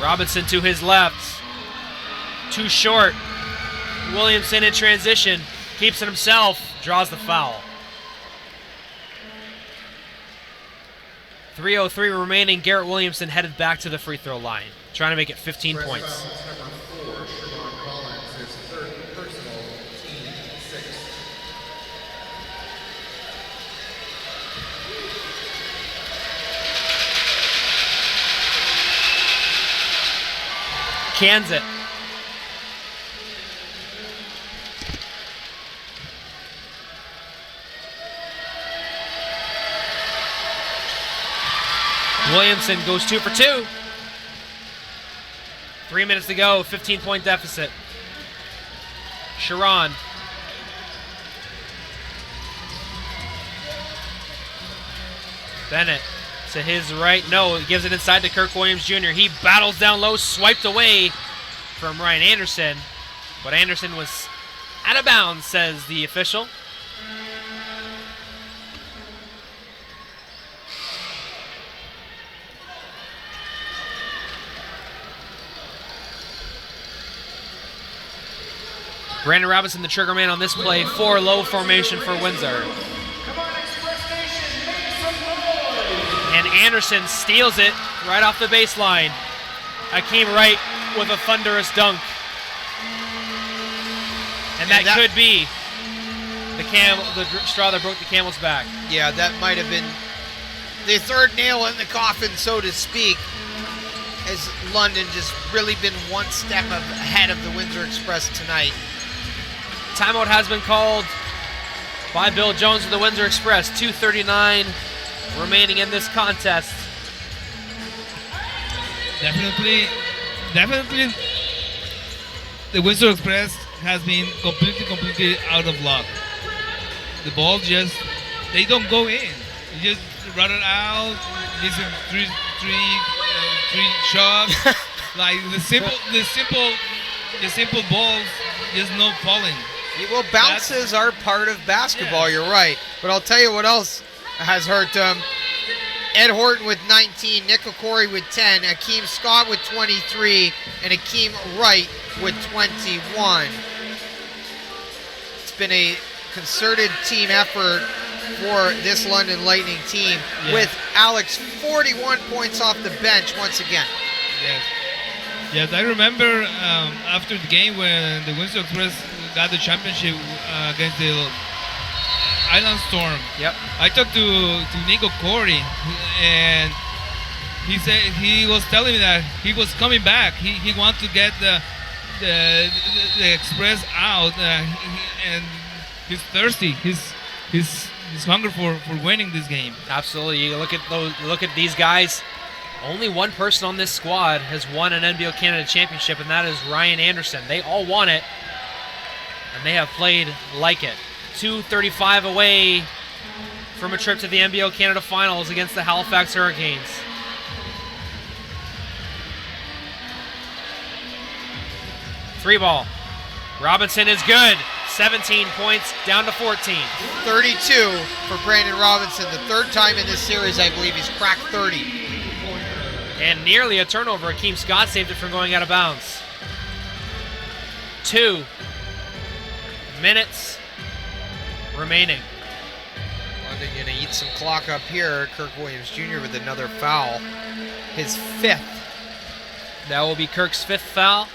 Robinson to his left. Too short. Williamson in transition. Keeps it himself. Draws the foul. 3:03 remaining. Garrett Williamson headed back to the free throw line, trying to make it 15 points. Cans it. Williamson goes 2 for 2. 3 minutes to go, 15-point deficit. Sharon. Bennett to his right. No, he gives it inside to Kirk Williams Jr. He battles down low, swiped away from Ryan Anderson. But Anderson was out of bounds, says the official. Brandon Robinson, the trigger man on this play, 4 low formation for Windsor. And Anderson steals it right off the baseline. Akeem Wright with a thunderous dunk. And that could be the straw that broke the camel's back. Yeah, that might have been the third nail in the coffin, so to speak, has London just really been one step ahead of the Windsor Express tonight. Timeout has been called by Bill Jones of the Windsor Express. 2:39 remaining in this contest. Definitely, the Windsor Express has been completely out of luck. The ball they don't go in. You just run it out, missing three shots. Like the simple balls just not falling. Well, bounces are part of basketball, You're right. But I'll tell you what else has hurt them. Ed Horton with 19, Nick Okori with 10, Akeem Scott with 23, and Akeem Wright with 21. It's been a concerted team effort for this London Lightning team, with Alex 41 points off the bench once again. Yes, I remember after the game when the Windsor Express got the championship against the Island Storm. Yep. I talked to Nico Corey, and he was telling me that he was coming back. He wanted to get the Express out, and he's thirsty. He's hungry for winning this game. Absolutely. You look at these guys. Only one person on this squad has won an NBL Canada championship, and that is Ryan Anderson. They all won it, and they have played like it. 2:35 away from a trip to the NBL Canada Finals against the Halifax Hurricanes. Three ball. Robinson is good. 17 points, down to 14. 32 for Brandon Robinson. The third time in this series, I believe, he's cracked 30. And nearly a turnover. Akeem Scott saved it from going out of bounds. 2 minutes remaining. London gonna eat some clock up here. Kirk Williams Jr. with another foul. His 5th. That will be Kirk's 5th foul.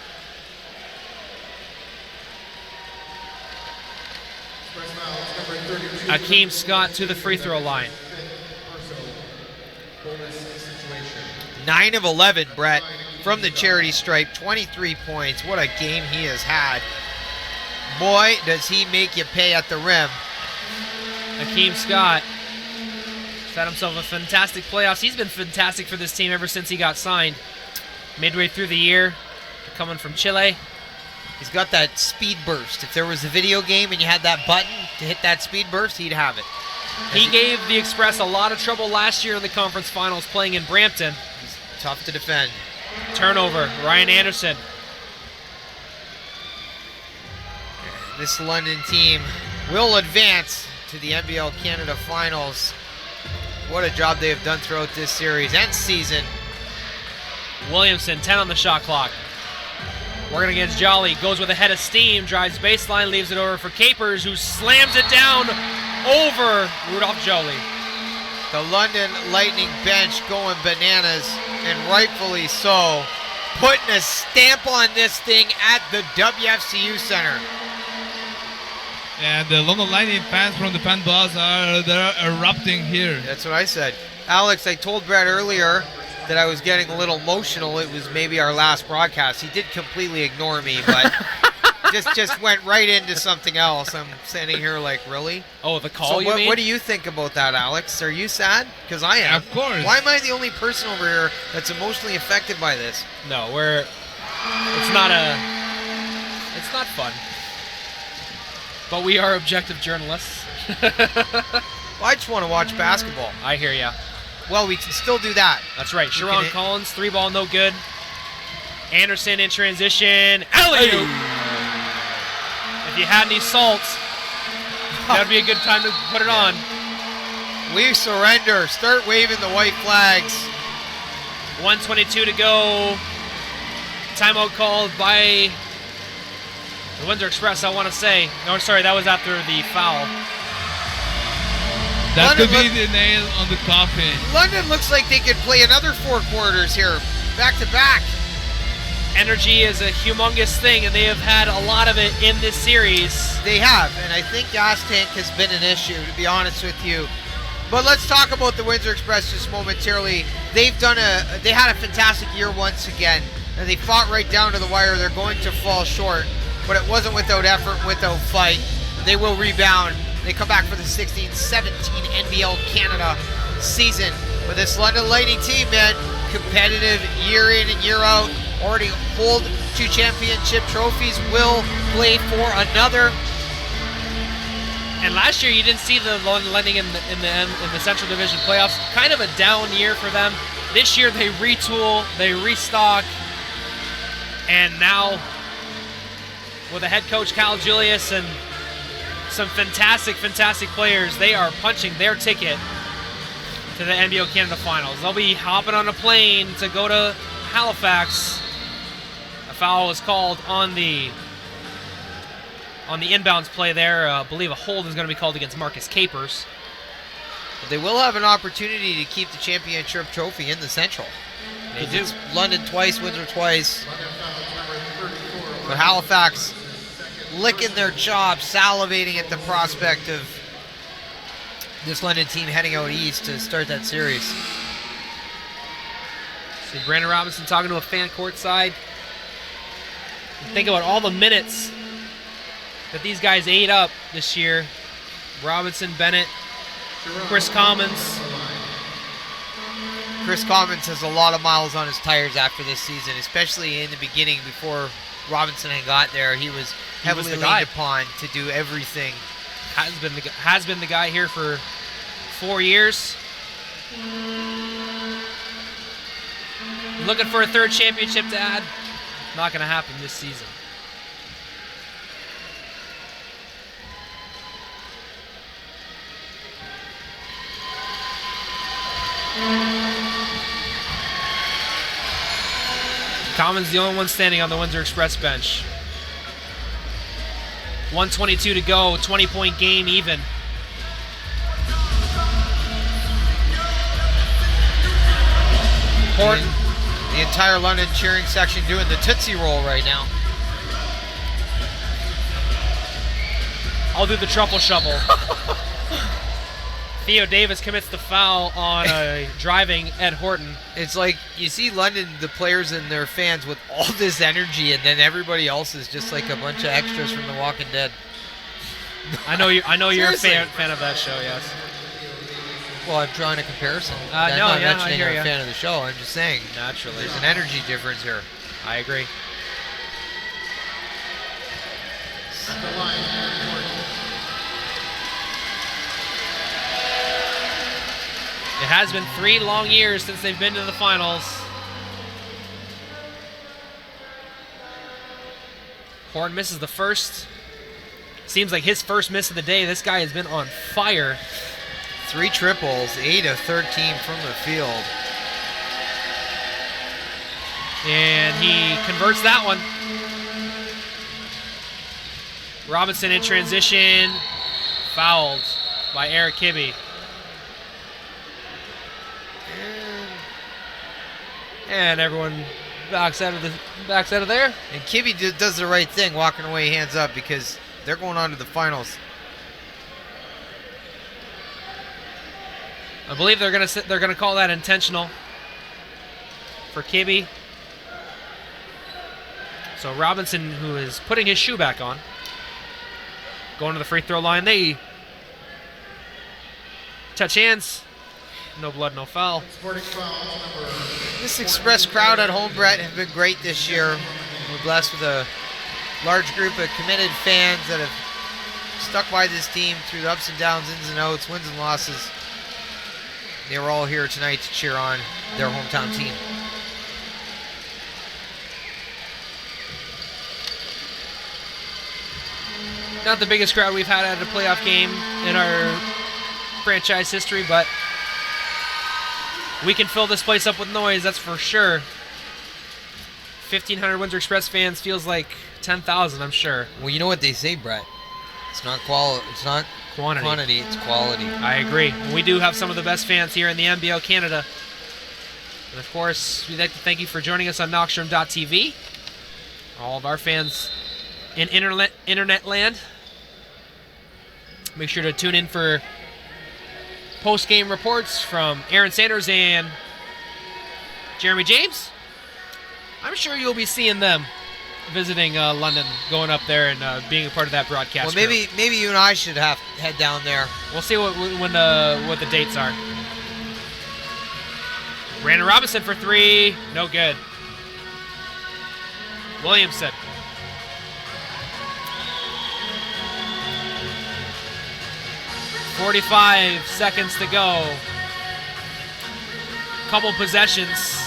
Akeem Scott to the free throw line. 9 of 11, Brett, from the charity stripe. 23 points. What a game he has had. Boy, does he make you pay at the rim. Akeem Scott has had himself a fantastic playoffs. He's been fantastic for this team ever since he got signed. Midway through the year, coming from Chile. He's got that speed burst. If there was a video game and you had that button to hit that speed burst, he'd have it. He gave the Express a lot of trouble last year in the conference finals playing in Brampton. He's tough to defend. Turnover, Ryan Anderson. This London team will advance to the NBL Canada Finals. What a job they have done throughout this series and season. Williamson, 10 on the shot clock. Working against Jolly, goes with a head of steam, drives baseline, leaves it over for Capers, who slams it down over Rudolph Jolly. The London Lightning bench going bananas, and rightfully so, putting a stamp on this thing at the WFCU Center. And the London Lightning fans from the fan bus they're erupting here. That's what I said. Alex, I told Brett earlier that I was getting a little emotional. It was maybe our last broadcast. He did completely ignore me, but just went right into something else. I'm standing here like, really? Oh, the call, so what do you think about that, Alex? Are you sad? Because I am. Of course. Why am I the only person over here that's emotionally affected by this? No, it's not fun. But we are objective journalists. Well, I just want to watch basketball. I hear ya. Well, we can still do that. That's right. Sharon Collins, 3 ball, no good. Anderson in transition. Alley-oop! If you had any salts, that'd be a good time to put it on. We surrender. Start waving the white flags. 1:22 to go. Timeout called by the Windsor Express, I want to say. No, sorry, that was after the foul. That London could be the nail on the coffin. London looks like they could play another 4 quarters here, back to back. Energy is a humongous thing, and they have had a lot of it in this series. They have, and I think gas tank has been an issue, to be honest with you. But let's talk about the Windsor Express just momentarily. They had a fantastic year once again, and they fought right down to the wire. They're going to fall short, but it wasn't without effort, without fight. They will rebound. They come back for the 16-17 NBL Canada season. But this London Lightning team, man, competitive year in and year out, already hold 2 championship trophies, will play for another. And last year you didn't see the London Lightning in the Central Division playoffs. Kind of a down year for them. This year they retool, they restock, and now with a head coach Cal Julius and some fantastic players, they are punching their ticket to the NBL Canada Finals. They'll be hopping on a plane to go to Halifax. A foul was called on the inbounds play there. I believe a hold is going to be called against Marcus Capers. But they will have an opportunity to keep the championship trophy in the Central. They do. It's London twice, Windsor twice. But Halifax licking their chops, salivating at the prospect of this London team heading out east to start that series. See Brandon Robinson talking to a fan courtside. Think about all the minutes that these guys ate up this year. Robinson, Bennett, Chris Commons. Chris Commons has a lot of miles on his tires after this season, especially in the beginning before Robinson had got there. He was heavily the guy. leaned upon to do everything. Has been the guy here for 4 years. Looking for a 3rd championship to add. Not going to happen this season. Commons the only one standing on the Windsor Express bench. 1:22 to go, 20-point game even. Horton. The entire London cheering section doing the Tootsie Roll right now. I'll do the truffle shovel. Theo Davis commits the foul on driving Ed Horton. It's like you see London, the players and their fans with all this energy, and then everybody else is just like a bunch of extras from The Walking Dead. I know you're a Seriously. fan of that show, yes. Well, I'm drawing a comparison. No, I'm not yeah, I mentioning hear you're ya. a fan of the show. I'm just saying Naturally. there's an energy difference here. I agree. It has been 3 long years since they've been to the finals. Horn misses the first. Seems like his first miss of the day. This guy has been on fire. 3 triples, 8 of 13 from the field. And he converts that one. Robinson in transition. Fouled by Eric Kibbe. And everyone backs out of there. And Kibbe does the right thing, walking away hands up, because they're going on to the finals. I believe they're gonna call that intentional for Kibbe. So Robinson, who is putting his shoe back on, going to the free throw line. They touch hands. No blood, no foul. This Express crowd at home, Brett, have been great this year. We're blessed with a large group of committed fans that have stuck by this team through the ups and downs, ins and outs, wins and losses. They were all here tonight to cheer on their hometown team. Not the biggest crowd we've had at a playoff game in our franchise history, but we can fill this place up with noise, that's for sure. 1,500 Windsor Express fans feels like 10,000, I'm sure. Well, you know what they say, Brett. It's not quantity, it's quality. I agree. We do have some of the best fans here in the NBL Canada. And of course, we'd like to thank you for joining us on Knockstrom.tv. All of our fans in internet land. Make sure to tune in for post-game reports from Aaron Sanders and Jeremy James. I'm sure you'll be seeing them visiting London, going up there and being a part of that broadcast. Well, maybe you and I should head down there. We'll see what the dates are. Brandon Robinson for 3, no good. Williamson. .45 seconds to go. Couple possessions,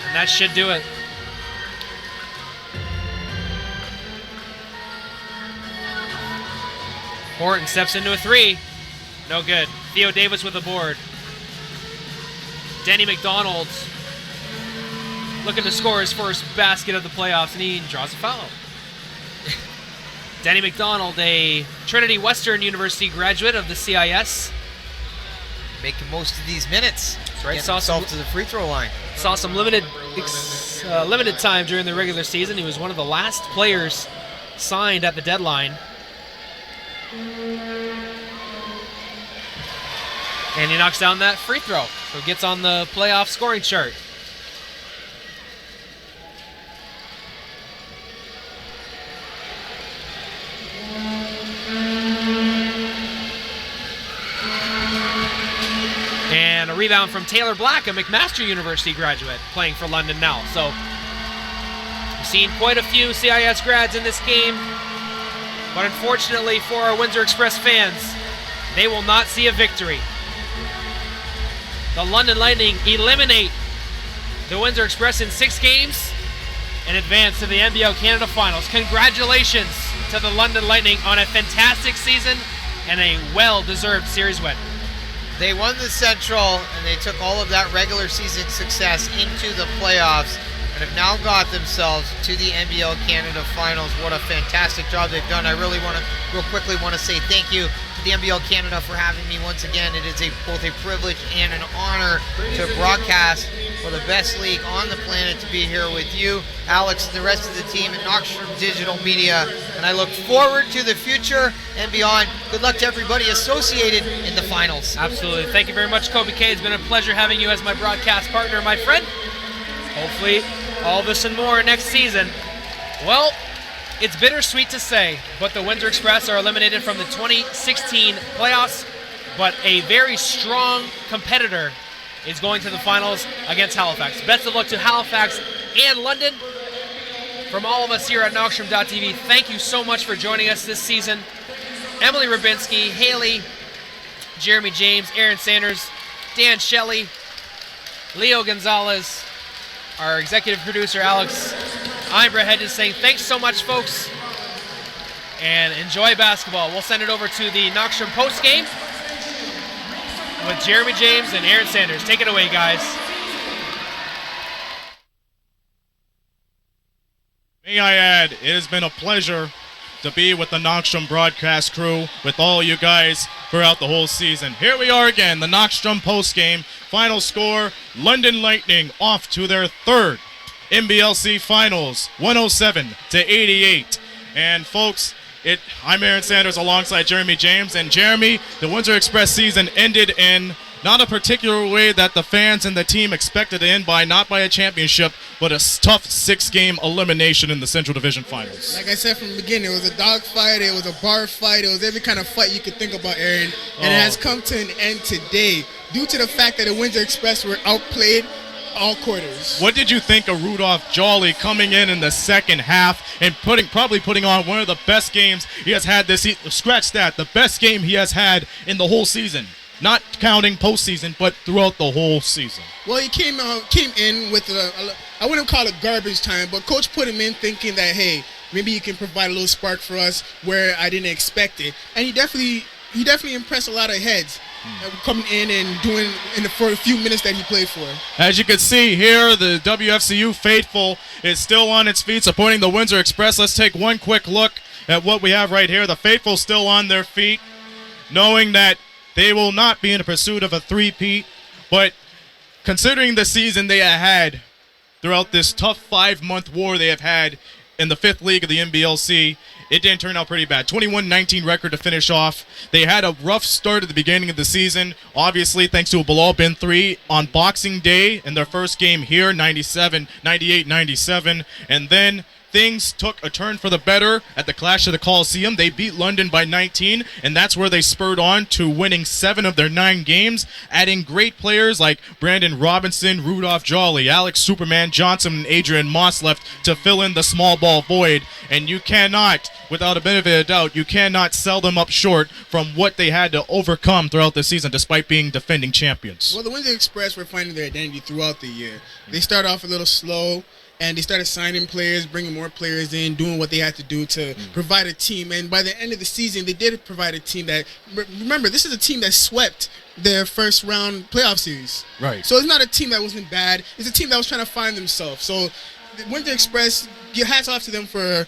and that should do it. Horton steps into a 3. No good. Theo Davis with the board. Denny McDonald looking to score his first basket of the playoffs, and he draws a foul. Denny McDonald, a Trinity Western University graduate of the CIS. Making most of these minutes. That's right. Getting himself to the free throw line. Saw some limited time during the regular season. He was one of the last players signed at the deadline. And he knocks down that free throw, so gets on the playoff scoring chart. And a rebound from Taylor Black, a McMaster University graduate, playing for London now. So we've seen quite a few CIS grads in this game, but unfortunately for our Windsor Express fans, they will not see a victory. The London Lightning eliminate the Windsor Express in 6 games and advance to the NBL Canada Finals. Congratulations to the London Lightning on a fantastic season and a well-deserved series win. They won the Central, and they took all of that regular season success into the playoffs and have now got themselves to the NBL Canada Finals. What a fantastic job they've done. I really real quickly want to say thank you to the NBL Canada for having me once again. It is both a privilege and an honor to broadcast for the best league on the planet, to be here with you, Alex, and the rest of the team at Knoxstrom Digital Media. And I look forward to the future and beyond. Good luck to everybody associated in the finals. Absolutely. Thank you very much, Kobe K. It's been a pleasure having you as my broadcast partner, my friend. Hopefully, all this and more next season. Well, it's bittersweet to say, but the Windsor Express are eliminated from the 2016 playoffs, but a very strong competitor is going to the finals against Halifax. Best of luck to Halifax and London. From all of us here at Knoxstrom.tv, thank you so much for joining us this season. Emily Rabinski, Haley, Jeremy James, Aaron Sanders, Dan Shelley, Leo Gonzalez, our executive producer, Alex. I'm Brett Hedges saying thanks so much, folks, and enjoy basketball. We'll send it over to the Knoxstrom postgame with Jeremy James and Aaron Sanders. Take it away, guys. May I add, it has been a pleasure to be with the Knoxstrom broadcast crew, with all you guys throughout the whole season. Here we are again, the Knoxstrom postgame. Final score, London Lightning off to their 3rd NBLC Finals, 107-88. And folks, I'm Aaron Sanders alongside Jeremy James. And Jeremy, the Windsor Express season ended in not a particular way that the fans and the team expected to end by, not by a championship, but a tough 6-game elimination in the Central Division Finals. Like I said from the beginning, it was a dog fight, it was a bar fight, it was every kind of fight you could think about, Aaron. And it has come to an end today due to the fact that the Windsor Express were outplayed all quarters. What did you think of Rudolph Jolly coming in the second half and probably putting on one of the best games he has had this season? Scratch that, the best game he has had in the whole season. Not counting postseason, but throughout the whole season. Well, he came in with I wouldn't call it garbage time, but coach put him in thinking that, hey, maybe you can provide a little spark for us where I didn't expect it. And he definitely impressed a lot of heads coming in and doing for a few minutes that he played for. As you can see here, the WFCU faithful is still on its feet supporting the Windsor Express. Let's take one quick look at what we have right here. The faithful still on their feet, knowing that they will not be in the pursuit of a three-peat, but considering the season they have had throughout this tough 5-month war they have had in the 5th league of the NBLC. It didn't turn out pretty bad. 21-19 record to finish off. They had a rough start at the beginning of the season, obviously thanks to a Bilal Bin 3 on Boxing Day in their first game here, 98-97, and then things took a turn for the better at the Clash of the Coliseum. They beat London by 19, and that's where they spurred on to winning 7 of their 9 games, adding great players like Brandon Robinson, Rudolph Jolly, Alex Superman Johnson, and Adrian Moss left to fill in the small ball void. And you cannot, without a benefit of doubt, you cannot sell them up short from what they had to overcome throughout the season despite being defending champions. Well, the Windsor Express were finding their identity throughout the year. They started off a little slow, and they started signing players, bringing more players in, doing what they had to do to provide a team. And by the end of the season, they did provide a team that, remember, this is a team that swept their first round playoff series. Right. So it's not a team that wasn't bad. It's a team that was trying to find themselves. So the Windsor Express, your hats off to them for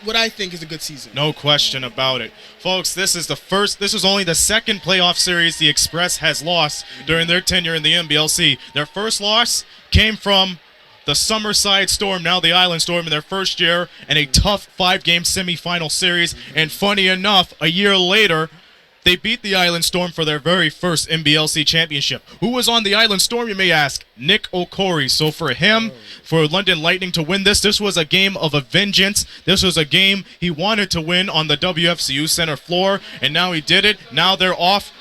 what I think is a good season. No question about it. Folks, this is only the second playoff series the Express has lost during their tenure in the NBLC. Their first loss came from the Summerside Storm, now the Island Storm, in their first year, and a tough 5-game semifinal series. And funny enough, a year later, they beat the Island Storm for their very first NBLC championship. Who was on the Island Storm, you may ask? Nick Okori. So for him, for London Lightning to win this was a game of a vengeance. This was a game he wanted to win on the WFCU center floor, and now he did it. Now they're off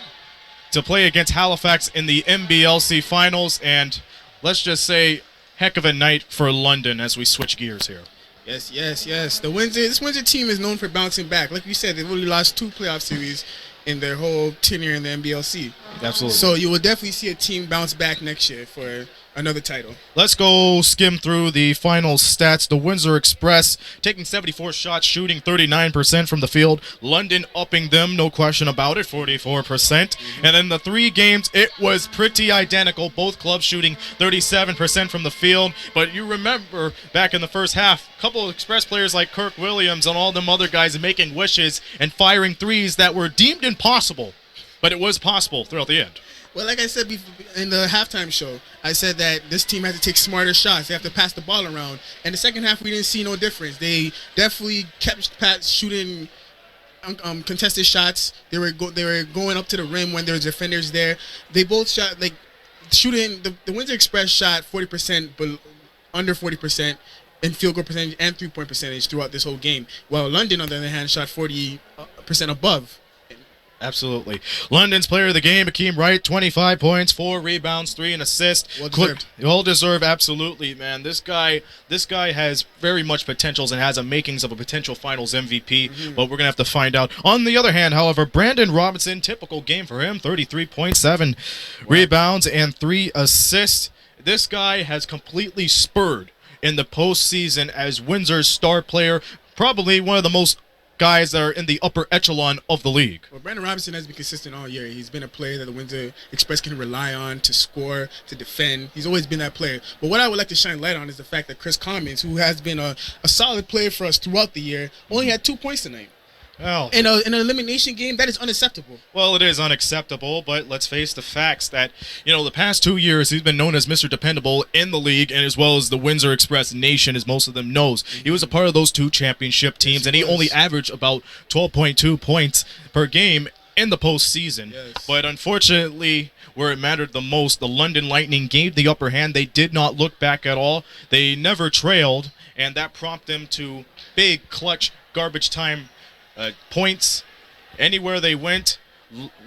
to play against Halifax in the NBLC finals, and let's just say, heck of a night for London as we switch gears here. Yes. This Windsor team is known for bouncing back. Like you said, they've only lost 2 playoff series in their whole tenure in the NBLC. Absolutely. So you will definitely see a team bounce back next year for another title. Let's go skim through the final stats. The Windsor Express taking 74 shots, shooting 39% from the field. London upping them, no question about it, 44%. And in the 3 games, it was pretty identical. Both clubs shooting 37% from the field. But you remember back in the first half, a couple of Express players like Kirk Williams and all them other guys making wishes and firing threes that were deemed impossible. But it was possible throughout the end. Well, like I said in the halftime show, I said that this team has to take smarter shots. They have to pass the ball around. And the second half, we didn't see no difference. They definitely kept shooting contested shots. They were going up to the rim when there was defenders there. They both shot, like, shooting. The Windsor Express shot 40%, but under 40% in field goal percentage and 3-point percentage throughout this whole game. While London, on the other hand, shot 40% above. Absolutely. London's player of the game, Akeem Wright, 25 points, 4 rebounds, 3 assists. Well deserved. Well deserved, absolutely, man. This guy has very much potentials and has a makings of a potential finals MVP, but we're going to have to find out. On the other hand, however, Brandon Robinson, typical game for him, 33.7 rebounds and 3 assists. This guy has completely spurred in the postseason as Windsor's star player, probably one of the most guys that are in the upper echelon of the league. Well, Brandon Robinson has been consistent all year. He's been a player that the Windsor Express can rely on to score, to defend. He's always been that player. But what I would like to shine light on is the fact that Chris Commons, who has been a solid player for us throughout the year, only had 2 points tonight. Well, In an elimination game, that is unacceptable. Well, it is unacceptable, but let's face the facts that, the past 2 years, he's been known as Mr. Dependable in the league, and as well as the Windsor Express Nation, as most of them knows. He was a part of those 2 championship teams, and he only averaged about 12.2 points per game in the postseason. Yes. But unfortunately, where it mattered the most, the London Lightning gave the upper hand. They did not look back at all. They never trailed, and that prompted them to big, clutch, garbage time points. Anywhere they went,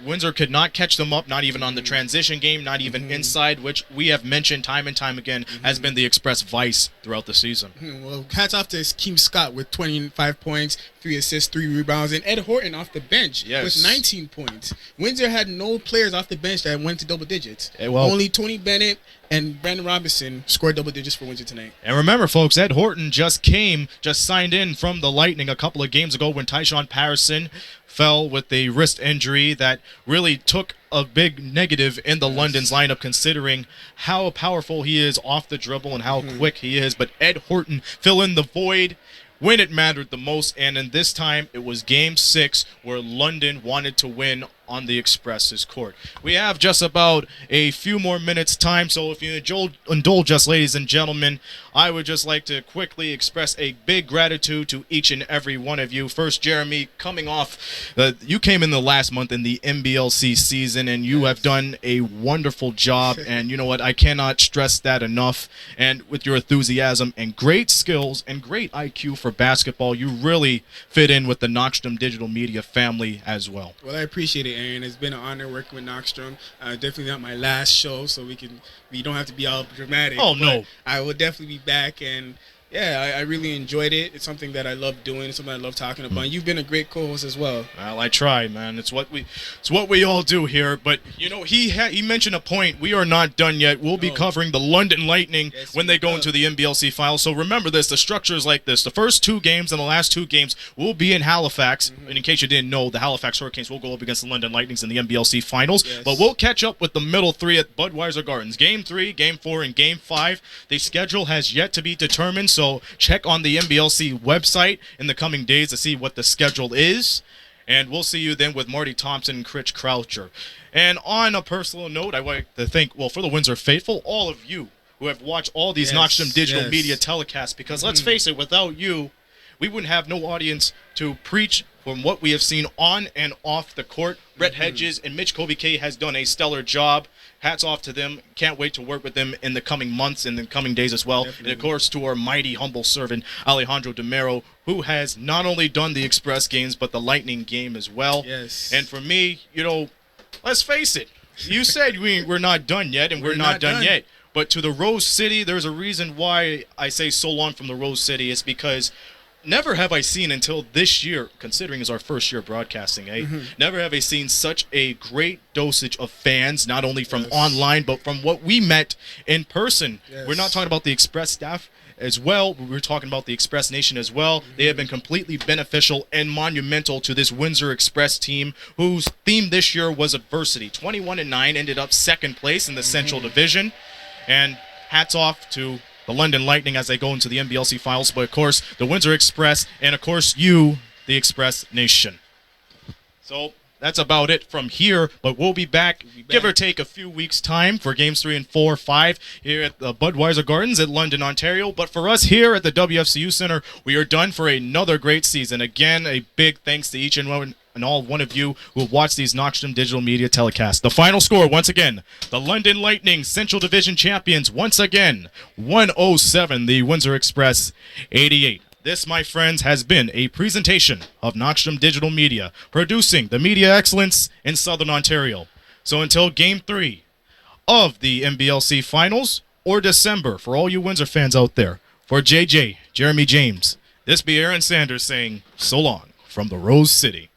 Windsor could not catch them up, not even on the transition game, not even inside, which we have mentioned time and time again has been the Express vice throughout the season. Well, hats off to Keem Scott with 25 points, 3 assists, 3 rebounds, and Ed Horton off the bench with 19 points. Windsor had no players off the bench that went to double digits. Only Tony Bennett and Brandon Robinson scored double digits for Windsor tonight. And remember, folks, Ed Horton just signed in from the Lightning a couple of games ago when Tyshawn Patterson fell with a wrist injury that really took a big negative in the London's lineup, considering how powerful he is off the dribble and how quick he is. But Ed Horton fill in the void when it mattered the most, and in this time it was Game 6 where London wanted to win on the Express's court. We have just about a few more minutes time, so if you indulge us, ladies and gentlemen, I would just like to quickly express a big gratitude to each and every one of you. First, Jeremy, coming off, you came in the last month in the NBLC season, and you have done a wonderful job, and you know what, I cannot stress that enough, and with your enthusiasm and great skills and great IQ for basketball, you really fit in with the Knockstrom Digital Media family as well. Well, I appreciate it, Aaron. It's been an honor working with Knockstrom. Definitely not my last show, so we don't have to be all dramatic. Oh, no. I will definitely be back, and yeah, I really enjoyed it. It's something that I love doing. It's something I love talking about. And you've been a great co-host as well. Well, I try, man. It's what we all do here. But you know, he mentioned a point. We are not done yet. We'll be covering the London Lightning when they go into the NBLC finals. So remember this: the structure is like this. The first 2 games and the last 2 games will be in Halifax. And in case you didn't know, the Halifax Hurricanes will go up against the London Lightnings in the NBLC finals. Yes. But we'll catch up with the middle 3 at Budweiser Gardens. Game 3, Game 4, and Game 5. The schedule has yet to be determined. So check on the NBLC website in the coming days to see what the schedule is. And we'll see you then with Marty Thompson and Chris Croucher. And on a personal note, I like to thank, for the Windsor faithful, all of you who have watched all these Knockstrom Digital Media telecasts. Because let's face it, without you, we wouldn't have no audience to preach from what we have seen on and off the court. Brett Hedges and Mitch Kobe K has done a stellar job. Hats off to them. Can't wait to work with them in the coming months and the coming days as well. Definitely. And of course to our mighty humble servant Alejandro Demero, who has not only done the Express games but the Lightning game as well. Yes. And for me, you know, let's face it. You said we're not done yet, and we're not done yet. But to the Rose City, there's a reason why I say so long from the Rose City. It's because never have I seen until this year, considering it's our first year broadcasting, never have I seen such a great dosage of fans, not only from online, but from what we met in person. We're not talking about the Express staff as well. We're talking about the Express Nation as well. They have been completely beneficial and monumental to this Windsor Express team, whose theme this year was adversity. 21-9, ended up 2nd place in the Central Division. And hats off to the London Lightning as they go into the NBLC finals, but of course the Windsor Express, and of course you, the Express Nation. So that's about it from here, but we'll be back, give or take a few weeks' time for games 3 and 4, 5 here at the Budweiser Gardens at London, Ontario. But for us here at the WFCU Center, we are done for another great season. Again, a big thanks to each and all one of you who have watched these Knockstrom Digital Media telecasts. The final score, once again, the London Lightning Central Division champions, once again, 107, the Windsor Express 88. This, my friends, has been a presentation of Knockstrom Digital Media, producing the media excellence in Southern Ontario. So until Game 3 of the NBLC Finals, or December, for all you Windsor fans out there, for JJ, Jeremy James, this be Aaron Sanders saying so long from the Rose City.